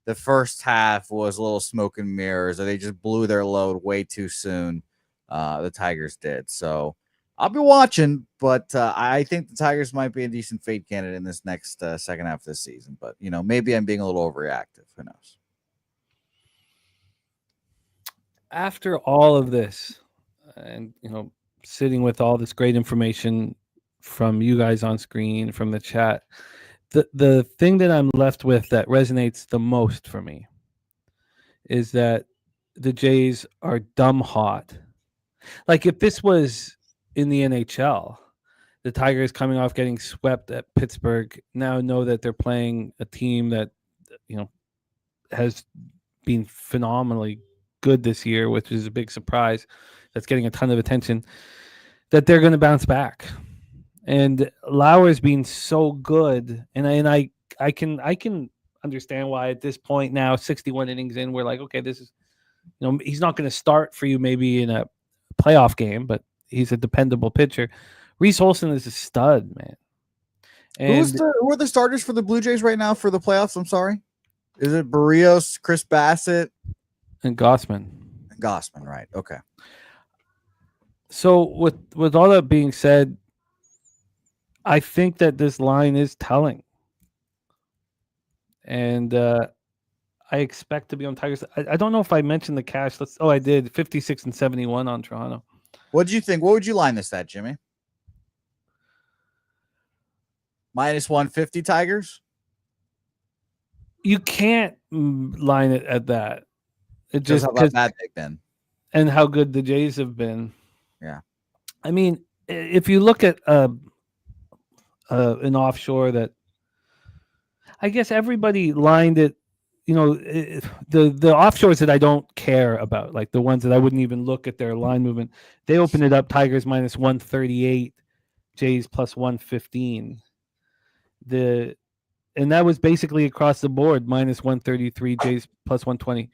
the first half was a little smoke and mirrors, or they just blew their load way too soon. The Tigers did. So I'll be watching, but I think the Tigers might be a decent fade candidate in this next second half of the season. But, maybe I'm being a little overreactive. Who knows? After all of this and, sitting with all this great information from you guys on screen, from the chat, the thing that I'm left with that resonates the most for me is that the Jays are dumb hot. Like, if this was in the NHL, the Tigers coming off getting swept at Pittsburgh now know that they're playing a team that, has been phenomenally good this year, which is a big surprise. That's getting a ton of attention, that they're going to bounce back. And Lauer's been so good, and I can understand why at this point now, 61 innings in, we're like, okay, this is, he's not going to start for you maybe in a playoff game, but he's a dependable pitcher. Reese Olson is a stud, man. And who are the starters for the Blue Jays right now for the playoffs? I'm sorry, is it Barrios, Chris Bassett, and Gossman? Gossman, right? Okay. So with all that being said, I think that this line is telling. And I expect to be on Tigers. I don't know if I mentioned the cash. I did. 56 and 71 on Toronto. What did you think? What would you line this at, Jimmy? -150 Tigers? You can't line it at that. It just how about that big then? And how good the Jays have been. Yeah. I mean, if you look at an offshore that, I guess everybody lined it, the offshores that I don't care about, like the ones that I wouldn't even look at their line movement, they opened it up Tigers minus 138, Jays plus 115. And that was basically across the board, minus 133, Jays plus 120.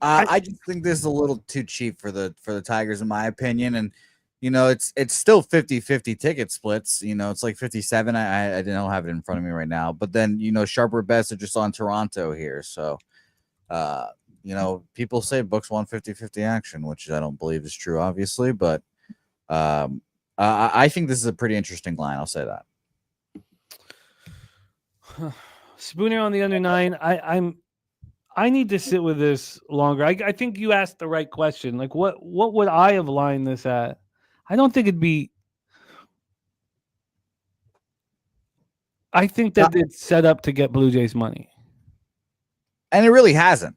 I just think this is a little too cheap for the Tigers, in my opinion. And it's still 50-50 ticket splits. It's like 57. I don't have it in front of me right now. But then sharper bets are just on Toronto here. So people say books want 50-50 action, which I don't believe is true, obviously. But I think this is a pretty interesting line. I'll say that. Spooner on the under 9. I need to sit with this longer. I think you asked the right question. Like, what would I have lined this at? I don't think it'd be. I think that it's set up to get Blue Jays money, and it really hasn't,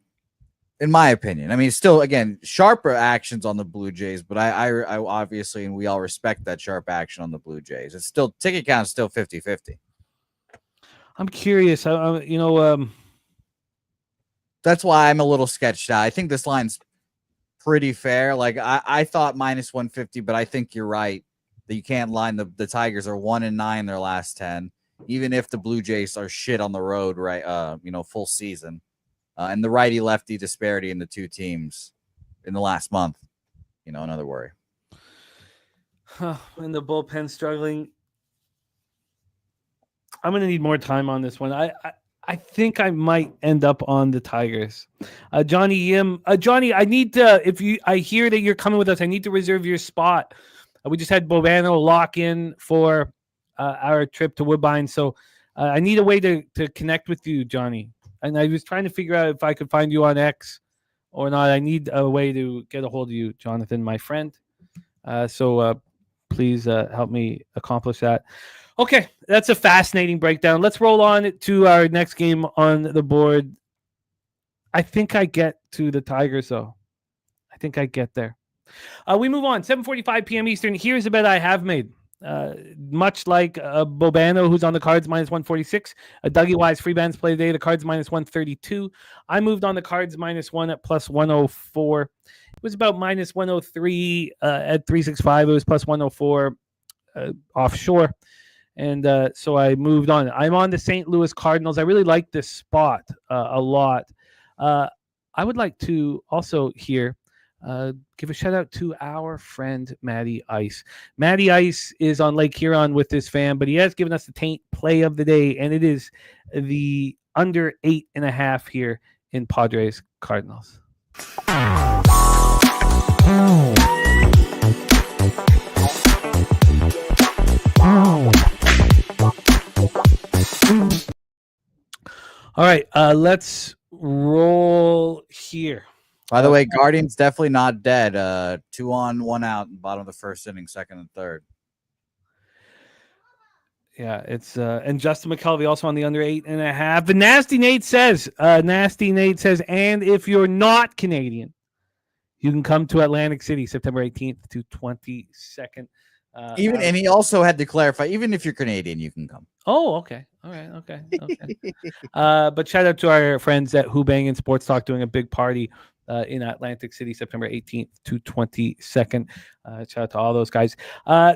in my opinion. I mean, still, again, sharper actions on the Blue Jays, but I obviously, and we all respect that sharp action on the Blue Jays. It's still ticket count is still 50-50. I'm curious. That's why I'm a little sketched out. I think this line's pretty fair. Like I thought minus 150, but I think you're right that you can't line the Tigers are 1-9 their last 10, even if the Blue Jays are shit on the road, right? Full season, and the righty lefty disparity in the two teams in the last month, another worry. And the bullpen struggling. I'm going to need more time on this one. I think I might end up on the Tigers. Johnny Yim. Johnny, I need to, I hear that you're coming with us, I need to reserve your spot. We just had Bobano lock in for our trip to Woodbine. So I need a way to connect with you, Johnny. And I was trying to figure out if I could find you on X or not. I need a way to get a hold of you, Jonathan, my friend. So please help me accomplish that. Okay, that's a fascinating breakdown. Let's roll on to our next game on the board. I think I get to the Tigers, though. I think I get there. We move on. 7:45 p.m. Eastern. Here's a bet I have made. Much like Bobano, who's on the Cards, minus 146. Dougie Wise, free bands play today. The Cards, minus 132. I moved on the Cards, minus 1 at plus 104. It was about minus 103 at 365. It was plus 104 offshore. And so I moved on. I'm on the St. Louis Cardinals. I really like this spot a lot. I would like to also here give a shout out to our friend Matty Ice. Matty Ice is on Lake Huron with his fam, but he has given us the taint play of the day, and it is the under 8.5 here in Padres Cardinals. All right, let's roll here. By the way, Guardians definitely not dead. 2 on, 1 out in the bottom of the first inning, second and third. Yeah, it's and Justin McCelvy also on the under 8.5. The Nasty Nate says, and if you're not Canadian, you can come to Atlantic City September 18th to 22nd. And he also had to clarify, even if you're Canadian, you can come. Oh, okay. All right. Okay. But shout out to our friends at Who Bangin' Sports Talk doing a big party in Atlantic City, September 18th to 22nd. Shout out to all those guys.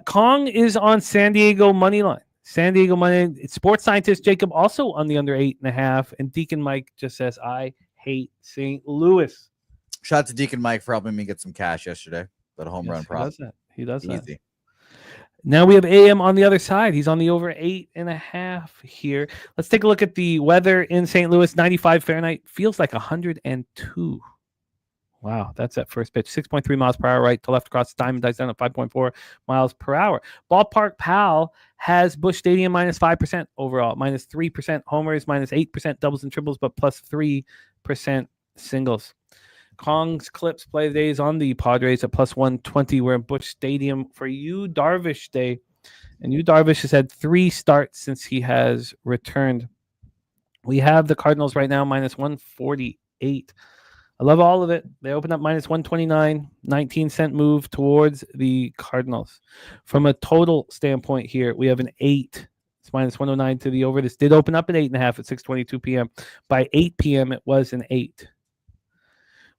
Kong is on San Diego money line. San Diego money. Sports scientist Jacob also on the under 8.5. And Deacon Mike just says, I hate St. Louis. Shout out to Deacon Mike for helping me get some cash yesterday. That home run prop. He does that. Easy. Now we have AM on the other side. He's on the over 8.5 here. Let's take a look at the weather in St. Louis. 95 Fahrenheit. Feels like 102. Wow, that's at first pitch. 6.3 miles per hour right to left across the diamond. Dice down at 5.4 miles per hour. Ballpark Pal has Busch Stadium minus 5% overall. Minus 3% homers. Minus 8% doubles and triples, but plus 3% singles. Kong's Clips play days on the Padres at plus 120. We're in Busch Stadium for Yu Darvish Day. And Yu Darvish has had 3 starts since he has returned. We have the Cardinals right now minus 148. I love all of it. They opened up minus 129, 19-cent move towards the Cardinals. From a total standpoint here, we have an 8. It's minus 109 to the over. This did open up at 8.5 at 6:22 p.m. By 8 p.m., it was an 8.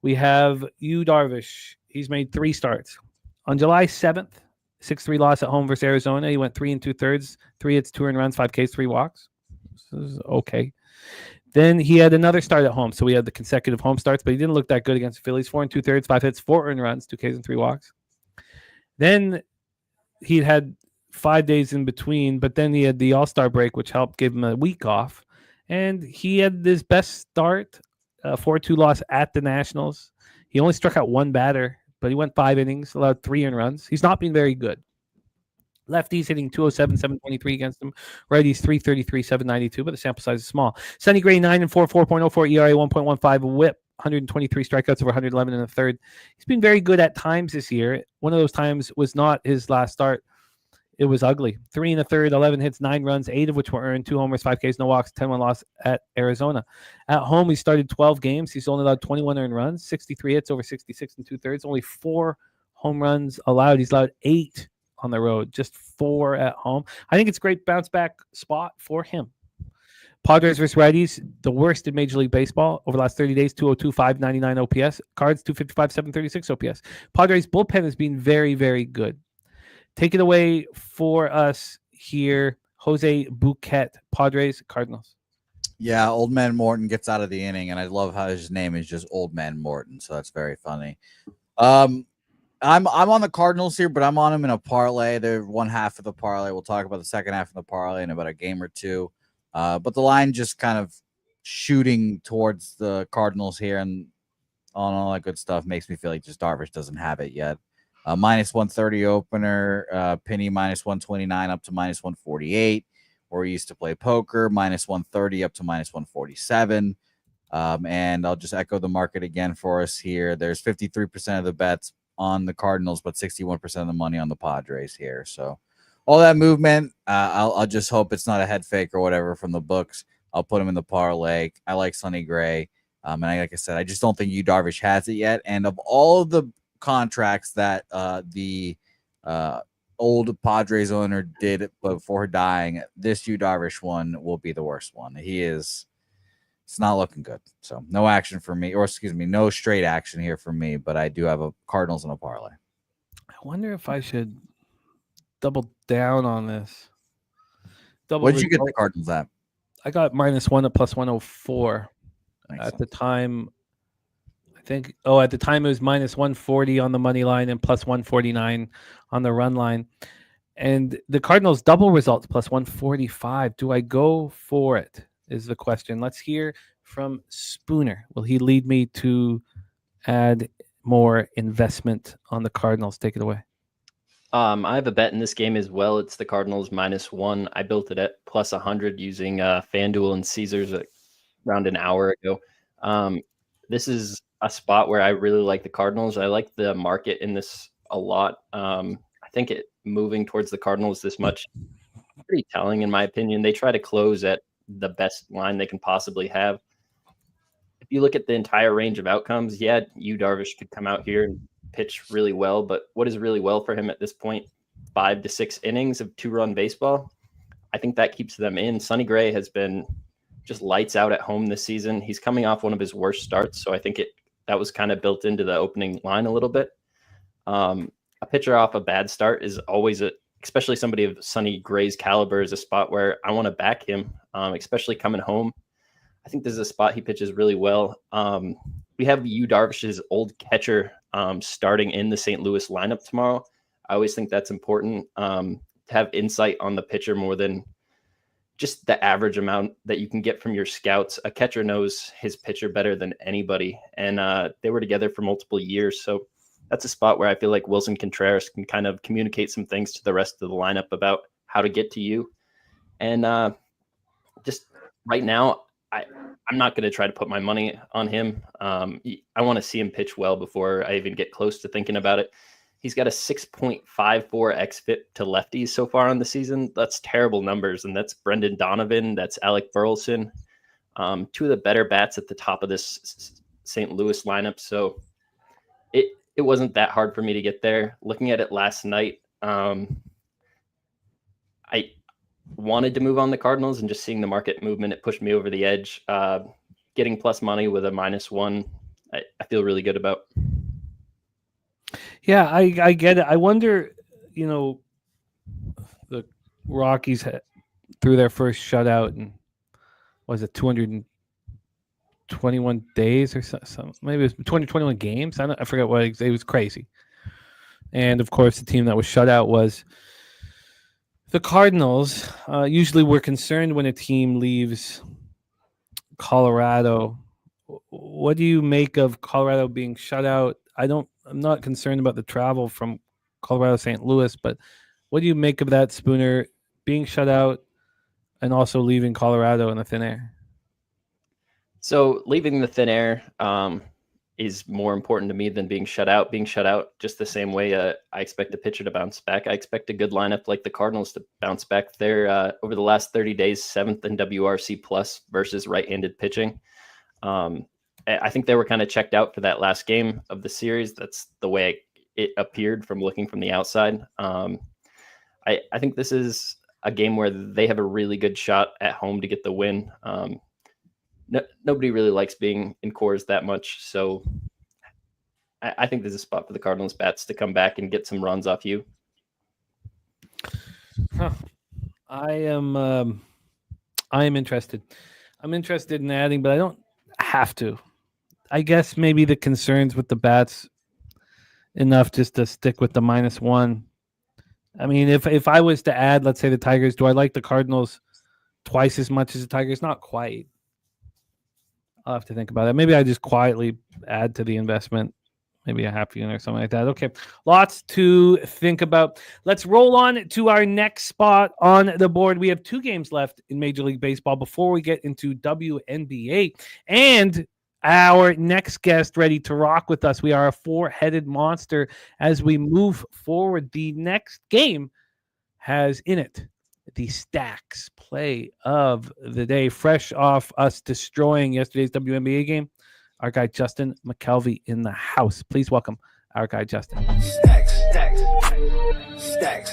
We have Yu Darvish. He's made 3 starts. On July 7th, 6-3 loss at home versus Arizona. He went 3 2/3, 3 hits, 2 earned runs, 5 Ks, 3 walks. This is okay. Then he had another start at home. So we had the consecutive home starts, but he didn't look that good against the Phillies. 4 2/3, 5 hits, 4 earned runs, 2 Ks and 3 walks. Then he had 5 days in between, but then he had the All-Star break, which helped give him a week off. And he had his best start, 4-2 loss at the Nationals. He only struck out 1 batter, but he went 5 innings, allowed 3 earned runs. He's not been very good. Lefties hitting 207, 723 against him. Righties 333, 792, but the sample size is small. Sonny Gray 9-4, 4.04 ERA, 1.15 WHIP, 123 strikeouts over 111 in the third. He's been very good at times this year. One of those times was not his last start. It was ugly. 3 1/3, 11 hits, 9 runs, 8 of which were earned, 2 homers, 5 Ks, no walks, 10-1 loss at Arizona. At home, he started 12 games. He's only allowed 21 earned runs, 63 hits over 66 2/3, only 4 home runs allowed. He's allowed 8 on the road, just 4 at home. I think it's a great bounce back spot for him. Padres versus righties, the worst in Major League Baseball over the last 30 days, 202, 599 OPS. Cards, 255, 736 OPS. Padres bullpen has been very, very good. Take it away for us here, Jose Bouquett, Padres, Cardinals. Yeah, Old Man Morton gets out of the inning, and I love how his name is just Old Man Morton, so that's very funny. I'm on the Cardinals here, but I'm on them in a parlay. They're one half of the parlay. We'll talk about the second half of the parlay in about a game or two. But the line just kind of shooting towards the Cardinals here and on all that good stuff makes me feel like just Darvish doesn't have it yet. Minus 130 opener, penny minus 129 up to minus 148. Where we used to play poker, minus 130 up to minus 147. And I'll just echo the market again for us here. There's 53% of the bets on the Cardinals, but 61% of the money on the Padres here. So all that movement, I'll just hope it's not a head fake or whatever from the books. I'll put him in the parlay. I like Sonny Gray. And like I said, I just don't think Yu Darvish has it yet. And of all of the contracts that the old Padres owner did before dying, this Yu Darvish one will be the worst one. It's not looking good. So no action for me, or excuse me, no straight action here for me, but I do have a Cardinals and a parlay. I wonder if I should double down on this. What did you get the Cardinals at? I got -1 at plus 104. At the time, at the time it was -140 on the money line and plus 149 on the run line. And the Cardinals double results plus 145. Do I go for it is the question. Let's hear from Spooner. Will he lead me to add more investment on the Cardinals? Take it away. I have a bet in this game as well. It's the Cardinals -1. I built it at plus 100 using FanDuel and Caesars around an hour ago. This is a spot where I really like the Cardinals. I like the market in this a lot. I think it moving towards the Cardinals this much, pretty telling in my opinion. They try to close at the best line they can possibly have. If you look at the entire range of outcomes, Yu Darvish could come out here and pitch really well, but what is really well for him at this point? 5 to 6 innings of 2-run baseball. I think that keeps them in. Sonny Gray has been just lights out at home this season. He's coming off one of his worst starts, so I think that was kind of built into the opening line a little bit. A pitcher off a bad start is always especially somebody of Sonny Gray's caliber, is a spot where I want to back him, especially coming home. I think this is a spot he pitches really well. We have Yu Darvish's old catcher starting in the St. Louis lineup tomorrow. I always think that's important to have insight on the pitcher more than just the average amount that you can get from your scouts. A catcher knows his pitcher better than anybody, and they were together for multiple years. So that's a spot where I feel like Wilson Contreras can kind of communicate some things to the rest of the lineup about how to get to you. And just right now, I'm not going to try to put my money on him. I want to see him pitch well before I even get close to thinking about it. He's got a 6.54 xFIP to lefties so far on the season. That's terrible numbers, and that's Brendan Donovan. That's Alec Burleson. Two of the better bats at the top of this St. Louis lineup. So it wasn't that hard for me to get there. Looking at it last night, I wanted to move on the Cardinals, and just seeing the market movement, it pushed me over the edge. Getting plus money with a -1, I feel really good about. Yeah, I get it. I wonder, the Rockies threw their first shutout in, was it 221 days or something? Maybe it was 221 games. I forget what it was. Crazy. And of course, the team that was shut out was the Cardinals. Usually, we're concerned when a team leaves Colorado. What do you make of Colorado being shut out? I'm not concerned about the travel from Colorado to St. Louis, but what do you make of that, Spooner, being shut out and also leaving Colorado in the thin air? So leaving the thin air is more important to me than being shut out. Being shut out, just the same way I expect a pitcher to bounce back. I expect a good lineup like the Cardinals to bounce back. They're over the last 30 days, 7th in WRC plus versus right-handed pitching. I think they were kind of checked out for that last game of the series. That's the way it appeared from looking from the outside. I think this is a game where they have a really good shot at home to get the win. Nobody really likes being in Coors that much, so I think there's a spot for the Cardinals bats to come back and get some runs off you. I am interested. I'm interested in adding, but I don't have to. I guess maybe the concerns with the bats enough just to stick with the -1. I mean, if I was to add, let's say the Tigers, do I like the Cardinals twice as much as the Tigers? Not quite. I'll have to think about that. Maybe I just quietly add to the investment, maybe a half unit or something like that. Okay, lots to think about. Let's roll on to our next spot on the board. We have 2 games left in Major League Baseball before we get into WNBA. And our next guest ready to rock with us. We are a 4-headed monster as we move forward. The next game has in it the Stacks play of the day, fresh off us destroying yesterday's WNBA game. Our guy Justin McKelvey in the house. Please welcome our guy Justin. Stacks, stacks, stacks, stacks,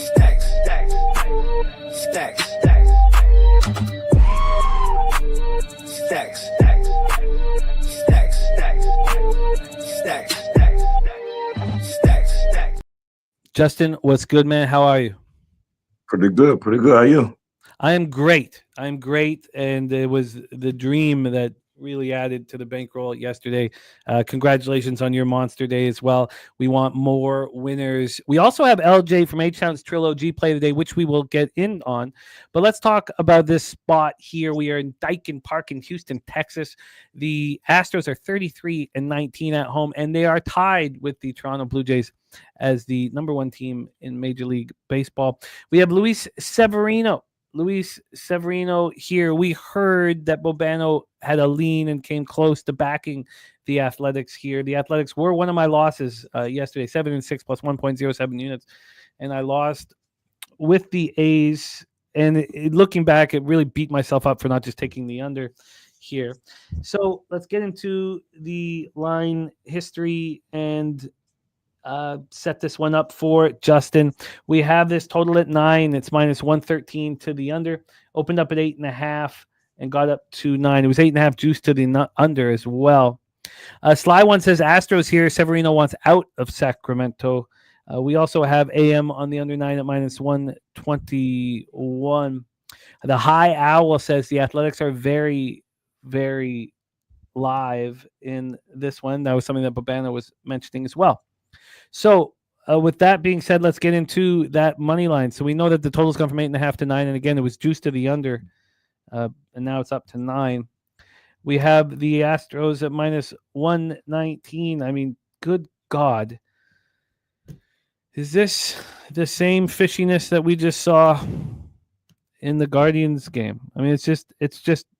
stacks, stacks, stacks, stacks, stacks, stacks, stacks, stacks, stacks, stacks. Justin, what's good, man? How are you? Pretty good. How are you? I am great. And it was the dream that really added to the bankroll yesterday. Congratulations on your Monster Day as well. We want more winners. We also have LJ from H-Town's Trilogy Play of the Day, which we will get in on. But let's talk about this spot here. We are in Dyken Park in Houston, Texas. The Astros are 33-19 at home, and they are tied with the Toronto Blue Jays as the #1 team in Major League Baseball. We have Luis Severino here. We heard that Bobano had a lean and came close to backing the Athletics here. The Athletics were one of my losses yesterday, 7-6 plus 1.07 units. And I lost with the A's. And looking back, it really beat myself up for not just taking the under here. So let's get into the line history and set this one up for Justin. We have this total at 9. It's -113 to the under. Opened up at 8.5 and got up to 9. It was 8.5 juice to the under as well. Sly One says Astros here. Severino wants out of Sacramento. We also have AM on the under 9 at -121. The High Owl says the Athletics are very, very live in this one. That was something that Bobano was mentioning as well. So with that being said, let's get into that money line. So we know that the total's gone from 8.5 to 9. And again, it was juiced to the under. And now it's up to 9. We have the Astros at -119. I mean, good God. Is this the same fishiness that we just saw in the Guardians game? I mean, it's just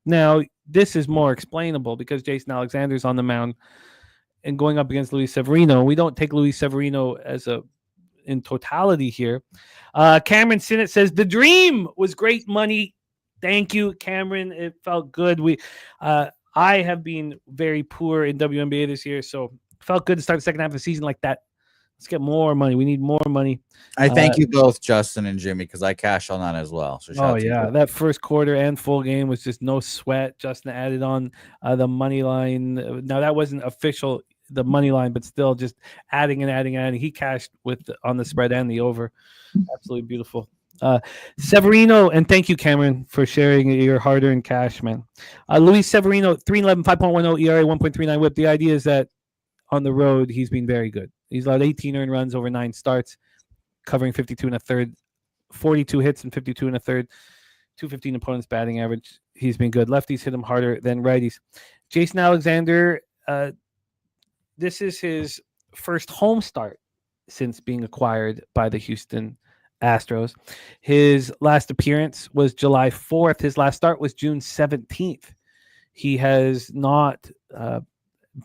now this is more explainable because Jason Alexander's on the mound and going up against Luis Severino. We don't take Luis Severino in totality here. Cameron Sinnott says the dream was great money. Thank you, Cameron. It felt good. I have been very poor in WNBA this year, so felt good to start the second half of the season like that. Let's get more money. We need more money. I thank you both, Justin and Jimmy, because I cashed on that as well. So shout out to you both. That first quarter and full game was just no sweat. Justin added on the money line. Now that wasn't official, the money line, but still just adding and adding and adding. He cashed on the spread and the over. Absolutely beautiful. Severino, and thank you, Cameron, for sharing your hard-earned cash, man. Luis Severino, 3.11, 5.10 ERA, 1.39 WHIP. The idea is that on the road, he's been very good. He's allowed 18 earned runs over 9 starts, covering 52 and a third, 42 hits and 52 and a third, 215 opponents batting average. He's been good. Lefties hit him harder than righties. Jason Alexander, this is his first home start since being acquired by the Houston Astros. His last appearance was July 4th. His last start was June 17th. He has not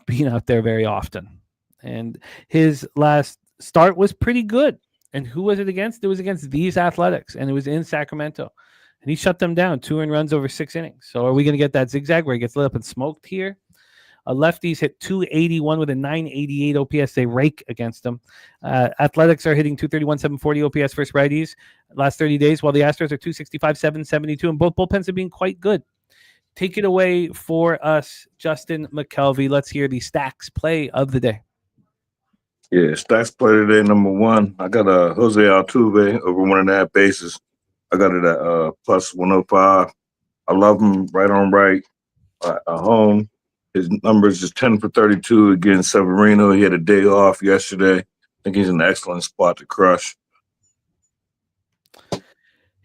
been out there very often. And his last start was pretty good. And who was it against? It was against these Athletics, and it was in Sacramento. And he shut them down, 2 earned runs over 6 innings. So are we going to get that zigzag where he gets lit up and smoked here? Lefties hit 281 with a 988 OPS. They rake against them. Athletics are hitting 231, 740 OPS versus righties last 30 days, while the Astros are 265, 772, and both bullpens have been quite good. Take it away for us, Justin McKelvey. Let's hear the Stacks play of the day. Yeah, Stacks play today, number 1. I got Jose Altuve over 1.5 bases. I got it at plus 105. I love him right on right at home. His numbers is 10 for 32 against Severino. He had a day off yesterday. I think he's in an excellent spot to crush.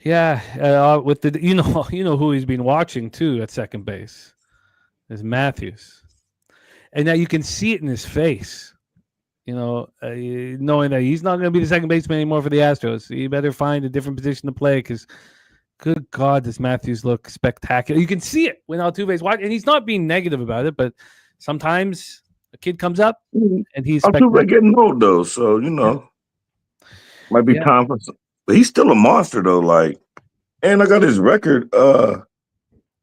Yeah, with the you know who he's been watching too at second base is Matthews, and now you can see it in his face. Knowing that he's not going to be the second baseman anymore for the Astros. You better find a different position to play because, good God, does Matthews look spectacular. You can see it when Altuve's watching, and he's not being negative about it, but sometimes a kid comes up and he's Altuve getting old, though, so, might be time for some. But he's still a monster, though, and I got his record. I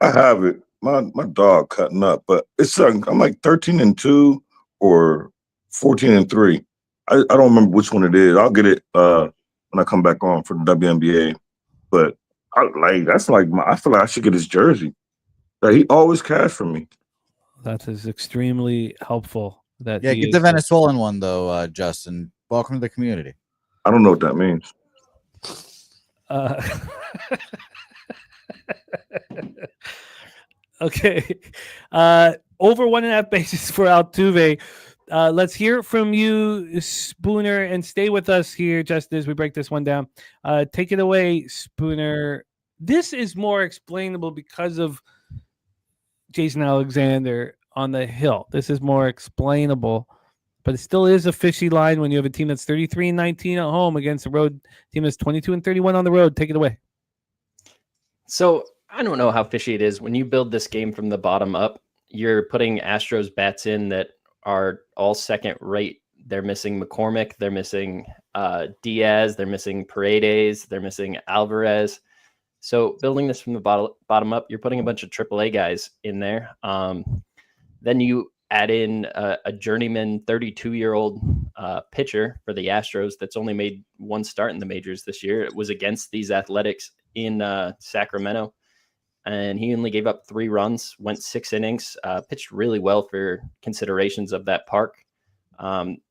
have it. My dog cutting up, but I'm like 13-2 or 14-3. I don't remember which one it is. I'll get it when I come back on for the WNBA. But I feel like I should get his jersey. He always cashed for me. That is extremely helpful. Get the Venezuelan one though, Justin. Welcome to the community. I don't know what that means. Okay. Over 1.5 bases for Altuve. Let's hear from you, Spooner, and stay with us here just as we break this one down. Take it away, Spooner. This is more explainable because of Jason Alexander on the hill. This is more explainable, but it still is a fishy line when you have a team that's 33-19 at home against a road team that's 22-31 on the road. Take it away. So I don't know how fishy it is. When you build this game from the bottom up, you're putting Astros bats in that are all second rate. They're missing McCormick. They're missing Diaz. They're missing Paredes. They're missing Alvarez. So building this from the bottom up, you're putting a bunch of AAA guys in there. Then you add in a journeyman 32-year-old pitcher for the Astros that's only made 1 start in the majors this year. It was against these Athletics in Sacramento. And he only gave up 3 runs, went 6 innings, pitched really well for considerations of that park.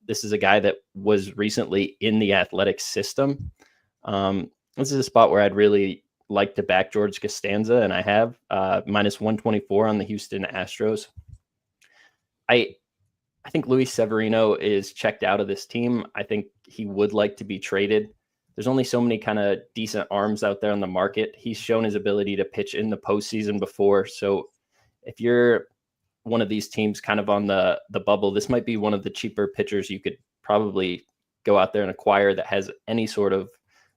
This is a guy that was recently in the Athletics system. This is a spot where I'd really like to back George Costanza, and I have minus 124 on the Houston Astros. I think Luis Severino is checked out of this team. I think he would like to be traded. There's only so many kind of decent arms out there on the market. He's shown his ability to pitch in the postseason before. So if you're one of these teams kind of on the bubble, this might be one of the cheaper pitchers you could probably go out there and acquire that has any sort of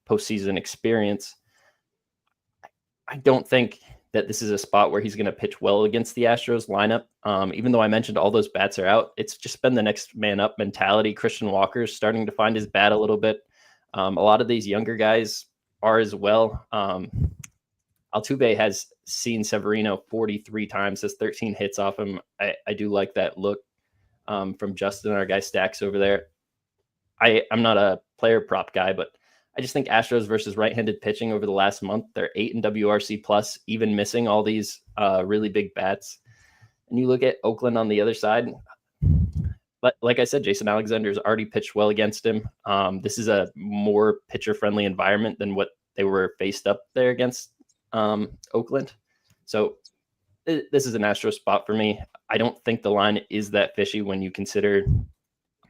postseason experience. I don't think that this is a spot where he's going to pitch well against the Astros lineup. Even though I mentioned all those bats are out, it's just been the next man up mentality. Christian Walker's starting to find his bat a little bit. A lot of these younger guys are as well. Altuve has seen Severino 43 times, has 13 hits off him. I do like that look from Justin, our guy Stacks over there. I'm not a player prop guy, but I just think Astros versus right-handed pitching over the last month, they're 8 in WRC plus, even missing all these really big bats. And you look at Oakland on the other side, but like I said, Jason Alexander's already pitched well against him. This is a more pitcher-friendly environment than what they were faced up there against Oakland. So this is an Astro spot for me. I don't think the line is that fishy when you consider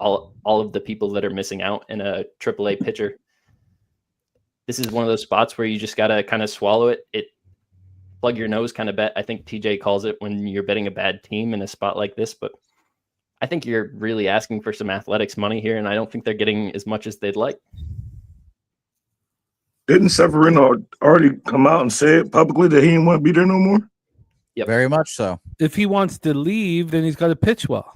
all of the people that are missing out in a AAA pitcher. This is one of those spots where you just got to kind of swallow it. Plug your nose kind of bet. I think TJ calls it when you're betting a bad team in a spot like this, but I think you're really asking for some athletics money here, and I don't think they're getting as much as they'd like. Didn't Severino already come out and say it publicly that he didn't want to be there no more? Yep. Very much so. If he wants to leave, then he's got to pitch well.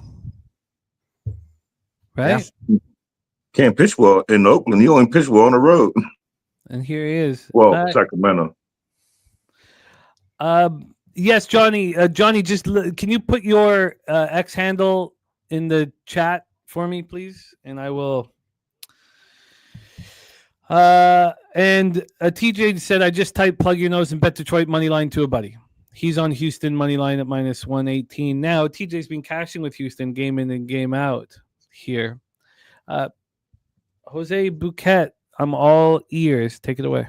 Right? Yeah. Can't pitch well in Oakland. He only pitched well on the road. And here he is. Well, Sacramento. Yes, Johnny. Johnny, just can you put your X handle in the chat for me, please? And I will. And TJ said, I just typed plug your nose and bet Detroit money line to a buddy. He's on Houston money line at minus 118. Now, TJ's been cashing with Houston game in and game out here. Jose Bouquett, I'm all ears. Take it away.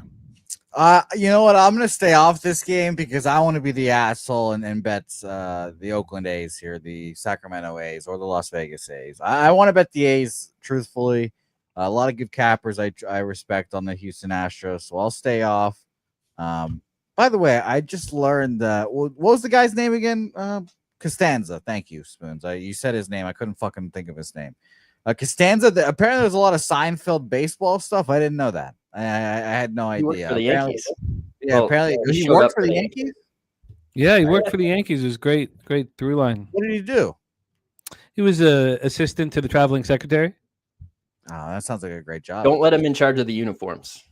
You know what? I'm going to stay off this game because I want to be the asshole and bet the Oakland A's here, the Sacramento A's, or the Las Vegas A's. I want to bet the A's, truthfully. A lot of good cappers I respect on the Houston Astros, so I'll stay off. By the way, I just learned what was the guy's name again? Costanza. Thank you, Spoons. You said his name. I couldn't fucking think of his name. Costanza. Apparently, there's a lot of Seinfeld baseball stuff. I didn't know that. I had no idea. He worked for the Yankees. Yeah, apparently he worked for the Yankees. Yeah, he worked for the Yankees. It was great through line. What did he do? He was an assistant to the traveling secretary. Oh, that sounds like a great job. Don't let him in charge of the uniforms.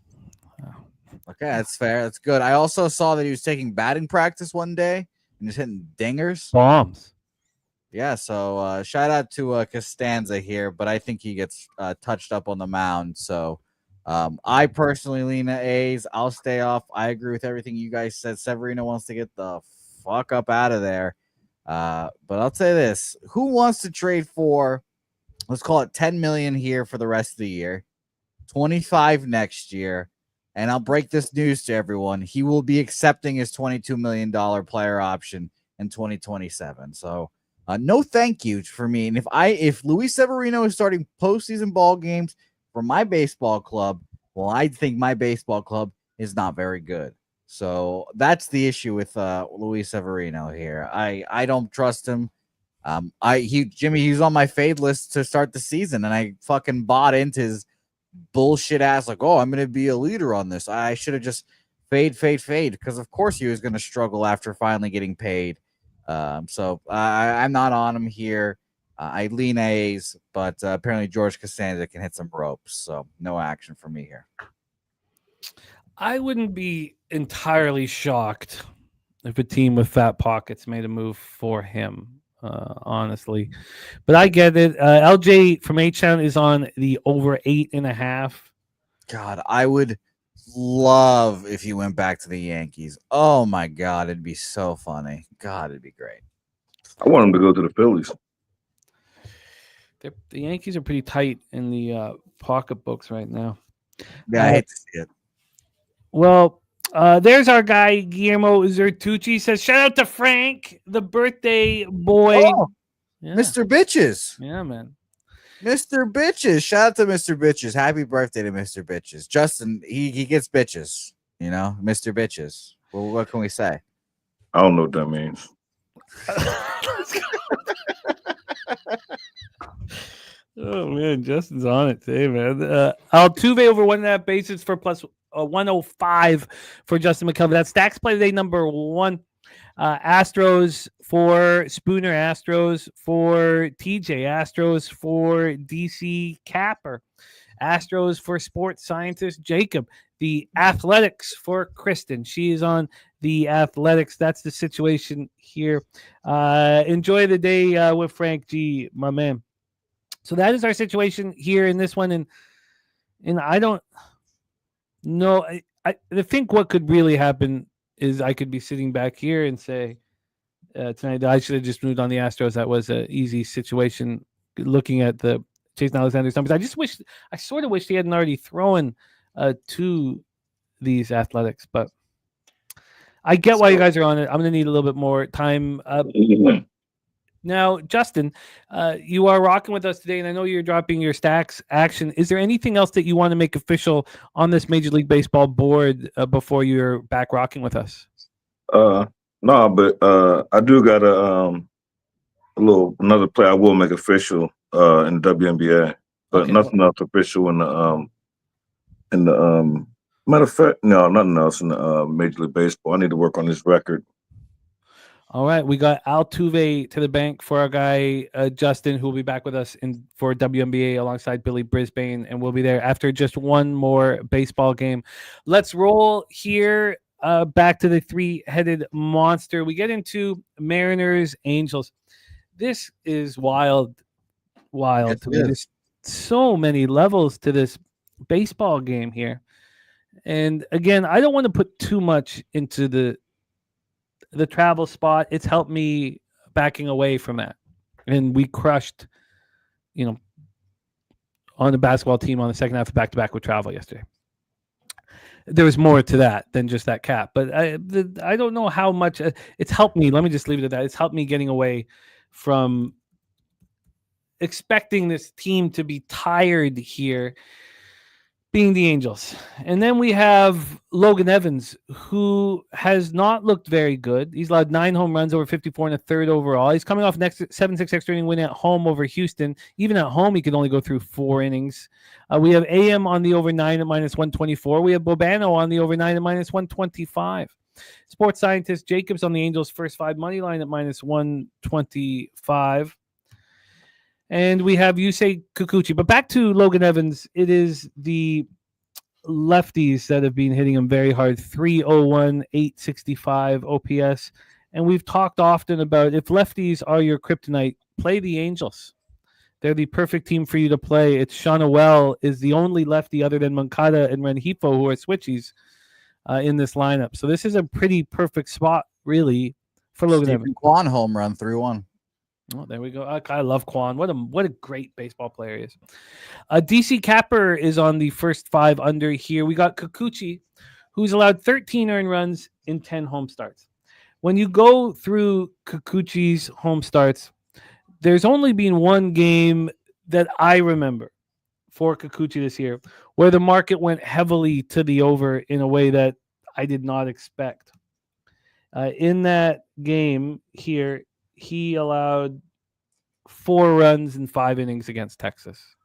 Okay, that's fair. That's good. I also saw that he was taking batting practice one day and just hitting dingers. Bombs. Yeah, so shout out to Costanza here, but I think he gets touched up on the mound. So I personally lean the A's. I'll stay off. I agree with everything you guys said. Severino wants to get the fuck up out of there. But I'll say this. Who wants to trade for, let's call it 10 million here for the rest of the year, 25 next year, and I'll break this news to everyone. He will be accepting his $22 million player option in 2027. So no thank you for me. And if Luis Severino is starting postseason ball games for my baseball club, well, I think my baseball club is not very good. So that's the issue with Luis Severino here. I don't trust him. Jimmy, he's on my fade list to start the season, and I fucking bought into his bullshit ass like, oh, I'm going to be a leader on this. I should have just fade, because of course he was going to struggle after finally getting paid. So I'm not on him here. I lean A's, but apparently George Costanza can hit some ropes, so no action for me here. I wouldn't be entirely shocked if a team with fat pockets made a move for him. Honestly, but I get it. LJ from H-Town is on the over 8.5. God, I would love if he went back to the Yankees. Oh my God, it'd be so funny. God, it'd be great. I want him to go to the Phillies. The Yankees are pretty tight in the pocketbooks right now. Yeah, I hate to see it. Well, there's our guy, Guillermo Zertucci, says, shout out to Frank, the birthday boy. Oh, yeah. Mr. Bitches. Yeah, man. Mr. Bitches. Shout out to Mr. Bitches. Happy birthday to Mr. Bitches. Justin, he gets bitches, you know, Mr. Bitches. Well, what can we say? I don't know what that means. Oh, man, Justin's on it today, man. Altuve over 1.5 bases for plus 105 for Justin McCullough. That's Stacks play today, number 1. Astros for Spooner, Astros for TJ, Astros for DC Capper, Astros for sports scientist Jacob, the Athletics for Kristen. She is on the Athletics. That's the situation here. Enjoy the day with Frank G, my man. So that is our situation here in this one. And I don't know. I think what could really happen is I could be sitting back here and say, tonight I should have just moved on the Astros. That was an easy situation looking at the Jason Alexander's numbers. I sort of wish he hadn't already thrown to these Athletics, but I get why you guys are on it. I'm going to need a little bit more time. Now, Justin, you are rocking with us today, and I know you're dropping your stacks action. Is there anything else that you want to make official on this Major League Baseball board before you're back rocking with us? No, but I do got another play I will make official in the WNBA, but Okay. Nothing else official in the matter of fact, no, nothing else in the Major League Baseball. I need to work on this record. All right, we got Altuve to the bank for our guy Justin, who will be back with us for WNBA alongside Billy Brisbane, and we'll be there after just one more baseball game. Let's roll here. Back to the three-headed monster. We get into Mariners, Angels. This is wild. Yes, it is. There's so many levels to this baseball game here. And again, I don't want to put too much into the travel spot. It's helped me backing away from that. And we crushed, on the basketball team on the second half of back-to-back with travel yesterday. There was more to that than just that cap, but I don't know how much it's helped me. Let me just leave it at that. It's helped me getting away from expecting this team to be tired here, being the Angels. And then we have Logan Evans, who has not looked very good. He's allowed 9 home runs, over 54 and a third overall. He's coming off next 7-6 extra inning win at home over Houston. Even at home, he could only go through 4 innings. We have AM on the over 9 at -124. We have Bobano on the over 9 at -125. Sports scientist Jacobs on the Angels' first 5 money line at -125. And we have Yusei Kikuchi. But back to Logan Evans, it is the lefties that have been hitting him very hard. 301, 865 OPS. And we've talked often about if lefties are your kryptonite, play the Angels. They're the perfect team for you to play. It's Sean Noel is the only lefty other than Moncada and Rengifo who are switchies in this lineup. So this is a pretty perfect spot, really, for Logan Evans. Kwan home run 3-1. Oh, there we go. I love Kwan. What a great baseball player he is. DC Capper is on the first 5 under here. We got Kikuchi, who's allowed 13 earned runs in 10 home starts. When you go through Kikuchi's home starts, there's only been one game that I remember for Kikuchi this year where the market went heavily to the over in a way that I did not expect. In that game here, he allowed 4 runs in 5 innings against Texas.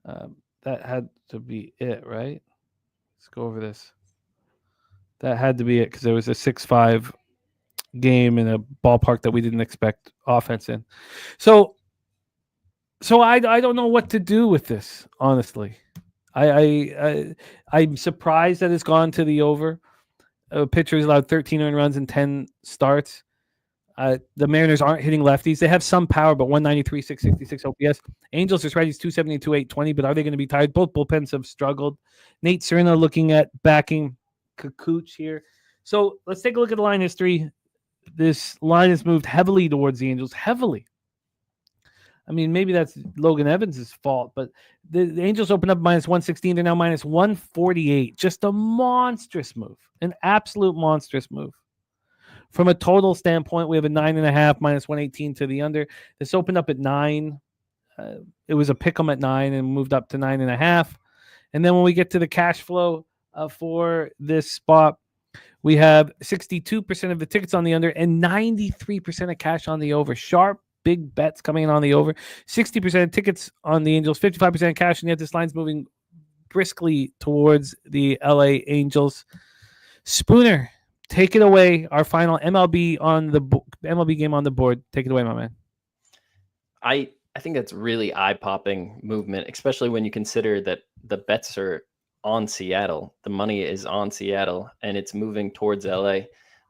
That had to be it, right? Let's go over this. That had to be it because there was a 6-5 game in a ballpark that we didn't expect offense in. So I don't know what to do with this, honestly. I'm surprised that it's gone to the over. Pitchers allowed 13 earned runs in 10 starts. The Mariners aren't hitting lefties. They have some power, but 193, 666 OPS. Angels are righties 272, 820, but are they going to be tired? Both bullpens have struggled. Nate Serna looking at backing Kikuchi here. So let's take a look at the line history. This line has moved heavily towards the Angels. Heavily. I mean, maybe that's Logan Evans' fault, but the Angels opened up -116. They're now -148. Just a monstrous move. An absolute monstrous move. From a total standpoint, we have a 9.5 -118 to the under. This opened up at 9. It was a pick 'em at 9 and moved up to 9.5. And then when we get to the cash flow for this spot, we have 62% of the tickets on the under and 93% of cash on the over. Sharp, big bets coming in on the over. 60% of tickets on the Angels, 55% cash, and yet this line's moving briskly towards the LA Angels. Spooner, take it away. Our final MLB game on the board. Take it away, my man. I think that's really eye-popping movement, especially when you consider that the bets are on Seattle. The money is on Seattle, and it's moving towards LA.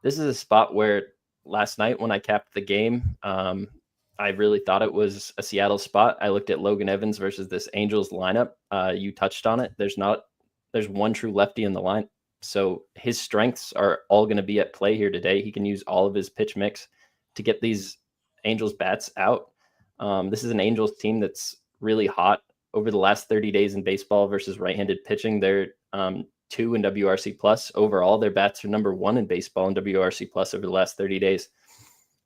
This is a spot where last night when I capped the game, I really thought it was a Seattle spot. I looked at Logan Evans versus this Angels lineup. You touched on it. There's one true lefty in the line. So his strengths are all going to be at play here today. He can use all of his pitch mix to get these Angels bats out. This is an Angels team that's really hot over the last 30 days in baseball versus right-handed pitching. They're 2 in WRC plus. Overall, their bats are number 1 in baseball in WRC plus over the last 30 days.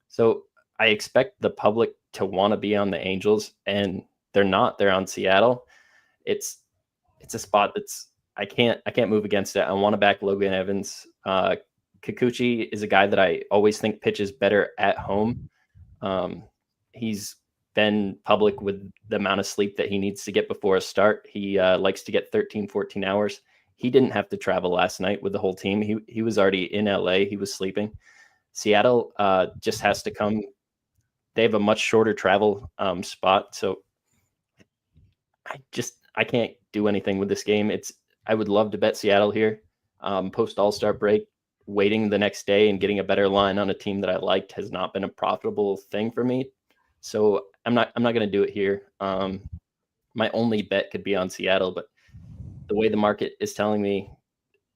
So I expect the public to want to be on the Angels, and they're not. They're on Seattle. It's a spot that's I can't move against it. I want to back Logan Evans. Kikuchi is a guy that I always think pitches better at home. He's been public with the amount of sleep that he needs to get before a start. He likes to get 13, 14 hours. He didn't have to travel last night with the whole team. He was already in LA. He was sleeping. Seattle just has to come. They have a much shorter travel spot. So I can't do anything with this game. I would love to bet Seattle here. Post All-Star break, waiting the next day and getting a better line on a team that I liked has not been a profitable thing for me. So I'm not going to do it here. My only bet could be on Seattle, but the way the market is telling me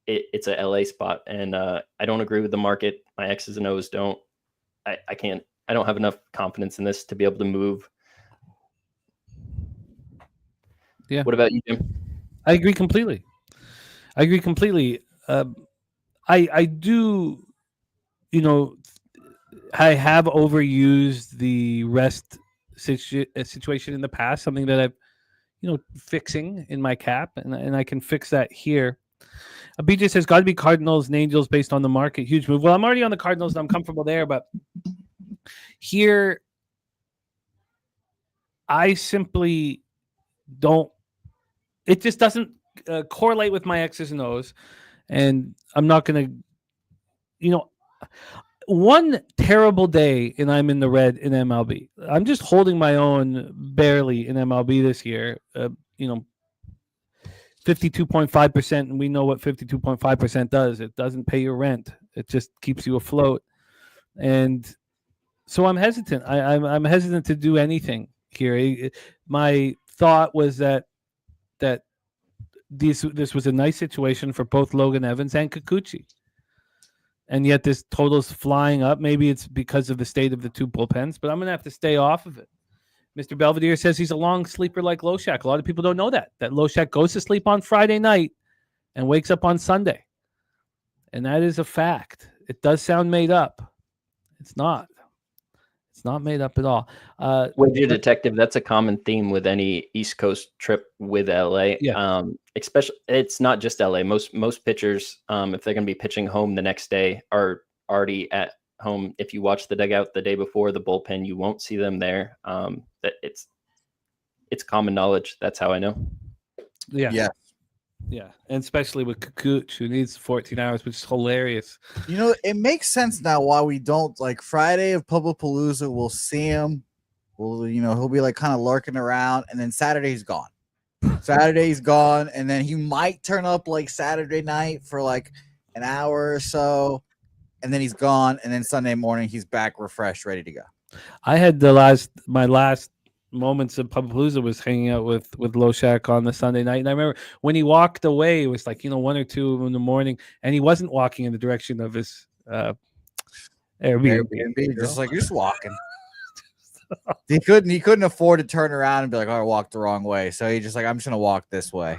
it's a LA spot, and I don't agree with the market. My X's and O's don't. I don't have enough confidence in this to be able to move. Yeah. What about you, Jim? I agree completely. I do, I have overused the rest situation in the past, something that I've, fixing in my cap, and I can fix that here. BJ says, got to be Cardinals and Angels based on the market. Huge move. Well, I'm already on the Cardinals and I'm comfortable there, but here, I simply don't, it just doesn't correlate with my X's and O's, and I'm not going to, one terrible day and I'm in the red in MLB. I'm just holding my own barely in MLB this year. 52.5%, and we know what 52.5% does. It doesn't pay your rent. It just keeps you afloat. And so I'm hesitant. I'm hesitant to do anything here. My thought was that this was a nice situation for both Logan Evans and Kikuchi. And yet this total's flying up. Maybe it's because of the state of the two bullpens, but I'm going to have to stay off of it. Mr. Belvedere says he's a long sleeper like Loshak. A lot of people don't know that Loshak goes to sleep on Friday night and wakes up on Sunday. And that is a fact. It does sound made up. It's not. It's not made up at all. With your detective, that's a common theme with any East Coast trip with LA. Yeah. Especially, it's not just LA. Most pitchers, if they're going to be pitching home the next day, are already at home. If you watch the dugout the day before the bullpen, you won't see them there. That it's common knowledge. That's how I know. Yeah. Yeah, and especially with Kikuchi, who needs 14 hours, which is hilarious. It makes sense now why we don't, like, Friday of Pubapalooza, we'll see him. He'll be, like, kind of lurking around, and then Saturday's gone. Saturday's gone, and then he might turn up, like, Saturday night for, like, an hour or so, and then he's gone, and then Sunday morning he's back refreshed, ready to go. I had my last moments of Pubapalooza was hanging out with Loshak on the Sunday night, and I remember when he walked away, it was like 1 or 2 in the morning, and he wasn't walking in the direction of his Airbnb, just walking. He couldn't afford to turn around and be like, "Oh, I walked the wrong way," so he just like, "I'm just gonna walk this way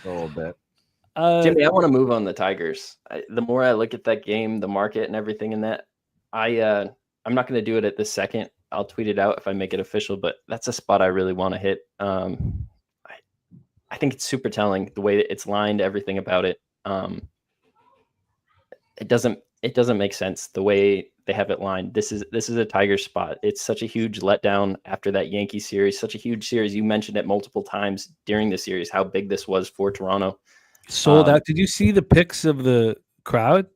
a little bit." Jimmy, I want to move on the Tigers. The more I look at that game, the market and everything in that, I'm not going to do it at this second. I'll tweet it out if I make it official, but that's a spot I really want to hit. I think it's super telling the way that it's lined, everything about it. It doesn't make sense the way they have it lined. This is a Tiger spot. It's such a huge letdown after that Yankee series, such a huge series. You mentioned it multiple times during the series, how big this was for Toronto. Sold out. Did you see the pics of the crowd?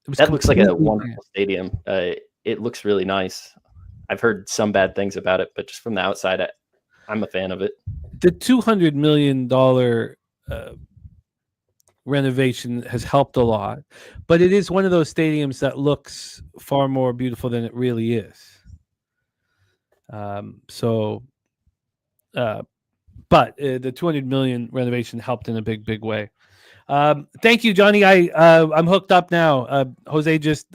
That looks like a wonderful stadium. It looks really nice. I've heard some bad things about it, but just from the outside, I'm a fan of it. The $200 million renovation has helped a lot, but it is one of those stadiums that looks far more beautiful than it really is. But the 200 million renovation helped in a big way. Thank you, Johnny. I'm hooked up now. Jose just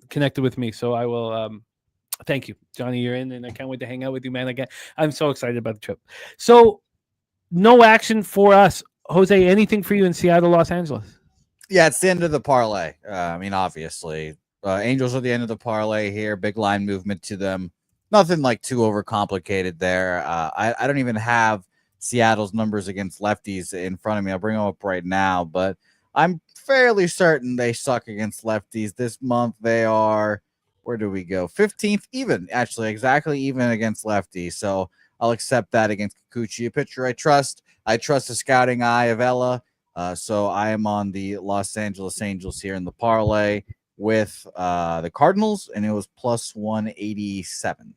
connected with me, so I will. Thank you, Johnny. You're in, and I can't wait to hang out with you, man. Again, I'm so excited about the trip. So, no action for us, Jose. Anything for you in Seattle, Los Angeles? Yeah, it's the end of the parlay. I mean, obviously, Angels are the end of the parlay here. Big line movement to them. Nothing like too overcomplicated there. I don't even have Seattle's numbers against lefties in front of me. I'll bring them up right now, but I'm fairly certain they suck against lefties. This month they are, where do we go? 15th even, actually, exactly even against lefties. So I'll accept that against Kikuchi, a pitcher I trust. I trust the scouting eye of Ella. So I am on the Los Angeles Angels here in the parlay with the Cardinals, and it was plus 187.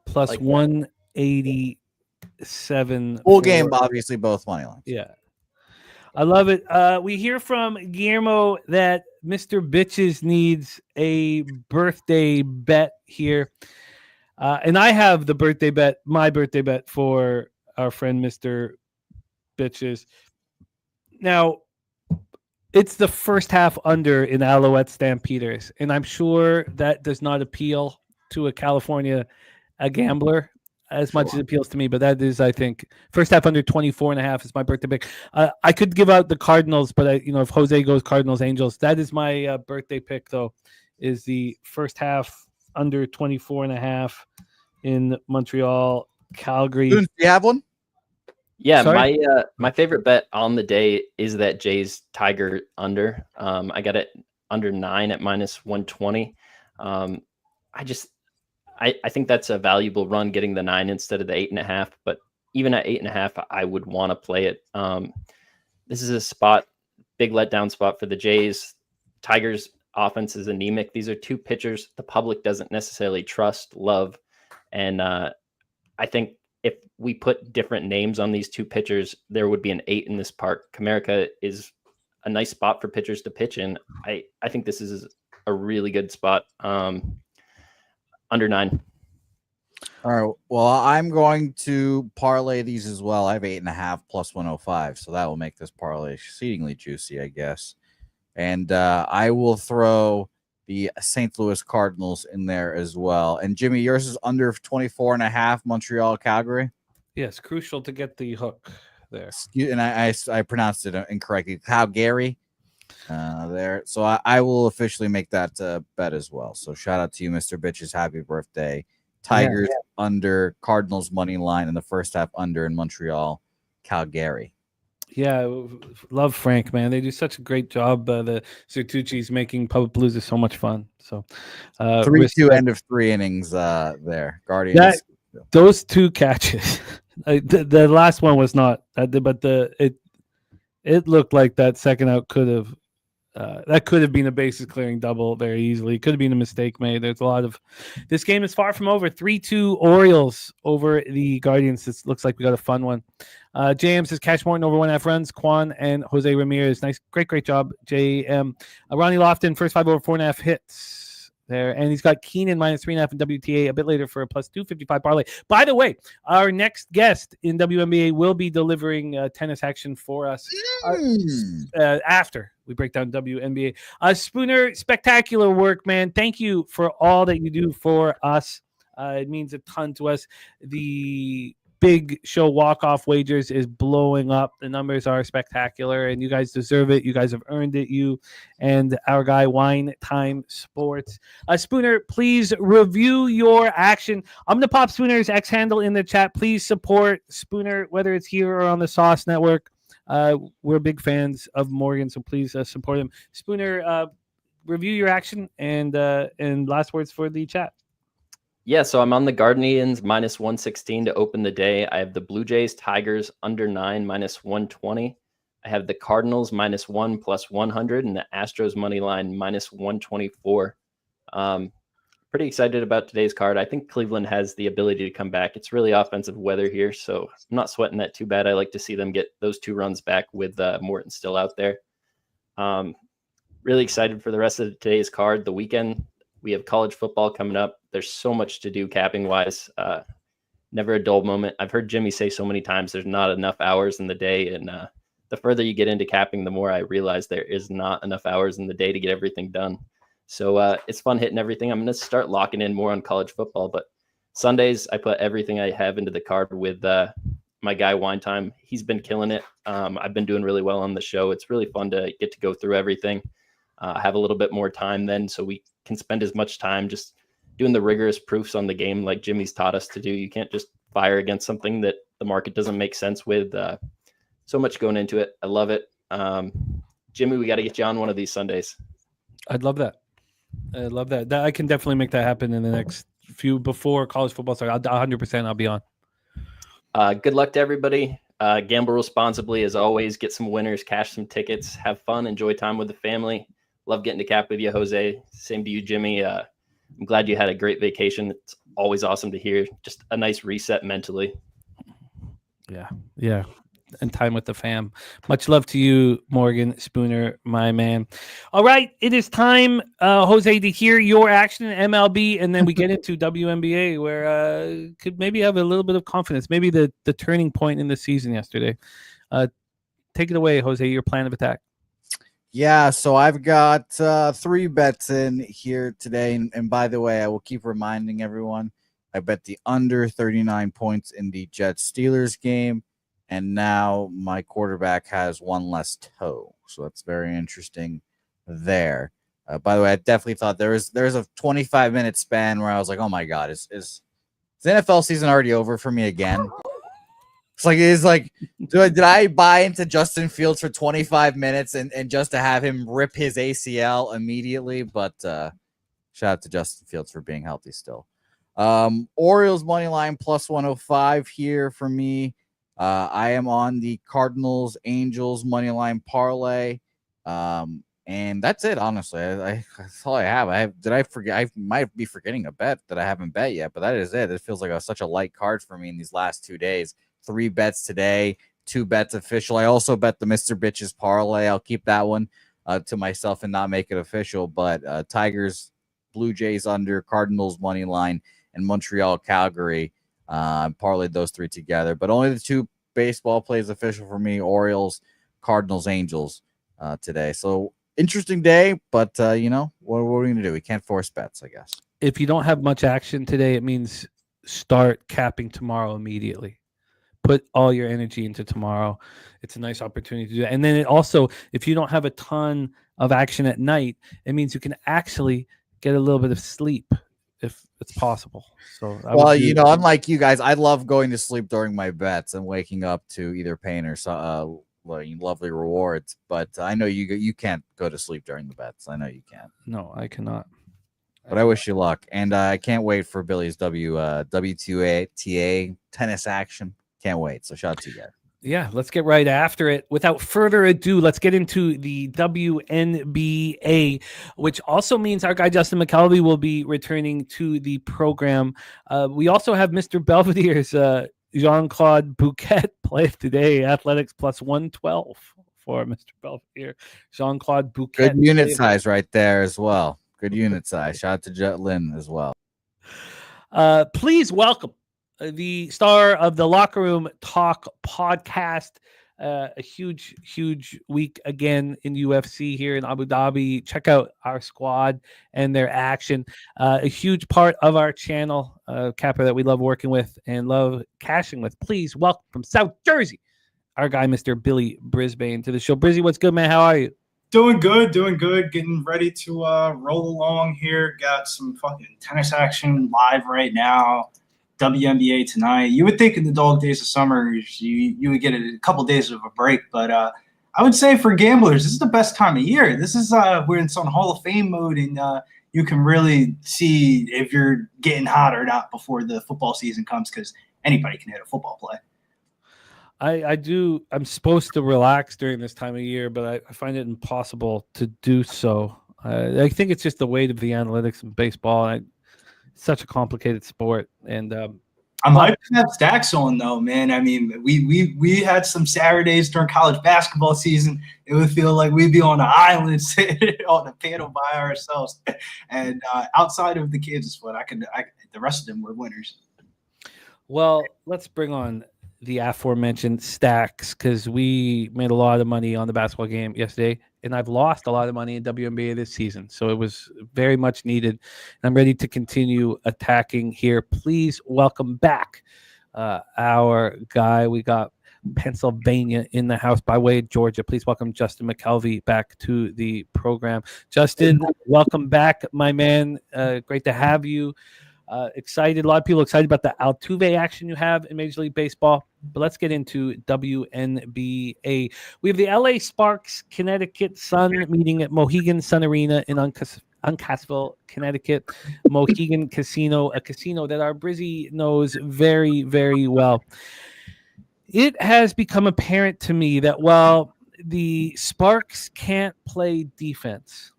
Plus like 187. Full game, obviously, both money lines. Yeah. I love it. We hear from Guillermo that Mr. Bitches needs a birthday bet here. And I have the birthday bet, my birthday bet for our friend Mr. Bitches. Now, it's the first half under in Alouettes Stampeders, and I'm sure that does not appeal to a California gambler as much as it appeals to me, but that is, I think, first half under 24.5 is my birthday pick. I could give out the Cardinals, but if Jose goes Cardinals, Angels, that is my birthday pick, though, is the first half under 24.5 in Montreal, Calgary. Do you have one? Yeah, my favorite bet on the day is that Jays Tiger under. I got it under 9 at minus 120. I think that's a valuable run, getting the 9 instead of the 8.5. But even at 8.5, I would want to play it. This is a spot, big letdown spot for the Jays. Tigers' offense is anemic. These are two pitchers the public doesn't necessarily trust, love, and I think if we put different names on these two pitchers, there would be an 8 in this park. Comerica is a nice spot for pitchers to pitch in. I think this is a really good spot. Under 9. All right. Well, I'm going to parlay these as well. I have 8.5 plus 105, so that will make this parlay exceedingly juicy, I guess. And I will throw the St. Louis Cardinals in there as well. And Jimmy, yours is under 24.5, Montreal, Calgary. Yes, crucial to get the hook there. And I pronounced it incorrectly. Calgary. There. So I will officially make that bet as well. So shout out to you, Mr. Bitches. Happy birthday. Tigers under, Cardinals money line in the first half under in Montreal, Calgary. Yeah, love Frank, man. They do such a great job. The Certucci's making Pubapalooza so much fun. So 3-2 end of 3 innings there. Guardians. Those two catches. The last one was not, but it looked like that second out could have been a bases clearing double very easily. It could have been a mistake made. There's a lot of this game is far from over. 3-2 Orioles over the Guardians. This looks like we got a fun one. JM says Cash Morton over 1.5 runs. Quan and Jose Ramirez. Nice, great job, JM. Ronnie Lofton, first 5 over 4.5 hits there. And he's got Keenan minus 3.5 in WTA a bit later for a plus 255 parlay. By the way, our next guest in WNBA will be delivering tennis action for us after we break down WNBA. Spooner, spectacular work, man. Thank you for all that you do for us. It means a ton to us. The Big Show walk-off wagers is blowing up. The numbers are spectacular, and you guys deserve it. You guys have earned it, you and our guy, Wine Time Sports. Spooner, please review your action. I'm going to pop Spooner's X handle in the chat. Please support Spooner, whether it's here or on the Sauce Network. We're big fans of Morgan, so please support him. Spooner, review your action and last words for the chat. Yeah, so I'm on the Guardians minus 116 to open the day. I have the Blue Jays Tigers under 9 minus 120. I have the Cardinals minus 1 plus 100 and the Astros money line minus 124. pretty excited about today's card. I think Cleveland has the ability to come back. It's really offensive weather here, so I'm not sweating that too bad. I like to see them get those 2 runs back with Morton still out there. Really excited for the rest of today's card. The weekend, we have college football coming up. There's so much to do capping-wise. Never a dull moment. I've heard Jimmy say so many times there's not enough hours in the day, and the further you get into capping, the more I realize there is not enough hours in the day to get everything done. So it's fun hitting everything. I'm going to start locking in more on college football, but Sundays, I put everything I have into the card with my guy Wine Time. He's been killing it. I've been doing really well on the show. It's really fun to get to go through everything. Have a little bit more time then, so we can spend as much time just doing the rigorous proofs on the game like Jimmy's taught us to do. You can't just fire against something that the market doesn't make sense with. So much going into it. I love it. Jimmy, we got to get you on one of these Sundays. I'd love that. I love that. I can definitely make that happen in the next few before college football starts. 100% I'll be on. Good luck to everybody. Gamble responsibly as always. Get some winners, cash some tickets, have fun, enjoy time with the family. Love getting to cap with you, Jose. Same to you, Jimmy. I'm glad you had a great vacation. It's always awesome to hear. Just a nice reset mentally. Yeah. And time with the fam. Much love to you, Morgan Spooner, my man. All right, it is time, Jose, to hear your action in MLB, and then we get into WNBA, where could maybe have a little bit of confidence, maybe the turning point in the season yesterday. Take it away, Jose, your plan of attack. Yeah, so I've got 3 bets in here today, and by the way, I will keep reminding everyone, I bet the under 39 points in the Jets-Steelers game. And now my quarterback has 1 less toe. So that's very interesting there. By the way, I definitely thought there's a 25-minute span where I was like, oh, my God, is the NFL season already over for me again? It's like, did I buy into Justin Fields for 25 minutes and just to have him rip his ACL immediately? But shout out to Justin Fields for being healthy still. Orioles money line plus 105 here for me. I am on the Cardinals Angels money line parlay, and that's it. Honestly, that's all I have. Did I forget? I might be forgetting a bet that I haven't bet yet, but that is it. It feels like such a light card for me in these last 2 days. 3 bets today, 2 bets official. I also bet the Mr. Bitches parlay. I'll keep that one to myself and not make it official. But Tigers, Blue Jays under, Cardinals money line, and Montreal Calgary. Parlayed those 3 together, but only the 2 baseball plays official for me: Orioles, Cardinals, Angels today. So interesting day, but what are we gonna do? We can't force bets, I guess. If you don't have much action today, it means start capping tomorrow immediately. Put all your energy into tomorrow. It's a nice opportunity to do that. And then it also, if you don't have a ton of action at night, it means you can actually get a little bit of sleep if it's possible. So, unlike you guys, I love going to sleep during my bets and waking up to either pain or lovely rewards. But I know you can't go to sleep during the bets. I know you can't. No, I cannot. But I wish you luck, and I can't wait for Billy's WTA tennis action. Can't wait. So shout out to you guys. Yeah, let's get right after it. Without further ado, let's get into the WNBA, which also means our guy Justin McCalvey will be returning to the program. We also have Mr. Belvedere's Jean-Claude Bouquett play today. Athletics plus 112 for Mr. Belvedere. Jean-Claude Bouquett. Good unit size right there as well. Good unit size. Shout out to Jet Lynn as well. Please welcome the star of the Locker Room Talk podcast. A huge week again in UFC here in Abu Dhabi. Check out our squad and their action. A huge part of our channel, Capper, that we love working with and love cashing with. Please welcome from South Jersey, our guy, Mr. Billy Brisbane, to the show. Brizzy, what's good, man? How are you? Doing good. Getting ready to roll along here. Got some fucking tennis action live right now. WNBA tonight. You would think in the dog days of summer you would get a couple days of a break, but I would say for gamblers, this is the best time of year. This is we're in some Hall of Fame mode, and you can really see if you're getting hot or not before the football season comes, because anybody can hit a football play. I'm supposed to relax during this time of year, but I find it impossible to do so. I think it's just the weight of the analytics in baseball. such a complicated sport. And I'm hyped to have Stacks on, though, man. I mean, we had some Saturdays during college basketball season. It would feel like we'd be on an island sitting on the panel by ourselves. And outside of the Kansas split, the rest of them were winners. Well, let's bring on the aforementioned Stacks, because we made a lot of money on the basketball game yesterday, and I've lost a lot of money in WNBA this season. So it was very much needed. And I'm ready to continue attacking here. Please welcome back our guy. We got Pennsylvania in the house by way of Georgia. Please welcome Justin McCelvy back to the program. Justin, welcome back, my man. Great to have you. Excited. A lot of people excited about the Altuve action you have in Major League Baseball. But let's get into WNBA. We have the LA Sparks Connecticut Sun meeting at Mohegan Sun Arena in Uncasville, Connecticut. Mohegan Casino, a casino that our Brizzy knows very, very well. It has become apparent to me that while the Sparks can't play defense,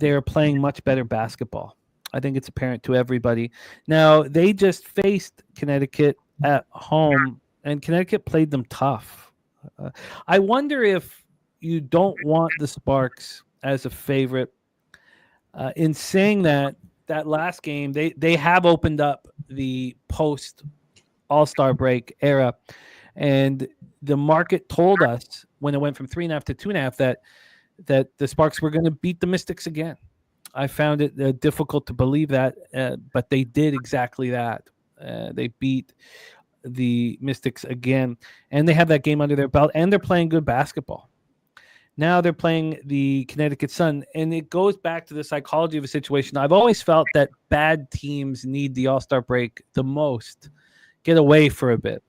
they're playing much better basketball. I think it's apparent to everybody. Now, they just faced Connecticut at home, and Connecticut played them tough. I wonder if you don't want the Sparks as a favorite. In saying that last game, they have opened up the post All-Star break era, and the market told us when it went from 3.5 to 2.5 that the Sparks were going to beat the Mystics again. I found it difficult to believe that, but they did exactly that. They beat the Mystics again, and they have that game under their belt, and they're playing good basketball. Now they're playing the Connecticut Sun, and it goes back to the psychology of a situation. I've always felt that bad teams need the All-Star break the most, get away for a bit.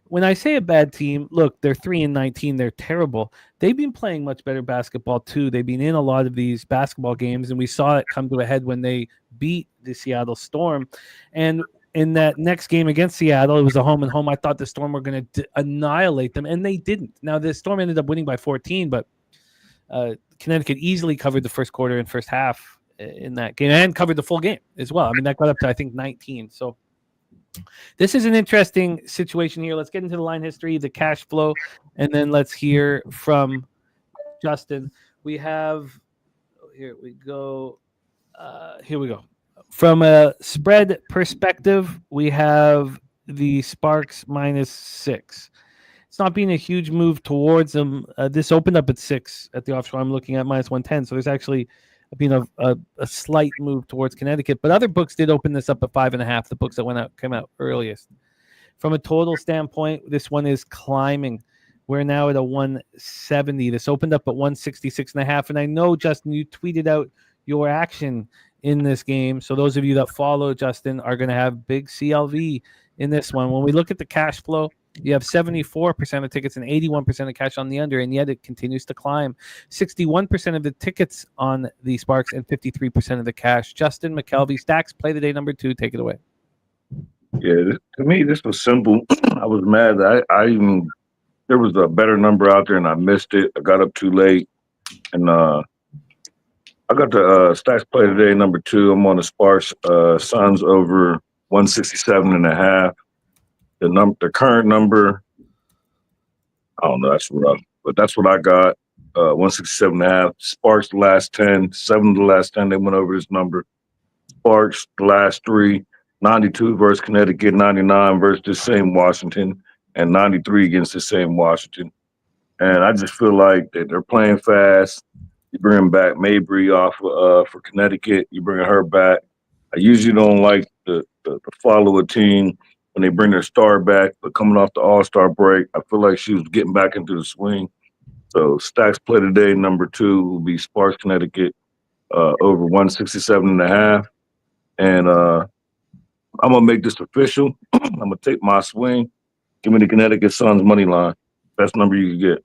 When I say a bad team, look, they're 3-19. They're terrible. They've been playing much better basketball too. They've been in a lot of these basketball games, and we saw it come to a head when they beat the Seattle Storm. And in that next game against Seattle, it was a home and home. I thought the Storm were going to annihilate them, and they didn't. Now, the Storm ended up winning by 14, but Connecticut easily covered the first quarter and first half in that game, and covered the full game as well. I mean, that got up to, I think, 19. So this is an interesting situation here. Let's get into the line history, the cash flow, and then let's hear from Justin. We have, here we go. From a spread perspective, we have the Sparks -6. It's not being a huge move towards them. This opened up at 6 at the offshore. I'm looking at -110. So there's actually been a slight move towards Connecticut, but other books did open this up at 5.5. The books that came out earliest. From a total standpoint, this one is climbing. We're now at a 170. This opened up at 166.5. And I know, Justin, you tweeted out your action in this game. So those of you that follow Justin are going to have big CLV in this one. When we look at the cash flow, you have 74% of tickets and 81% of cash on the under, and yet it continues to climb. 61% of the tickets on the Sparks and 53% of the cash. Justin McCelvy, Stacks, play the day number 2. Take it away. Yeah, to me, this was simple. I was mad that there was a better number out there, and I missed it. I got up too late, and I got the Stacks play today number 2. I'm on the Sparks Suns over 167.5. The current number, I don't know, that's rough, but that's what I got. 167.5. Sparks the last 10, 7 of the last 10, they went over this number. Sparks the last 3, 92 versus Connecticut, 99 versus the same Washington, and 93 against the same Washington. And I just feel like that they're playing fast. You bring back Mabry off for Connecticut. You bring her back. I usually don't like the follow a team when they bring their star back, but coming off the All-Star break, I feel like she was getting back into the swing. So Stacks play today, number 2 will be Sparks Connecticut over 167.5. And I'm going to make this official. I'm going to take my swing. Give me the Connecticut Suns money line. Best number you can get.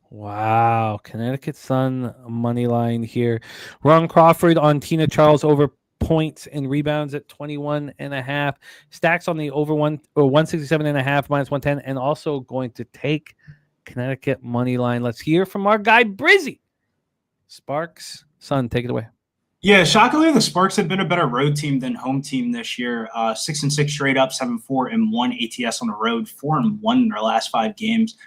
Wow. Connecticut Sun money line here. Ron Crawford on Tina Charles over points and rebounds at 21.5. Stacks on the over 167.5 -110, and also going to take Connecticut money line. Let's hear from our guy Brizzy. Sparks, Sun, take it away. Yeah, shockingly, the Sparks have been a better road team than home team this year. 6-6 straight up, 7-4-1 ATS on the road, 4-1 in their last 5 games.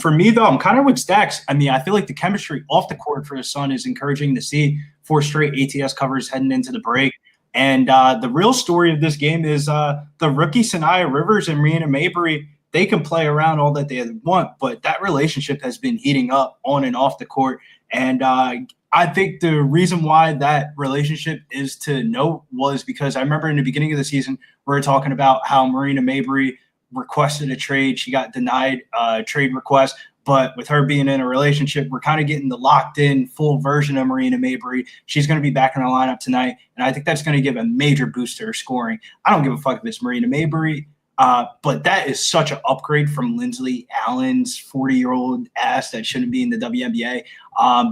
For me, though, I'm kind of with Stacks. I mean, I feel like the chemistry off the court for the Sun is encouraging to see. 4 straight ATS covers heading into the break. And the real story of this game is the rookie Sanaya Rivers and Marina Mabry. They can play around all that they want, but that relationship has been heating up on and off the court. And I think the reason why that relationship is to note was because I remember in the beginning of the season, we were talking about how Marina Mabry requested a trade. She got denied a trade request. But with her being in a relationship, we're kind of getting the locked-in full version of Marina Mabry. She's going to be back in our lineup tonight, and I think that's going to give a major boost to her scoring. I don't give a fuck if it's Marina Mabry, but that is such an upgrade from Lindsay Allen's 40-year-old ass that shouldn't be in the WNBA.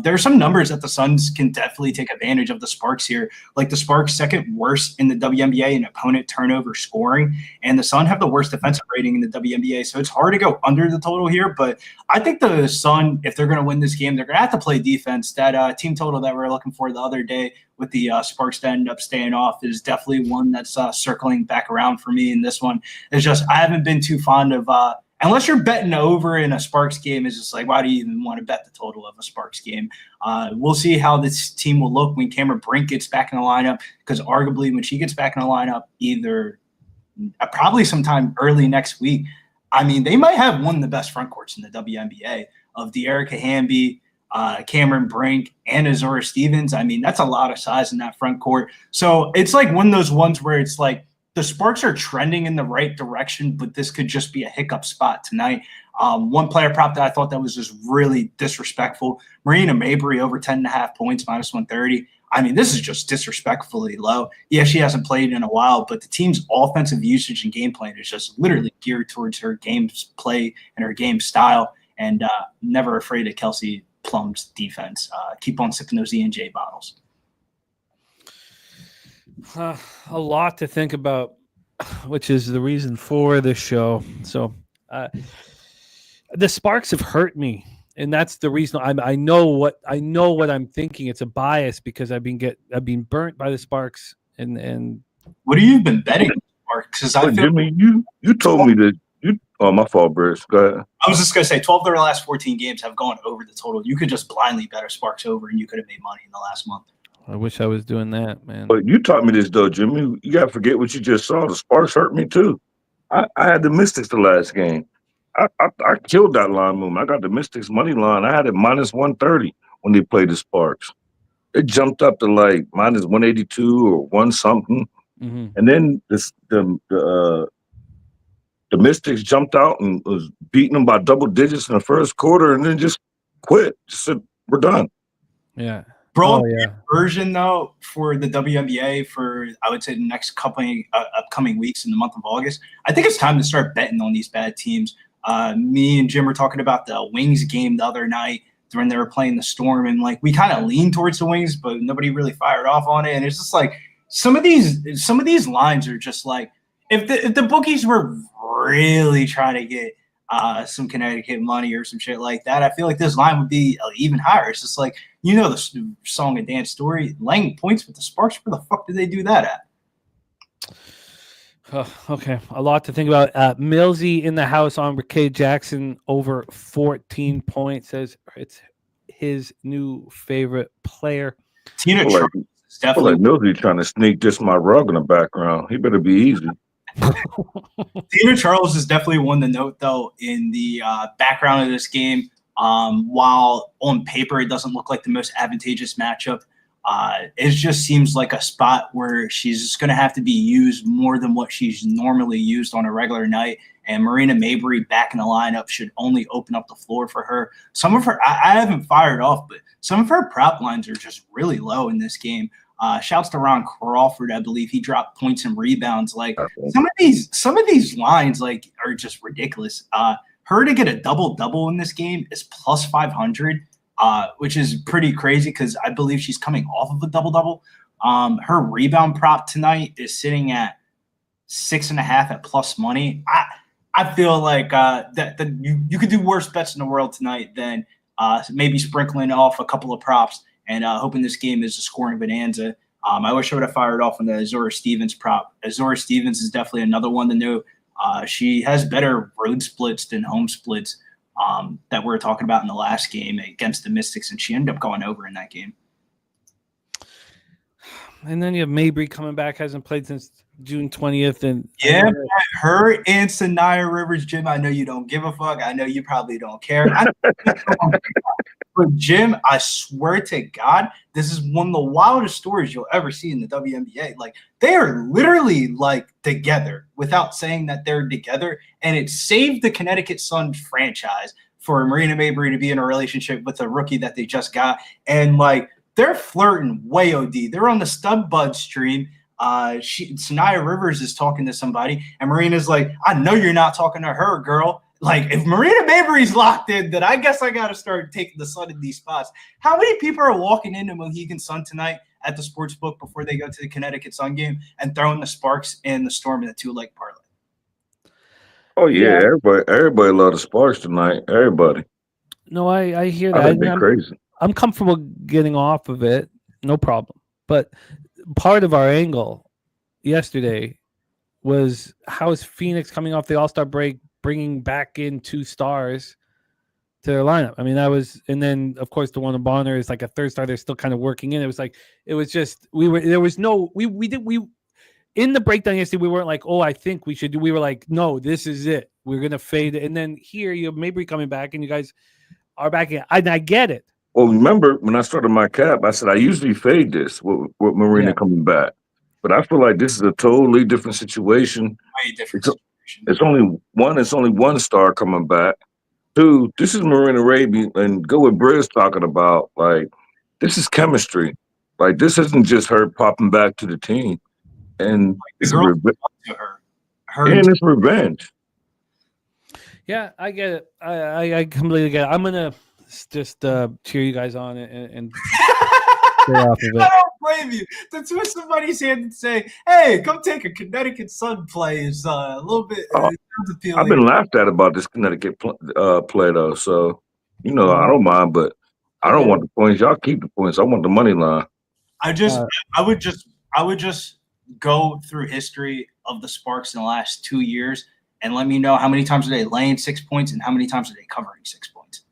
There are some numbers that the Suns can definitely take advantage of the Sparks here. Like the Sparks second worst in the WNBA in opponent turnover scoring, and the Sun have the worst defensive rating in the WNBA. So it's hard to go under the total here, but I think the Sun, if they're going to win this game, they're going to have to play defense. That team total that we were looking for the other day with the Sparks that end up staying off is definitely one that's circling back around for me. And this one is just, I haven't been too fond of unless you're betting over in a Sparks game, it's just like, why do you even want to bet the total of a Sparks game? We'll see how this team will look when Cameron Brink gets back in the lineup, because arguably when she gets back in the lineup, either probably sometime early next week, I mean, they might have one of the best front courts in the WNBA of De'Erica Hamby, Cameron Brink, and Azura Stevens. I mean, that's a lot of size in that front court. So it's like one of those ones where it's like, the Sparks are trending in the right direction, but this could just be a hiccup spot tonight. One player prop that I thought that was just really disrespectful, Marina Mabry over 10.5 points, minus 130. I mean, this is just disrespectfully low. Yeah, she hasn't played in a while, but the team's offensive usage and game plan is just literally geared towards her game play and her game style, and never afraid of Kelsey Plum's defense. Keep on sipping those E&J bottles. A lot to think about, which is the reason for this show. So the Sparks have hurt me, and that's the reason. I know what I'm thinking. It's a bias because I've been burnt by the Sparks. And what have you been betting, Sparks? Because Jimmy, you told me that you. Oh, my fault, Bruce. Go ahead. I was just gonna say 12 of their last 14 games have gone over the total. You could just blindly bet a Sparks over, and you could have made money in the last month. I wish I was doing that, man. But you taught me this, though, Jimmy. You got to forget what you just saw. The Sparks hurt me, too. I had the Mystics the last game. I killed that line movement. I got the Mystics money line. I had it minus 130 when they played the Sparks. It jumped up to like minus 182 or one something. Mm-hmm. And then the Mystics jumped out and was beating them by double digits in the first quarter and then just quit. Just said, we're done. Yeah. Bro, version though for the WNBA for I would say the next upcoming weeks in the month of August. I think it's time to start betting on these bad teams. Me and Jim were talking about the Wings game the other night when they were playing the Storm, and like we kind of leaned towards the Wings, but nobody really fired off on it. And it's just like some of these lines are just like if the bookies were really trying to get some Connecticut money or some shit like that, I feel like this line would be even higher. It's just like, you know, the song and dance story, laying points with the Sparks. Where the fuck did they do that at? Okay, a lot to think about. Millsy in the house on K. Jackson over 14 points, says it's his new favorite player. Tina Charles is definitely like Millsy trying to sneak just my rug in the background. He better be easy. Tina Charles is definitely one to note, though, in the background of this game. While on paper it doesn't look like the most advantageous matchup, it just seems like a spot where she's just going to have to be used more than what she's normally used on a regular night. And Marina Mabry back in the lineup should only open up the floor for her. Some of her, I haven't fired off, but some of her prop lines are just really low in this game. Shouts to Ron Crawford. I believe he dropped points and rebounds. Like some of these lines like are just ridiculous. Her to get a double-double in this game is plus 500, which is pretty crazy because I believe she's coming off of a double-double. Her rebound prop tonight is sitting at 6.5 at plus money. I feel like that you could do worse bets in the world tonight than maybe sprinkling off a couple of props and hoping this game is a scoring bonanza. I wish I would have fired off on the Azora Stevens prop. Azora Stevens is definitely another one to know. She has better road splits than home splits that we were talking about in the last game against the Mystics, and she ended up going over in that game. And then you have Mabry coming back, hasn't played since June 20th. And yeah, her and Sanaya Rivers, Jim, I know you don't give a fuck. I know you probably don't care. But Jim, I swear to God, this is one of the wildest stories you'll ever see in the WNBA. Like, they are literally like together without saying that they're together. And it saved the Connecticut Sun franchise for Marina Mabry to be in a relationship with a rookie that they just got. And like, they're flirting way OD. They're on the Stud Bud stream. Sanaya Rivers is talking to somebody, and Marina's like, I know you're not talking to her, girl. Like, if Marina Mabry's locked in, then I guess I got to start taking the Sun in these spots. How many people are walking into Mohegan Sun tonight at the sports book before they go to the Connecticut Sun game and throwing the Sparks and the Storm in the 2-leg parlay? Oh yeah, everybody love the Sparks tonight. Everybody. No, I hear I that. think they're crazy. I'm comfortable getting off of it, no problem. But part of our angle yesterday was how is Phoenix coming off the All-Star break, bringing back in 2 stars to their lineup. I mean, that was, and then of course the one of Bonner is like a third star. They're still kind of working in. It was just we in the breakdown yesterday. We weren't like, oh, I think we should do. We were like, no, this is it. We're gonna fade it. And then here you have Mabry coming back, and you guys are back in. I get it. Well, remember when I started my cap, I said I usually fade this with Marina coming back, but I feel like this is a totally different situation. Way different situation. It's only one star coming back. 2, this is Marina Raby, and go with Briz talking about, like, this is chemistry. Like, this isn't just her popping back to the team, and it's it's revenge. Yeah, I get it. I completely get it. I'm gonna just cheer you guys on and stay off of it. I don't blame you. To twist somebody's hand and say, "Hey, come take a Connecticut Sun play" is a little bit. Appealing. I've been laughed at about this Connecticut play though, so I don't mind, but I don't want the points. Y'all keep the points. I want the money line. I would just go through history of the Sparks in the last 2 years and let me know how many times are they laying 6 points and how many times are they covering 6 points.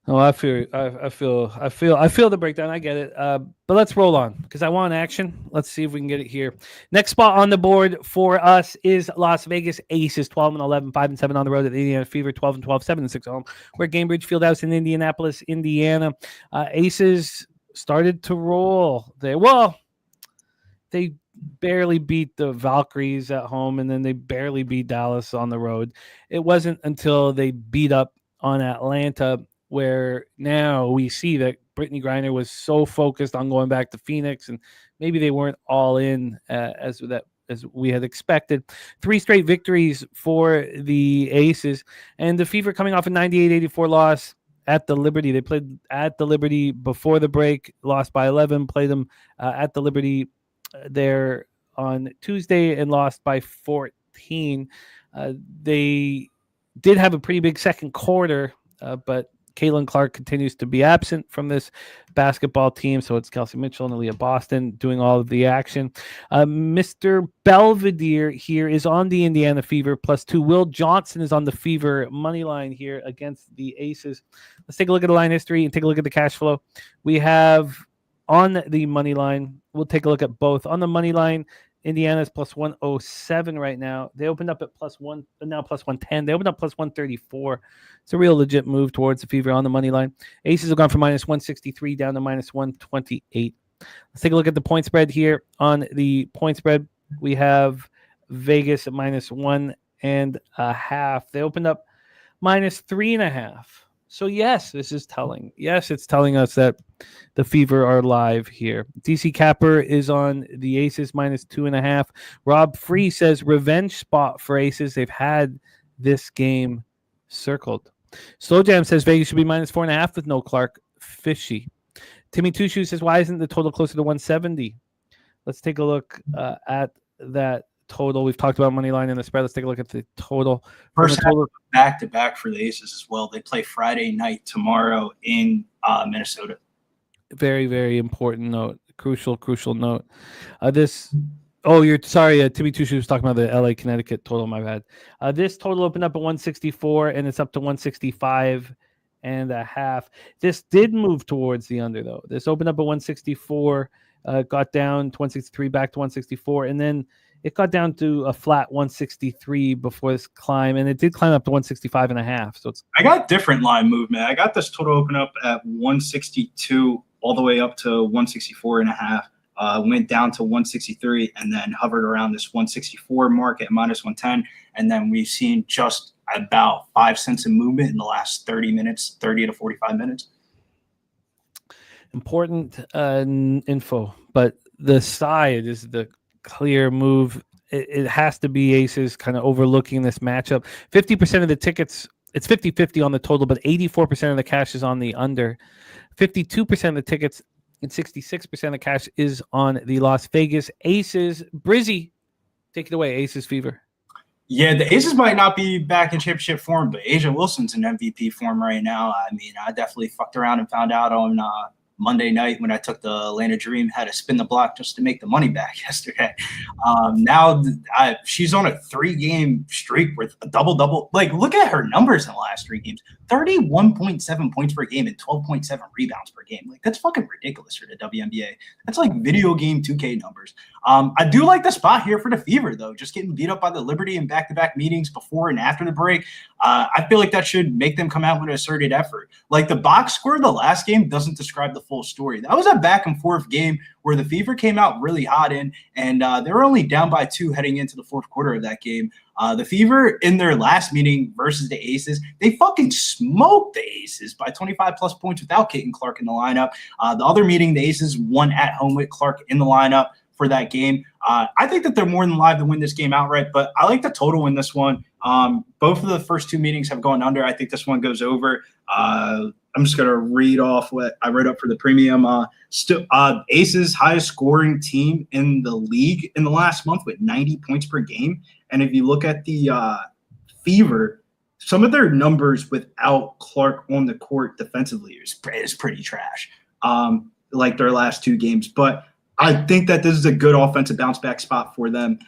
Oh, I feel the breakdown. I get it. But let's roll on because I want action. Let's see if we can get it here. Next spot on the board for us is Las Vegas Aces, 12-11, 5-7 on the road at the Indiana Fever, 12-12, 7-6 home. We're at Gamebridge Fieldhouse in Indianapolis, Indiana. Aces started to roll. They barely beat the Valkyries at home, and then they barely beat Dallas on the road. It wasn't until they beat up on Atlanta where now we see that Brittany Griner was so focused on going back to Phoenix, and maybe they weren't all in as we had expected. 3 straight victories for the Aces, and the Fever coming off a 98-84 loss at the Liberty. They played at the Liberty before the break, lost by 11, played them at the Liberty there on Tuesday and lost by 14. They did have a pretty big second quarter, but Caitlin Clark continues to be absent from this basketball team, so it's Kelsey Mitchell and Aaliyah Boston doing all of the action. Mr. Belvedere here is on the Indiana Fever +2. Will Johnson is on the Fever money line here against the Aces. Let's take a look at the line history and take a look at the cash flow. We have on the money line, we'll take a look at both. On the money line, Indiana's +107 right now. They opened up at +1, now +110. They opened up +134. It's a real legit move towards the Fever on the money line. Aces have gone from -163 down to -128. Let's take a look at the point spread here. On the point spread, we have Vegas at -1.5. They opened up -3.5. So yes, this is telling. Yes, it's telling us that the Fever are live here. DC Capper is on the Aces -2.5. Rob Free says revenge spot for Aces. They've had this game circled. Slow Jam says Vegas should be -4.5 with no Clark. Fishy. Timmy Two Shoes says, why isn't the total closer to 170? Let's take a look at that total. We've talked about money line and the spread. Let's take a look at the total. First total back-to-back for the Aces as well. They play Friday night tomorrow in Minnesota. very, very important note. Crucial note. You're sorry. Timmy Tushu was talking about the LA Connecticut total. My bad. This total opened up at 164, and it's up to 165.5. This did move towards the under, though. This opened up at 164, got down to 163, back to 164, and then it got down to a flat 163 before this climb, and it did climb up to 165.5. So I got different line movement. I got this total open up at 162 all the way up to 164.5. Went down to 163 and then hovered around this 164 mark at minus 110. And then we've seen just about 5 cents in movement in the last 30 to 45 minutes. Important info, but the side is the clear move. It has to be Aces kind of overlooking this matchup. 50% of the tickets, it's 50-50 on the total, but 84% of the cash is on the under. 52% of the tickets and 66% of the cash is on the Las Vegas Aces. Brizzy, take it away, Aces Fever. Yeah, the Aces might not be back in championship form, but Asia Wilson's in MVP form right now. I mean, I definitely fucked around and found out on Monday night when I took the Atlanta Dream, had to spin the block just to make the money back yesterday. Now she's on a 3-game streak with a double-double. Like, look at her numbers in the last 3 games. 31.7 points per game and 12.7 rebounds per game. Like, that's fucking ridiculous for the WNBA. That's like video game 2K numbers. I do like the spot here for the Fever, though. Just getting beat up by the Liberty in back-to-back meetings before and after the break. I feel like that should make them come out with an asserted effort. Like, the box score of the last game doesn't describe the full story. That was a back-and-forth game where the Fever came out really hot in, and they were only down by 2 heading into the fourth quarter of that game. The Fever, in their last meeting versus the Aces, they fucking smoked the Aces by 25-plus points without Caitlin Clark in the lineup. The other meeting, the Aces won at home with Clark in the lineup for that game. I think that they're more than live to win this game outright, but I like the total in this one. Both of the first 2 meetings have gone under. I think this one goes over. I'm just going to read off what I wrote up for the premium. Aces highest scoring team in the league in the last month with 90 points per game. And if you look at the Fever, some of their numbers without Clark on the court defensively is pretty trash, like their last 2 games. But I think that this is a good offensive bounce back spot for them.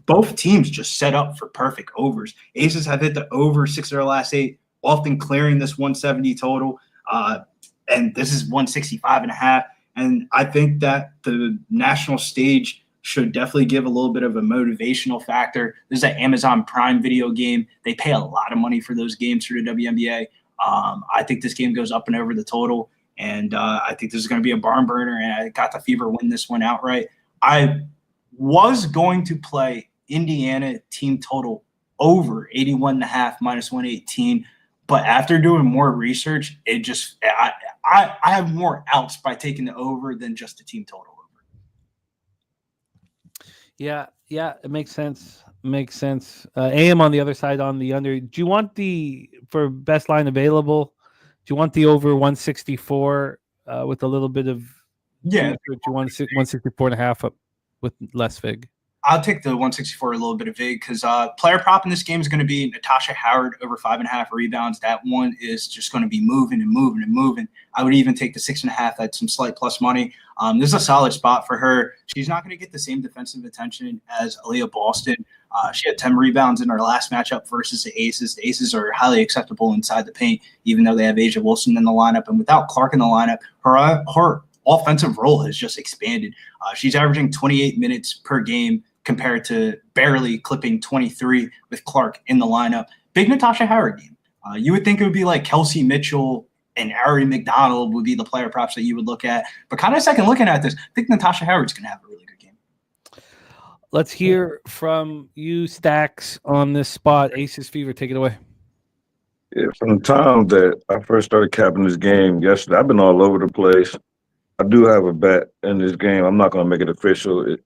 Both teams just set up for perfect overs. Aces have hit the over 6 of their last 8, often clearing this 170 total. And this is 165.5. And I think that the national stage should definitely give a little bit of a motivational factor. This is an Amazon Prime video game. They pay a lot of money for those games for the WNBA. I think this game goes up and over the total. And I think this is going to be a barn burner, and I got the Fever win this one outright. I was going to play Indiana team total over 81.5 minus 118, but after doing more research, it just I have more outs by taking the over than just the team total over. Yeah, it makes sense. AM on the other side on the under. Do you want for best line available? Do you want the over 164 with a little bit of? Yeah. Do you want 164.5 up with less vig? I'll take the 164 a little bit of vig because player prop in this game is going to be Natasha Howard over 5.5 rebounds. That one is just going to be moving and moving and moving. I would even take the 6.5 at some slight plus money. This is a solid spot for her. She's not going to get the same defensive attention as Aaliyah Boston. She had 10 rebounds in her last matchup versus the Aces. The Aces are highly acceptable inside the paint, even though they have Asia Wilson in the lineup. And without Clark in the lineup, her offensive role has just expanded. She's averaging 28 minutes per game compared to barely clipping 23 with Clark in the lineup. Big Natasha Howard game. You would think it would be like Kelsey Mitchell and Ari McDonald would be the player props that you would look at. But kind of second looking at this, I think Natasha Howard's going to have a really good game. Let's hear from you, Stacks, on this spot. Aces Fever, take it away. Yeah, from the time that I first started capping this game yesterday, I've been all over the place. I do have a bet in this game. I'm not going to make it official.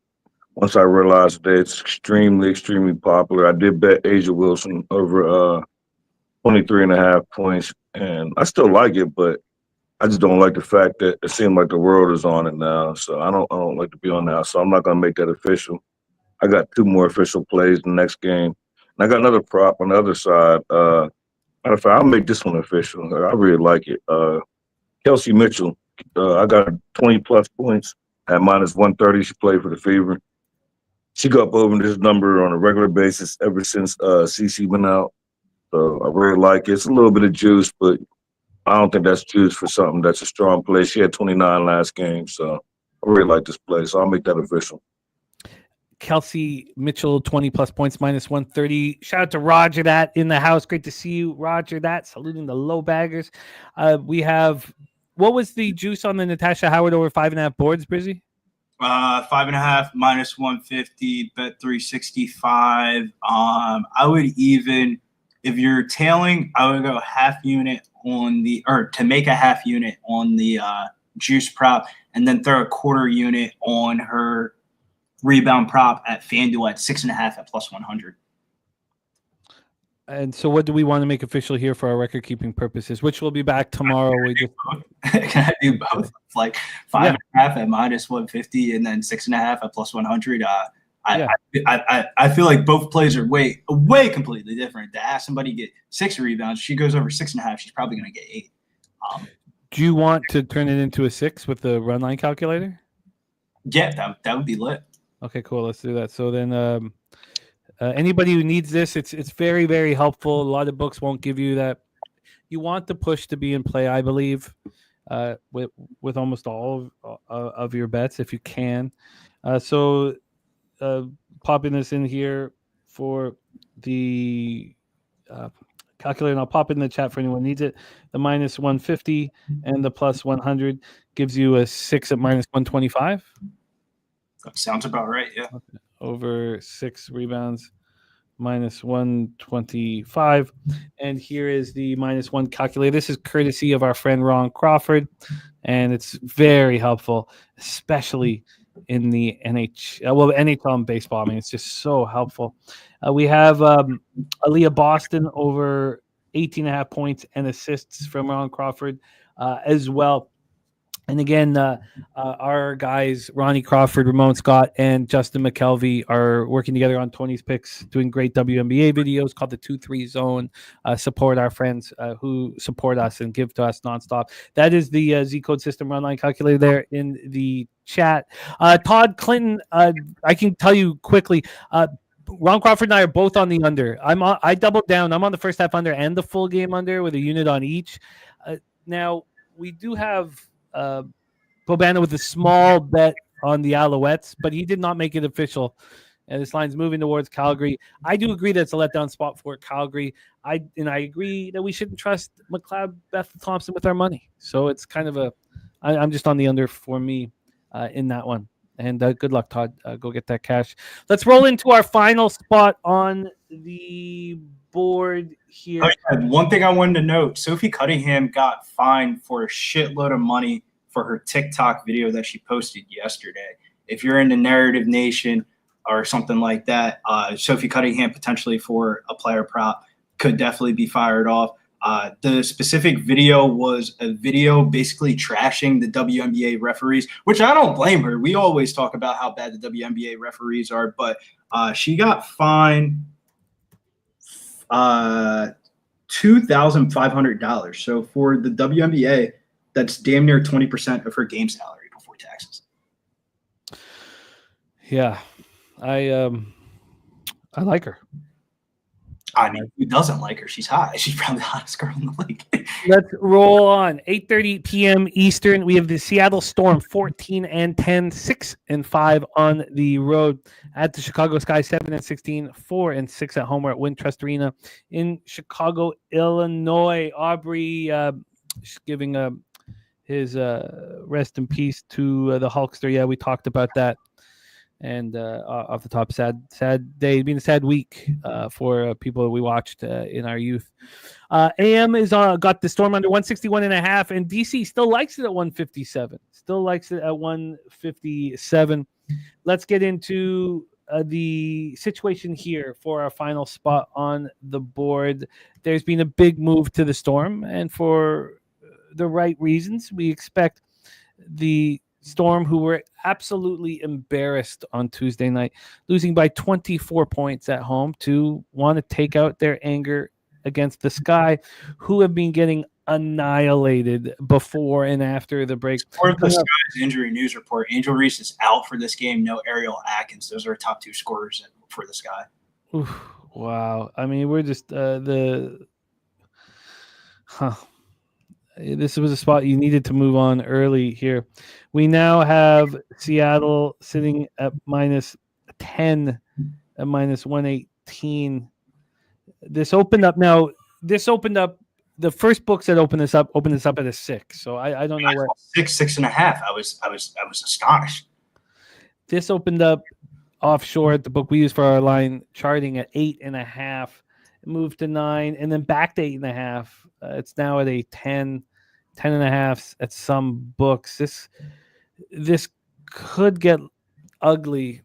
Once I realized that it's extremely, extremely popular, I did bet Asia Wilson over 23.5 points, and I still like it, but I just don't like the fact that it seems like the world is on it now. So I don't like to be on that. So I'm not going to make that official. I got 2 more official plays the next game, and I got another prop on the other side. Matter of fact, I'll make this one official. I really like it. Kelsey Mitchell I got 20+ points at -130. She played for the Fever. She got up over this number on a regular basis ever since CC went out. So I really like it. It's a little bit of juice, but I don't think that's juice for something that's a strong play. She had 29 last game, so I really like this play. So I'll make that official. Kelsey Mitchell, 20+ points, -130. Shout out to Roger that in the house. Great to see you, Roger that. Saluting the low baggers. We have, what was the juice on the Natasha Howard over 5.5 boards, Brizzy? 5.5 -150, bet 365. I would even, if you're tailing, I would go half unit on the, or to make a half unit on the juice prop, and then throw a quarter unit on her rebound prop at FanDuel at 6.5 at +100. And so what do we want to make official here for our record keeping purposes, which will be back tomorrow? Can I do both? Like 5.5 at -150 and then 6.5 at +100. I feel like both plays are way completely different. To ask somebody to get 6 rebounds, she goes over 6.5, she's probably going to get 8. Do you want to turn it into a 6 with the run line calculator? Yeah, that would be lit. Okay, cool. Let's do that. So then anybody who needs this, it's very, very helpful. A lot of books won't give you that. You want the push to be in play, I believe, with almost all of your bets if you can. So popping this in here for the calculator, and I'll pop it in the chat for anyone who needs it. The -150 and the +100 gives you a 6 at -125. That sounds about right, yeah. Okay. Over 6 rebounds, -125. And here is the -1 calculator. This is courtesy of our friend Ron Crawford, and it's very helpful, especially in the NHL and baseball. I mean, it's just so helpful. We have Aaliyah Boston over 18.5 points and assists from Ron Crawford as well. And again, our guys, Ronnie Crawford, Ramon Scott, and Justin McKelvey are working together on Tony's Picks, doing great WNBA videos called the 2-3 Zone. Support our friends who support us and give to us nonstop. That is the Z Code System run line calculator there in the chat. Todd Clinton, I can tell you quickly, Ron Crawford and I are both on the under. I doubled down. I'm on the first half under and the full game under with a unit on each. Now, we do have Bobano with a small bet on the Alouettes, but he did not make it official. And this line's moving towards Calgary. I do agree that it's a letdown spot for Calgary. I agree that we shouldn't trust McLeod Beth Thompson with our money. So it's kind of I'm just on the under for me in that one. And good luck, Todd. Go get that cash. Let's roll into our final spot on the board here. One thing I wanted to note, Sophie Cunningham got fined for a shitload of money for her TikTok video that she posted yesterday. If you're in the Narrative Nation or something like that, Sophie Cunningham potentially for a player prop could definitely be fired off. The specific video was a video basically trashing the WNBA referees, which I don't blame her. We always talk about how bad the WNBA referees are, but she got fined $2,500. So for the WNBA, that's damn near 20% of her game salary before taxes. Yeah, I like her. I mean, who doesn't like her? She's hot. She's probably the hottest girl in the league. Let's roll on. 8:30 p.m. Eastern. We have the Seattle Storm 14-10, 6-5 on the road at the Chicago Sky, 7-16, 4-6 at home. We're at Wintrust Arena in Chicago, Illinois. Aubrey giving his rest in peace to the Hulkster. Yeah, we talked about that. And off the top, sad day, been a sad week for people that we watched in our youth. AM is got the Storm under 161.5, and DC still likes it at 157. Still likes it at 157. Let's get into the situation here for our final spot on the board. There's been a big move to the Storm, and for the right reasons. We expect the Storm, who were absolutely embarrassed on Tuesday night, losing by 24 points at home, to want to take out their anger against the Sky, who have been getting annihilated before and after the break. For the Sky's injury news report, Angel Reese is out for this game. No Ariel Atkins. Those are top 2 scorers for the Sky. Oof, wow. I mean, we're just this was a spot you needed to move on early here. We now have Seattle sitting at -10 at -118. This opened up the first books that opened this up at a 6. So I don't know where 6.5. I was astonished. This opened up offshore at the book we use for our line charting at 8.5. It moved to 9 and then back to 8.5. It's now at a 10.5 at some books. This could get ugly.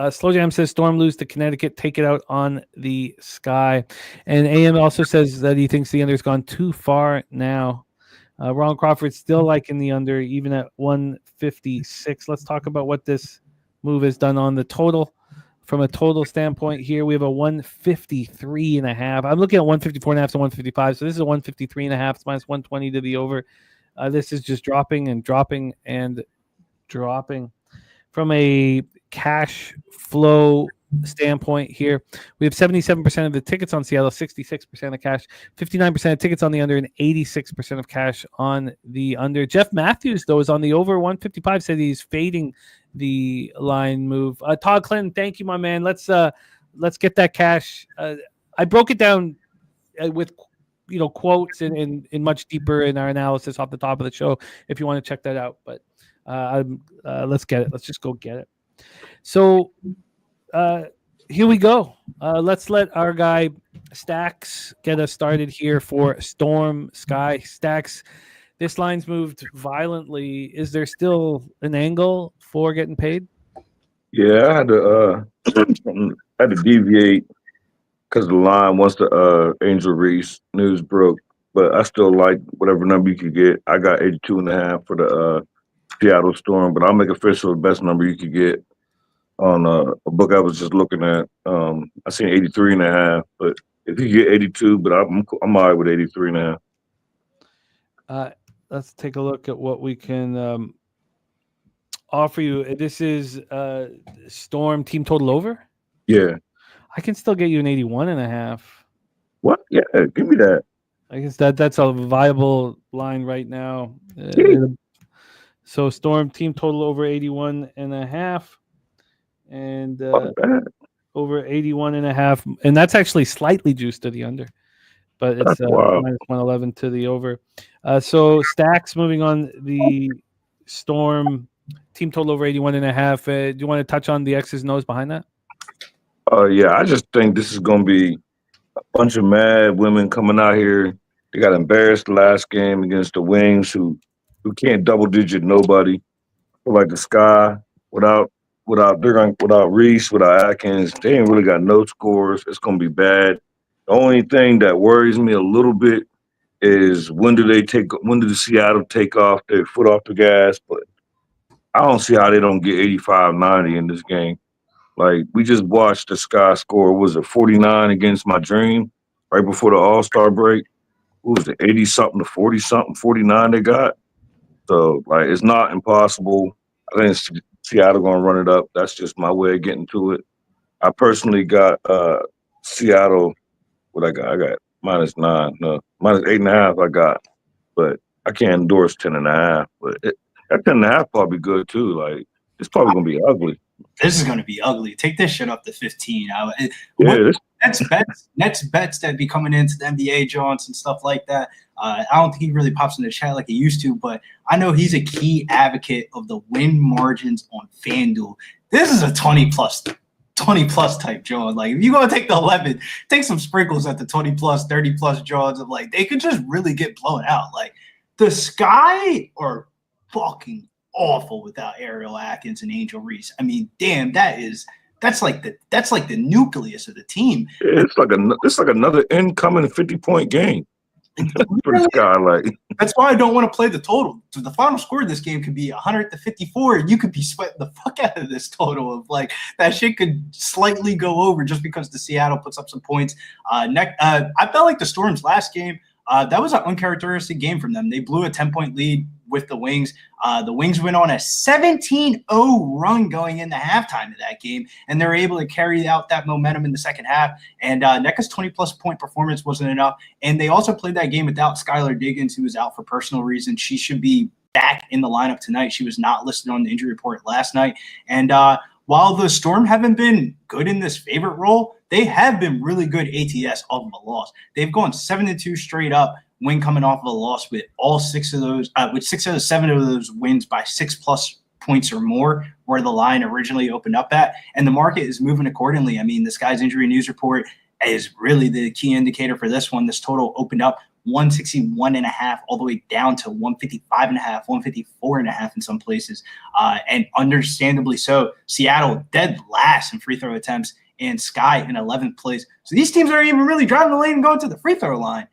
Slow Jam says Storm lose to Connecticut, take it out on the Sky. And AM also says that he thinks the under's gone too far now. Ron Crawford still liking the under, even at 156. Let's talk about what this move has done on the total. From a total standpoint here, we have a 153.5. I'm looking at 154.5 to 155. So this is a 153.5. It's minus 120 to the over. This is just dropping and dropping and dropping. From a cash flow standpoint here, we have 77% of the tickets on Seattle, 66% of cash, 59% of tickets on the under, and 86% of cash on the under. Jeff Matthews, though, is on the over 155, said he's fading the line move. Todd Clinton, thank you, my man. Let's get that cash. I broke it down with quotes and much deeper in our analysis off the top of the show if you want to check that out. But let's get it. Let's just go get it. So here we go. Let's let our guy Stacks get us started here for Storm Sky. Stacks, this line's moved violently. Is there still an angle for getting paid? Yeah, I had to deviate because the line once the Angel Reese news broke, but I still like whatever number you could get. I got 82.5 for the Seattle Storm, but I'll make official the best number you could get on a book I was just looking at. I seen 83.5, but if you get 82, but I'm all right with 83.5. Let's take a look at what we can offer you. This is Storm team total over. Yeah, I can still get you an 81.5. What? Yeah, give me that. I guess that's a viable line right now. So Storm team total over 81.5 and over 81.5, and that's actually slightly juiced to the under, but it's minus 111 to the over. So Stacks moving on the Storm team total over 81.5. Do you want to touch on the X's and O's behind that? Yeah, I just think this is going to be a bunch of mad women coming out here. They got embarrassed the last game against the Wings, who can't double digit nobody. Like the Sky without Reese, without Atkins, they ain't really got no scores. It's gonna be bad. The only thing that worries me a little bit is when do the Seattle take off their foot off the gas? But I don't see how they don't get 85-90 in this game. Like, we just watched the Sky score, was it 49 against my Dream right before the All-Star break? What was it, 80-something to 40-something, 49 they got? So, like, it's not impossible. I think Seattle going to run it up. That's just my way of getting to it. I personally got Seattle, what I got minus 9. No, minus 8.5 I got. But I can't endorse 10.5. But that 10.5 probably good, too. Like, it's probably going to be ugly. This is going to be ugly. Take this shit up to 15. Next bets that be coming into the NBA, Johns, and stuff like that. I don't think he really pops in the chat like he used to, but I know he's a key advocate of the win margins on FanDuel. This is a 20 plus type, John. Like, if you're going to take the 11, take some sprinkles at the 20 plus, 30 plus Johns of, like, they could just really get blown out. Like, the Sky are fucking awful without Ariel Atkins and Angel Reese. I mean, damn, that's like the nucleus of the team. It's like another incoming 50-point game for the Sky. Like, that's why I don't want to play the total. So the final score of this game could be 100-54, and you could be sweating the fuck out of this total of, like, that shit could slightly go over just because the Seattle puts up some points. I felt like the Storm's last game. That was an uncharacteristic game from them. They blew a 10-point lead with the Wings. The Wings went on a 17-0 run going into halftime of that game, and they were able to carry out that momentum in the second half. And NECA's 20-plus point performance wasn't enough. And they also played that game without Skylar Diggins, who was out for personal reasons. She should be back in the lineup tonight. She was not listed on the injury report last night. And while the Storm haven't been good in this favorite role, they have been really good ATS off of a loss. They've gone 7-2 straight up when coming off of a loss with all 6 of those, with 6 out of 7 of those wins by 6+ points or more, where the line originally opened up at. And the market is moving accordingly. I mean, this guy's injury news report is really the key indicator for this one. This total opened up 161.5 all the way down to 155.5, 154.5 in some places. And understandably so, Seattle dead last in free throw attempts and Sky in 11th place. So these teams aren't even really driving the lane and going to the free throw line.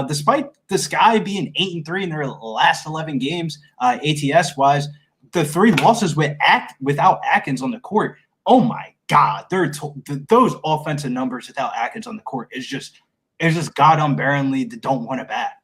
Despite the Sky being 8-3 in their last 11 games, ATS-wise, the 3 losses without Atkins on the court, oh my God, those offensive numbers without Atkins on the court is just God unbearably don't want to bat.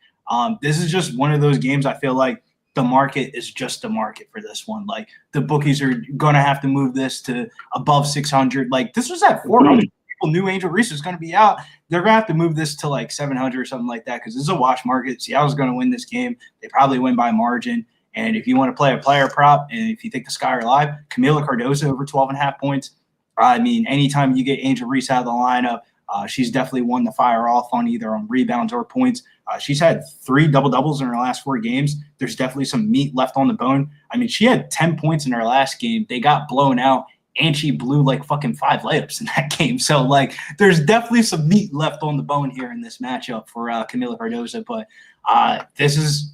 This is just one of those games I feel like the market is just the market for this one. Like, the bookies are going to have to move this to above 600. Like, this was at 400. People knew Angel Reese was going to be out. They're going to have to move this to like 700 or something like that, because this is a wash market. Seattle's going to win this game. They probably win by margin. And if you want to play a player prop, and if you think the Sky are live, Camila Cardoso over 12.5 points. I mean, anytime you get Angel Reese out of the lineup, she's definitely won the fire off on either on rebounds or points. She's had 3 double-doubles in her last 4 games. There's definitely some meat left on the bone. I mean, she had 10 points in her last game. They got blown out, and she blew like fucking 5 layups in that game. So, like, there's definitely some meat left on the bone here in this matchup for Camila Cardoso. But this is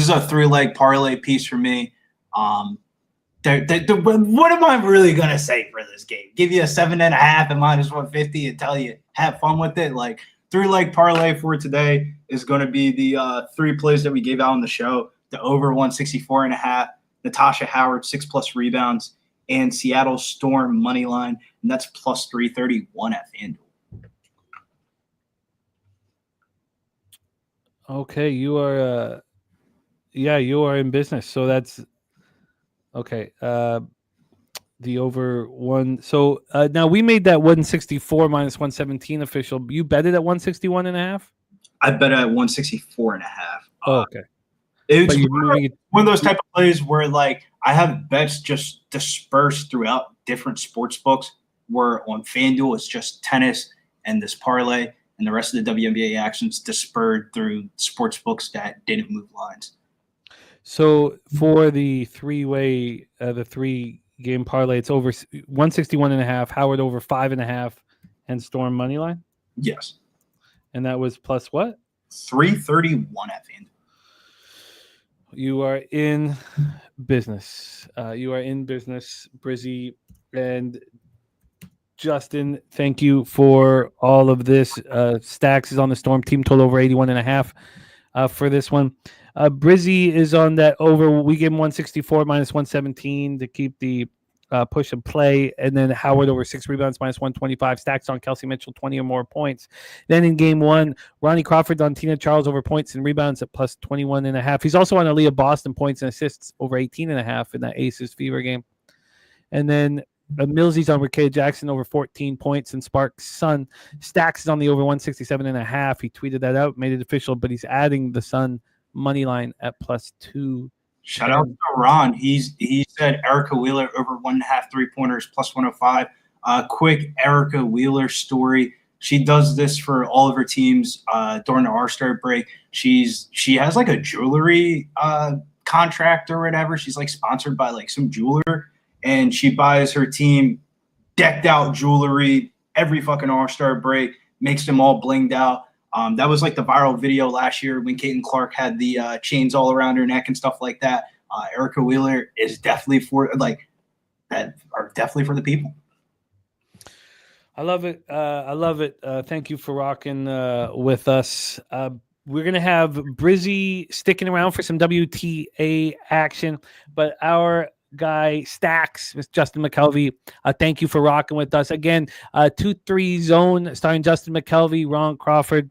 a 3-leg parlay piece for me. What am I really going to say for this game? Give you a 7.5 at -150 and tell you have fun with it? Like, 3-leg parlay for today is going to be the 3 plays that we gave out on the show. The over 164.5, Natasha Howard 6+ rebounds, and Seattle Storm money line, and that's plus 331 at FanDuel. Okay, you are you are in business. So that's okay. The over one. So now we made that 164 minus 117 official. You bet it at 161.5? I bet at 164.5. Oh, okay. It's one of those type of plays where, like, I have bets just dispersed throughout different sports books, where on FanDuel it's just tennis and this parlay, and the rest of the WNBA actions dispersed through sports books that didn't move lines. So for the 3-way, the 3-game parlay, it's over 161.5, Howard over 5.5, and Storm money line? Yes. And that was plus what? 331 at FanDuel. You are in business. You are in business, Brizzy. And Justin, thank you for all of this. Stacks is on the Storm team total over 81.5 for this one. Brizzy is on that over. We gave him 164 minus 117 to keep the push and play. And then Howard over 6 rebounds minus 125. Stacks on Kelsey Mitchell 20 or more points. Then in game 1, Ronnie Crawford on Tina Charles over points and rebounds at plus 21.5. He's also on Aaliyah Boston points and assists over 18.5 in that Aces Fever game. And then Millsy's on Rickea Jackson over 14 points and Sparks' son. Stacks is on the over 167.5. He tweeted that out, made it official, but he's adding the Sun money line at plus 2. Shout out to Ron. He said Erica Wheeler over 1.5 3-pointers plus 105. Quick Erica Wheeler story. She does this for all of her teams during the All-Star break. She has like a jewelry contract or whatever. She's like sponsored by like some jeweler, and she buys her team decked out jewelry every fucking All-Star break, makes them all blinged out. That was like the viral video last year when Caitlin Clark had the chains all around her neck and stuff like that. Erica Wheeler is definitely for the people. I love it. I love it. Thank you for rocking with us. We're going to have Brizzy sticking around for some WTA action, but our guy Stacks with Justin McCelvy, thank you for rocking with us again. 2-3 zone starring Justin McCelvy, Ron Crawford,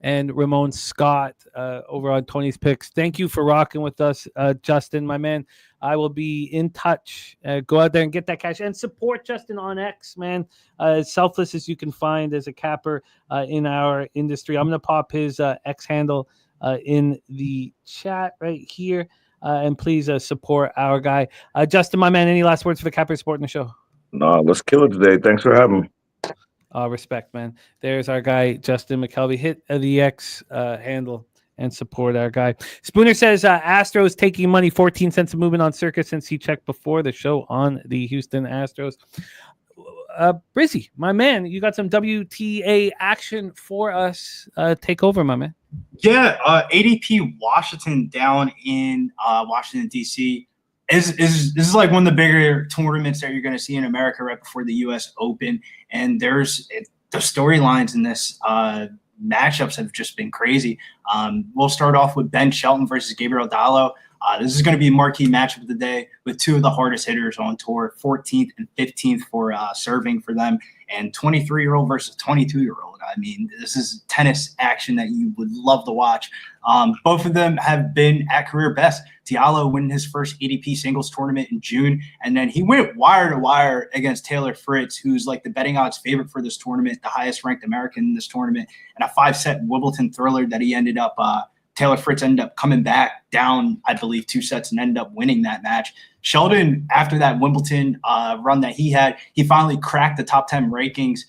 and Ramon Scott over on Tony's Picks. Thank you for rocking with us, Justin, my man. I will be in touch. Go out there and get that cash and support Justin on X, man. As selfless as you can find as a capper in our industry. I'm going to pop his X handle in the chat right here. And please support our guy. Justin, my man, any last words for the capper supporting the show? No, let's kill it today. Thanks for having me. Respect, man. There's our guy, Justin McKelvey. Hit the X handle and support our guy. Spooner says Astros taking money, 14 cents a movement on Circus since he checked before the show on the Houston Astros. Brizzy, my man, you got some WTA action for us. Take over, my man. Yeah, ADP Washington down in Washington, D.C. This is like one of the bigger tournaments that you're going to see in America right before the U.S. Open. And the storylines in this matchups have just been crazy. We'll start off with Ben Shelton versus Gabriel Dallo. This is going to be a marquee matchup of the day with two of the hardest hitters on tour, 14th and 15th for serving for them, and 23-year-old versus 22-year-old. I mean, this is tennis action that you would love to watch. Both of them have been at career best. Diallo won his first ADP singles tournament in June, and then he went wire to wire against Taylor Fritz, who's like the betting odds favorite for this tournament, the highest ranked American in this tournament, and a 5-set Wimbledon thriller that he ended up Taylor Fritz ended up coming back down, I believe, 2 sets and ended up winning that match. Sheldon, after that Wimbledon run that he had, he finally cracked the top 10 rankings,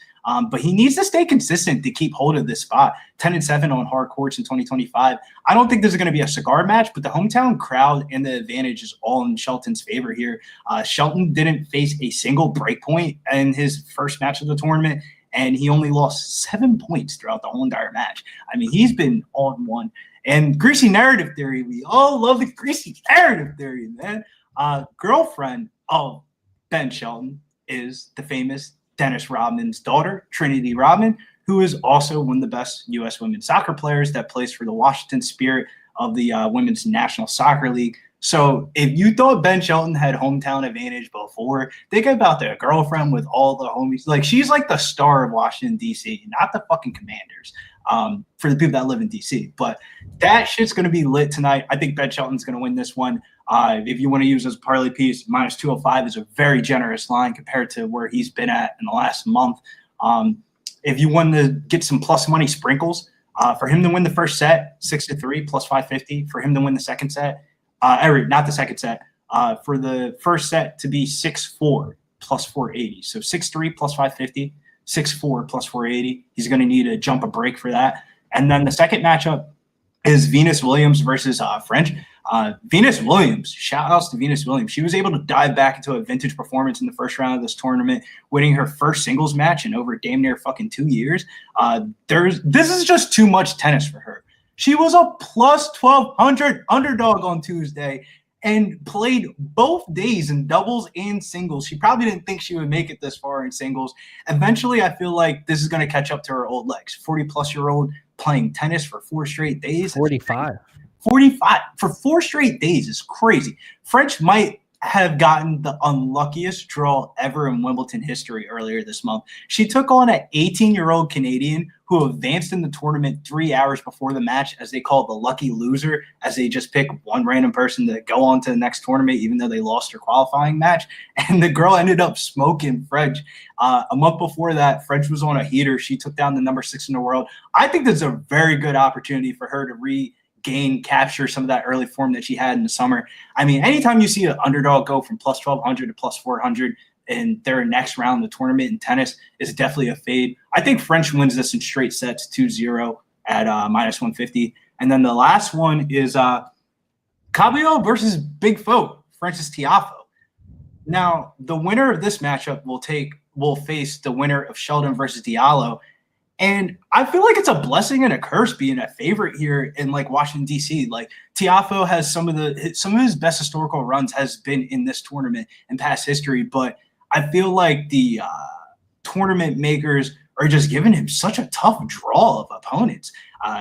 but he needs to stay consistent to keep hold of this spot. 10-7 on hard courts in 2025. I don't think this is going to be a cigar match, but the hometown crowd and the advantage is all in Shelton's favor here. Shelton didn't face a single break point in his first match of the tournament, and he only lost 7 points throughout the whole entire match. I mean, he's been on one. And greasy narrative theory, we all love the greasy narrative theory, man. Girlfriend of Ben Shelton is the famous Dennis Rodman's daughter, Trinity Rodman, who is also one of the best U.S. women's soccer players that plays for the Washington Spirit of the Women's National Soccer League. So if you thought Ben Shelton had hometown advantage before, think about their girlfriend with all the homies. Like, she's like the star of Washington, D.C., not the fucking Commanders. For the people that live in D.C. But that shit's going to be lit tonight. I think Ben Shelton's going to win this one. If you want to use as a parlay piece, minus 205 is a very generous line compared to where he's been at in the last month. If you want to get some plus money sprinkles, for him to win the first set, 6-3 plus 550. For him to win the second set, not the second set, for the first set to be 6-4 plus 480. So 6-3 plus 550. 6-4 plus 480. He's going to need to jump a break for that. And then the second matchup is Venus Williams versus French. Venus Williams, shout outs to Venus Williams. She was able to dive back into a vintage performance in the first round of this tournament, winning her first singles match in over damn near fucking 2 years. This is just too much tennis for her. She was a plus 1,200 underdog on Tuesday and played both days in doubles and singles. She probably didn't think she would make it this far in singles. Eventually, I feel like this is going to catch up to her old legs. 40-plus-year-old playing tennis for 4 straight days. 45 for 4 straight days is crazy. French might have gotten the unluckiest draw ever in Wimbledon history earlier this month. She took on an 18-year-old Canadian who advanced in the tournament 3 hours before the match, as they call the lucky loser, as they just pick one random person to go on to the next tournament, even though they lost their qualifying match. And the girl ended up smoking French. A month before that, French was on a heater. She took down the number 6 in the world. I think this is a very good opportunity for her to capture some of that early form that she had in the summer. I mean, anytime you see an underdog go from plus 1,200 to plus 400 in their next round of the tournament in tennis, is definitely a fade. I think French wins this in straight sets 2-0 at minus 150. And then the last one is Caballero versus Big Foe, Francis Tiafoe. Now, the winner of this matchup will face the winner of Sheldon versus Diallo. And I feel like it's a blessing and a curse being a favorite here in like Washington, D.C. Like Tiafoe has some of his best historical runs has been in this tournament in past history. But I feel like the tournament makers are just giving him such a tough draw of opponents.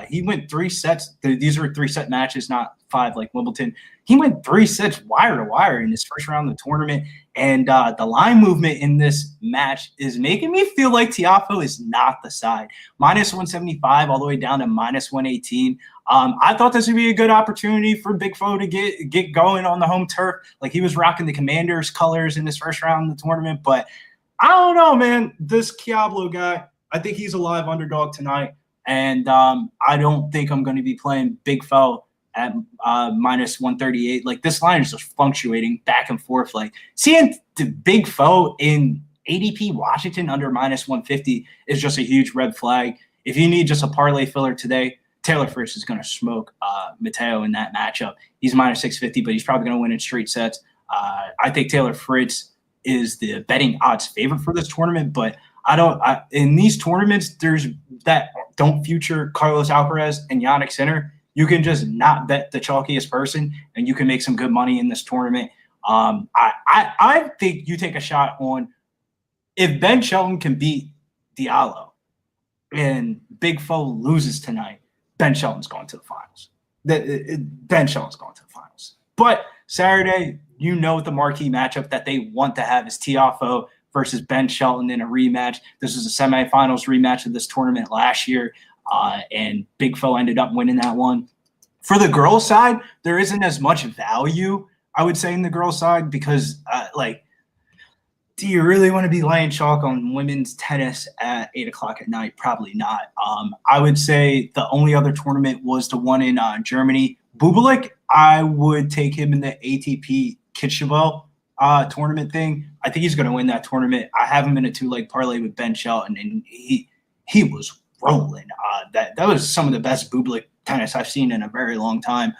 He went 3 sets. These were 3-set matches, not 5 like Wimbledon. He went 3 sets wire to wire in his first round of the tournament. And the line movement in this match is making me feel like Tiafoe is not the side. -175 all the way down to -118. I thought this would be a good opportunity for Big Foe to get going on the home turf. Like, he was rocking the Commanders colors in his first round of the tournament. But I don't know, man. This Diablo guy, I think he's a live underdog tonight. And I don't think I'm going to be playing Big Foe at -138. Like, this line is just fluctuating back and forth. Like, seeing the Big Foe in ADP Washington under -150 is just a huge red flag. If you need just a parlay filler today, Taylor Fritz is going to smoke Mateo in that matchup. He's -650, but he's probably going to win in straight sets. I think Taylor Fritz is the betting odds favorite for this tournament, but in these tournaments, there's that don't future Carlos Alcaraz and Yannick Sinner. You can just not bet the chalkiest person, and you can make some good money in this tournament. I think you take a shot on if Ben Shelton can beat Diallo and Big Foe loses tonight, Ben Shelton's going to the finals. Ben Shelton's going to the finals. But Saturday, you know the marquee matchup that they want to have is Tiafoe versus Ben Shelton in a rematch. This was a semifinals rematch of this tournament last year, and Big Foe ended up winning that one. For the girls' side, there isn't as much value, I would say, in the girls' side because, do you really want to be laying chalk on women's tennis at 8 o'clock at night? Probably not. I would say the only other tournament was the one in Germany. Bublik, I would take him in the ATP Kitchevel tournament thing. I think he's going to win that tournament. I have him in a 2-leg parlay with Ben Shelton, and he was rolling. That was some of the best Bublik tennis I've seen in a very long time.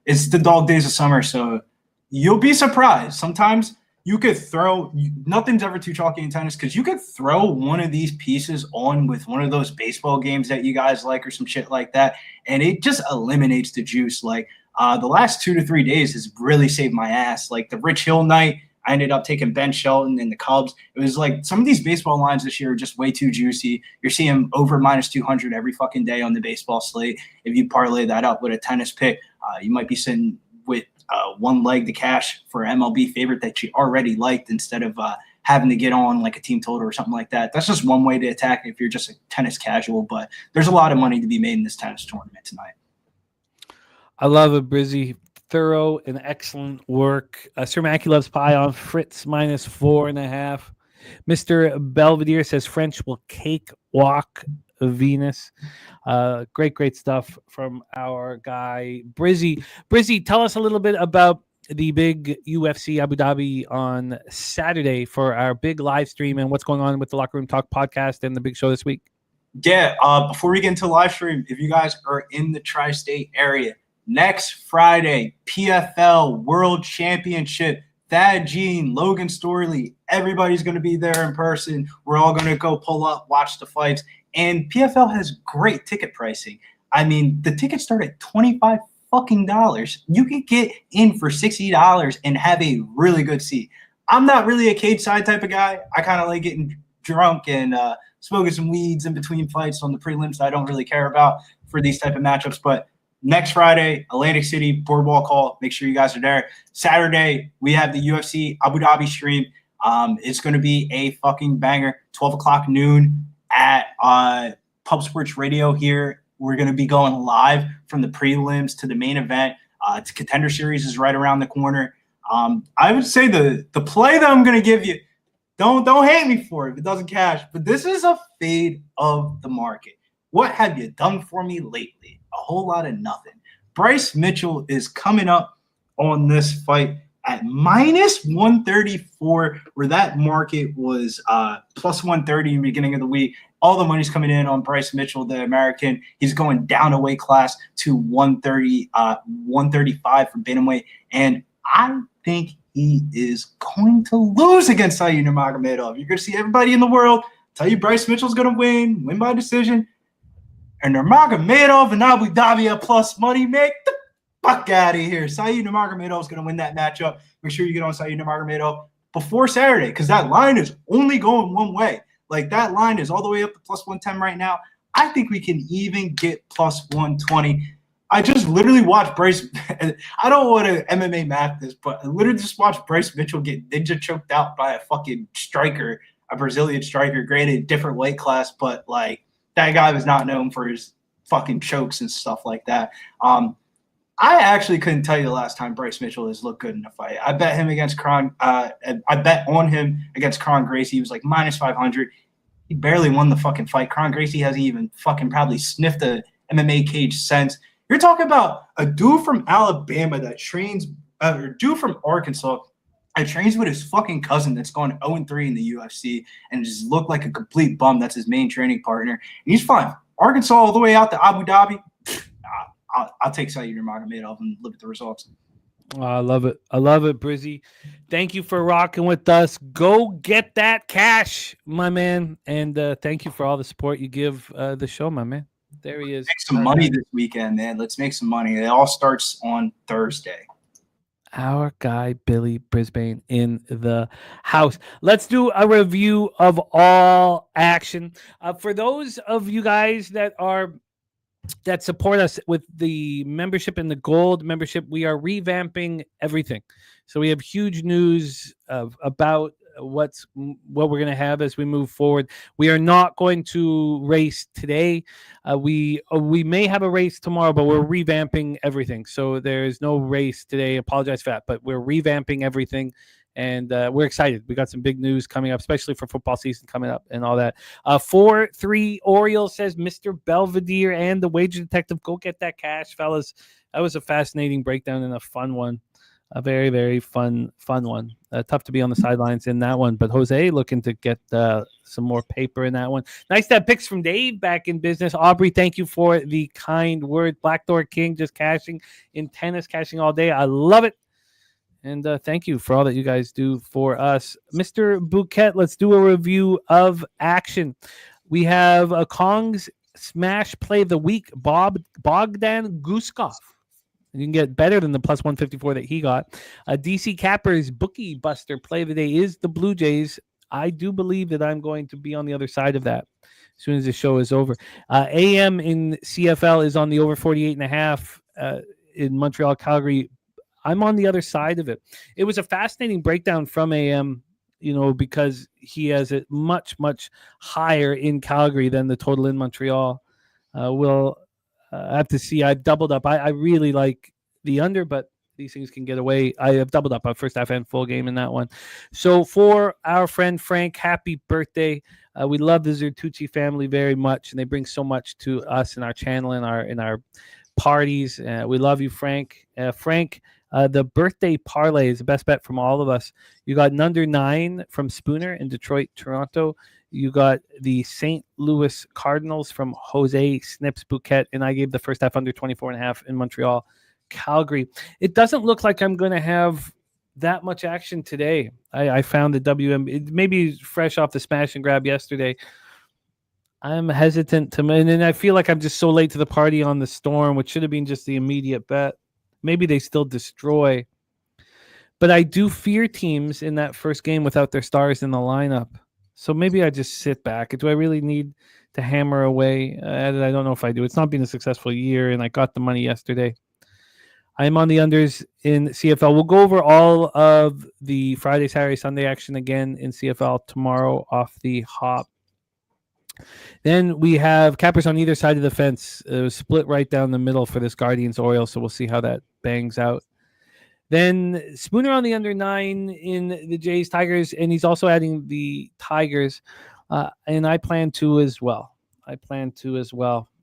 It's the dog days of summer, so you'll be surprised. Sometimes you could throw – nothing's ever too chalky in tennis because you could throw one of these pieces on with one of those baseball games that you guys like or some shit like that, and it just eliminates the juice. Like, the last 2 to 3 days has really saved my ass. Like the Rich Hill night, I ended up taking Ben Shelton and the Cubs. It was like some of these baseball lines this year are just way too juicy. You're seeing them over -200 every fucking day on the baseball slate. If you parlay that up with a tennis pick, you might be sitting with one leg to cash for an MLB favorite that you already liked instead of having to get on like a team total or something like that. That's just one way to attack if you're just a tennis casual, but there's a lot of money to be made in this tennis tournament tonight. I love it, Brizzy. Thorough and excellent work. Sir Mackey loves pie on Fritz -4.5. Mr. Belvedere says French will cake walk Venus. Great stuff from our guy Brizzy. Brizzy, tell us a little bit about the big UFC Abu Dhabi on Saturday for our big live stream and what's going on with the Locker Room Talk podcast and the big show this week. Yeah, before we get into live stream, if you guys are in the tri-state area, next Friday, PFL World Championship, Thad Jean, Logan Storley, everybody's going to be there in person. We're all going to go pull up, watch the fights. And PFL has great ticket pricing. I mean, the tickets start at $25 fucking dollars. You can get in for $60 and have a really good seat. I'm not really a cage side type of guy. I kind of like getting drunk and smoking some weeds in between fights on the prelims that I don't really care about for these type of matchups. But next Friday, Atlantic City, Boardwalk Hall. Make sure you guys are there. Saturday, we have the UFC Abu Dhabi stream. It's going to be a fucking banger. 12 o'clock noon at Pub Sports Radio here. We're going to be going live from the prelims to the main event. The Contender Series is right around the corner. I would say the play that I'm going to give you, don't hate me for it if it doesn't cash, but this is a fade of the market. What have you done for me lately? A whole lot of nothing. Bryce Mitchell is coming up on this fight at -134, where that market was +130 in the beginning of the week. All the money's coming in on Bryce Mitchell, the American. He's going down a weight class to 135 for bantamweight, and I think he is going to lose against Saeed Nurmagomedov. You're going to see everybody in the world tell you Bryce Mitchell's going to win by decision. And Nurmagomedov and Abu Dhabi at plus money, make the fuck out of here. Saeed Nurmagomedov is going to win that matchup. Make sure you get on Saeed Nurmagomedov before Saturday because that line is only going one way. Like, that line is all the way up to plus 110 right now. I think we can even get plus 120. I just literally watched Bryce. I don't want to MMA math this, but I literally just watched Bryce Mitchell get ninja choked out by a fucking striker, a Brazilian striker, granted different weight class, but like that guy was not known for his fucking chokes and stuff like that. I actually couldn't tell you the last time Bryce Mitchell has looked good in a fight. I bet him against Kron. I bet on him against Kron Gracie. He was like minus 500. He barely won the fucking fight. Kron Gracie hasn't even fucking probably sniffed a MMA cage since. You're talking about a dude from Alabama that trains, or dude from Arkansas that trains with his fucking cousin that's gone 0-3 in the UFC and just looked like a complete bum. That's his main training partner. And he's fine. Arkansas all the way out to Abu Dhabi. I'll take Saeed Nurmagomedov and look at the results. Oh, I love it. I love it, Brizzy. Thank you for rocking with us. Go get that cash, my man. And thank you for all the support you give the show, my man. There he is. Make some money this weekend, man. Let's make some money. It all starts on Thursday. Our guy, Billy Brisbane, in the house. Let's do a review of all action. For those of you guys that support us with the membership and the gold membership, we are revamping everything. So we have huge news about what we're going to have as we move forward. We are not going to race today. We may have a race tomorrow, but we're revamping everything. So there's no race today. Apologize for that, but we're revamping everything. And we're excited. We got some big news coming up, especially for football season coming up and all that. 4-3 Orioles says Mr. Belvedere and the Wager Detective. Go get that cash, fellas. That was a fascinating breakdown and a fun one. A very, very fun one. Tough to be on the sidelines in that one. But Jose looking to get some more paper in that one. Nice to have picks from Dave back in business. Aubrey, thank you for the kind word. Blackdoor King just cashing in tennis, cashing all day. I love it. And thank you for all that you guys do for us. Mr. Bouquet, let's do a review of action. We have a Kong's Smash Play of the Week, Bogdan Guskov. You can get better than the plus 154 that he got. DC Capper's Bookie Buster Play of the Day is the Blue Jays. I do believe that I'm going to be on the other side of that as soon as the show is over. AM in CFL is on the over 48.5 in Montreal, Calgary. I'm on the other side of it. It was a fascinating breakdown from AM, because he has it much, much higher in Calgary than the total in Montreal. We'll have to see. I've doubled up. I really like the under, but these things can get away. I have doubled up on first half and full game in that one. So for our friend Frank, happy birthday. We love the Zertucci family very much, and they bring so much to us in our channel, in our parties. We love you, Frank. Frank, the birthday parlay is the best bet from all of us. You got an under 9 from Spooner in Detroit, Toronto. You got the St. Louis Cardinals from Jose Snips Bouquet, and I gave the first half under 24.5 in Montreal, Calgary. It doesn't look like I'm going to have that much action today. I found the WNBA, maybe fresh off the smash and grab yesterday. I'm hesitant to, and then I feel like I'm just so late to the party on the Storm, which should have been just the immediate bet. Maybe they still destroy. But I do fear teams in that first game without their stars in the lineup. So maybe I just sit back. Do I really need to hammer away at it? I don't know if I do. It's not been a successful year, and I got the money yesterday. I'm on the unders in CFL. We'll go over all of the Friday, Saturday, Sunday action again in CFL tomorrow off the hop. Then we have cappers on either side of the fence. It was split right down the middle for this Guardians Orioles, so we'll see how that bangs out. Then Spooner on the under 9 in the Jays Tigers, and he's also adding the Tigers, and I plan to as well.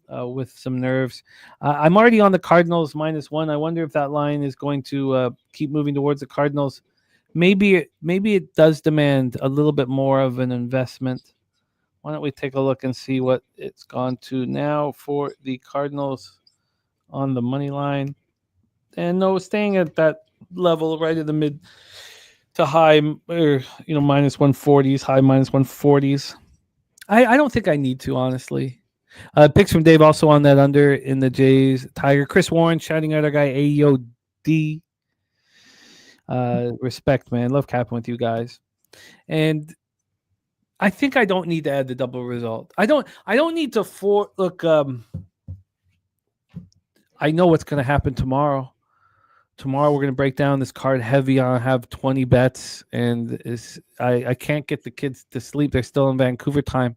With some nerves. I'm already on the Cardinals -1. I wonder if that line is going to keep moving towards the Cardinals. Maybe it does demand a little bit more of an investment. Why don't we take a look and see what it's gone to now for the Cardinals on the money line? And no, staying at that level right at the mid to high, or -140s, high -140s. I don't think I need to, honestly. Picks from Dave also on that under in the Jays Tiger. Chris Warren shouting out our guy AOD. Respect, man. Love capping with you guys. And I think I don't need to add the double result. I don't need to look. I know what's going to happen tomorrow. Tomorrow we're going to break down this card heavy. I have 20 bets, and I can't get the kids to sleep. They're still in Vancouver time,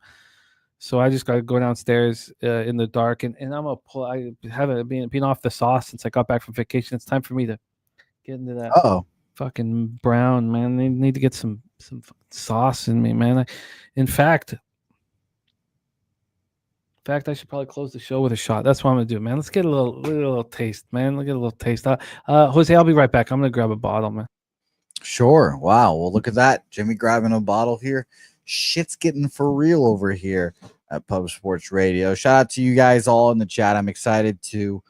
so I just got to go downstairs in the dark, and I'm gonna pull. I haven't been off the sauce since I got back from vacation. It's time for me to get into that. Fucking brown, man. They need to get some sauce in me, man. In fact, I should probably close the show with a shot. That's what I'm gonna do, man. Let's get a little taste, man. Let's get a little taste. Jose, I'll be right back. I'm gonna grab a bottle, man. Sure. Wow. Well, look at that. Jimmy grabbing a bottle here. Shit's getting for real over here at Pub Sports Radio. Shout out to you guys all in the chat. I'm excited to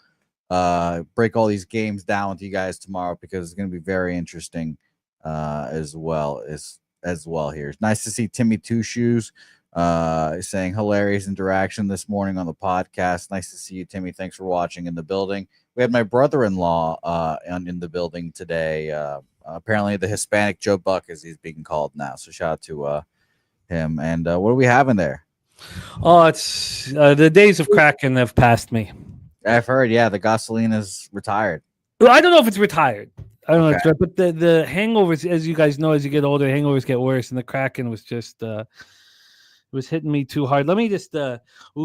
break all these games down with you guys tomorrow because it's going to be very interesting as well here. It's nice to see Timmy Two Shoes saying hilarious interaction this morning on the podcast. Nice to see you, Timmy. Thanks for watching in the building. We had my brother-in-law in the building today. Apparently the Hispanic Joe Buck, as he's being called now. So shout out to him. And what are we having there? Oh, it's the days of Kraken have passed me. I've heard, yeah, the Gasolina's retired. Well, I don't know if it's retired. I don't know, if it's, but the hangovers, as you guys know, as you get older, hangovers get worse, and the Kraken was just was hitting me too hard. Let me just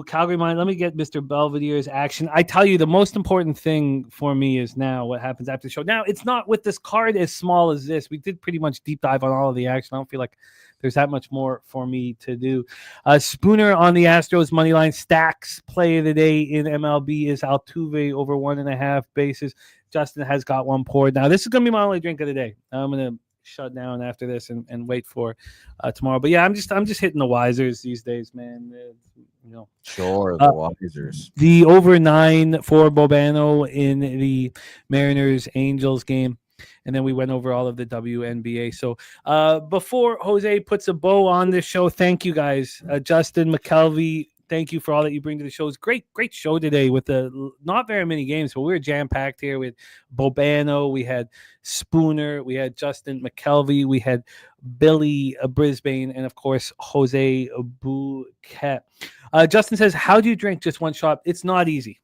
Calgary mind. Let me get Mr. Belvedere's action. I tell you, the most important thing for me is now what happens after the show. Now, it's not with this card as small as this. We did pretty much deep dive on all of the action. I don't feel like there's that much more for me to do. Spooner on the Astros money line. Stacks play of the day in MLB is Altuve over 1.5 bases. Justin has got one poured. Now, this is going to be my only drink of the day. I'm going to shut down after this and wait for tomorrow. But yeah, I'm just hitting the Wisers these days, man. Sure, the Wisers. The over 9 for Bobano in the Mariners-Angels game. And then we went over all of the WNBA. So before Jose puts a bow on this show, thank you guys. Justin, Mcelvy, thank you for all that you bring to the show. It's great show today with not very many games, but we were jam-packed here with Bobano. We had Spooner. We had Justin Mcelvy. We had Billy Brisbane. And, of course, Jose Bouquett. Justin says, how do you drink just one shot? It's not easy.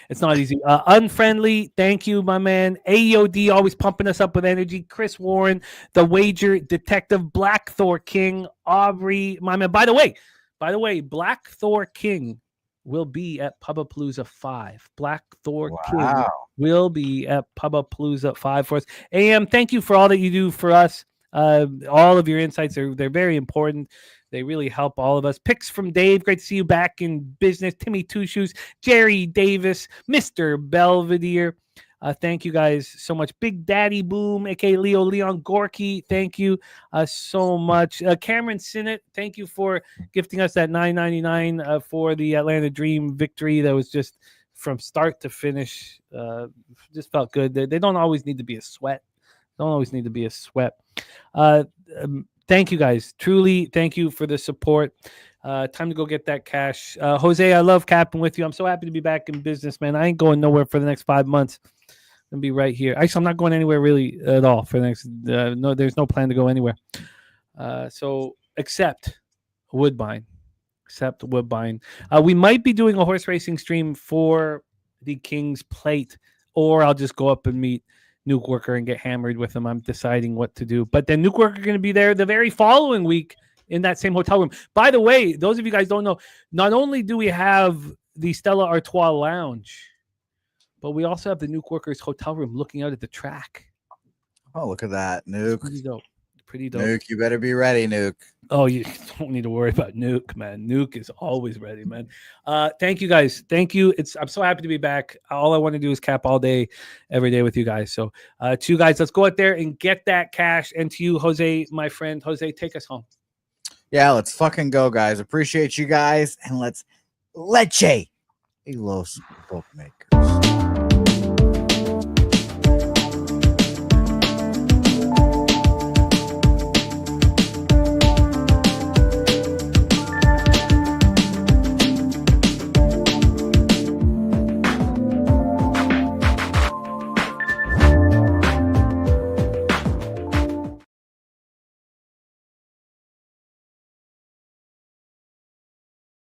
It's not easy. Unfriendly, thank you, my man. AOD always pumping us up with energy. Chris Warren, the wager detective, Black Thor King, Aubrey, my man. By the way, Black Thor King will be at Pubapalooza 5. Black Thor King will be at Pubapalooza 5 for us. AM, thank you for all that you do for us. All of your insights they're very important. They really help all of us. Picks from Dave. Great to see you back in business. Timmy Two Shoes, Jerry Davis, Mr. Belvedere. Thank you guys so much. Big Daddy Boom, aka Leon Gorky. Thank you so much. Cameron Sinnott, thank you for gifting us that $9.99 for the Atlanta Dream victory. That was just from start to finish. Just felt good. They don't always need to be a sweat. Thank you guys. Truly, thank you for the support. Time to go get that cash. Jose, I love capping with you. I'm so happy to be back in business, man. I ain't going nowhere for the next 5 months. I'm going to be right here. Actually, I'm not going anywhere really at all for the next no, there's no plan to go anywhere. So except Woodbine. We might be doing a horse racing stream for the King's Plate, or I'll just go up and meet Nuke Worker and get hammered with him. I'm deciding what to do. But then Nuke Worker going to be there the very following week in that same hotel room. By the way, those of you guys don't know, not only do we have the Stella Artois Lounge, but we also have the Nuke Workers hotel room looking out at the track. Oh, look at that, Nuke. Pretty dope. Nuke, you better be ready, Nuke. Oh, you don't need to worry about Nuke, man. Nuke is always ready, man. Thank you, guys. Thank you. I'm so happy to be back. All I want to do is cap all day, every day with you guys. So to you guys, let's go out there and get that cash. And to you, Jose, my friend. Jose, take us home. Yeah, let's fucking go, guys. Appreciate you guys. And let's LECHE. Los Bookmakers.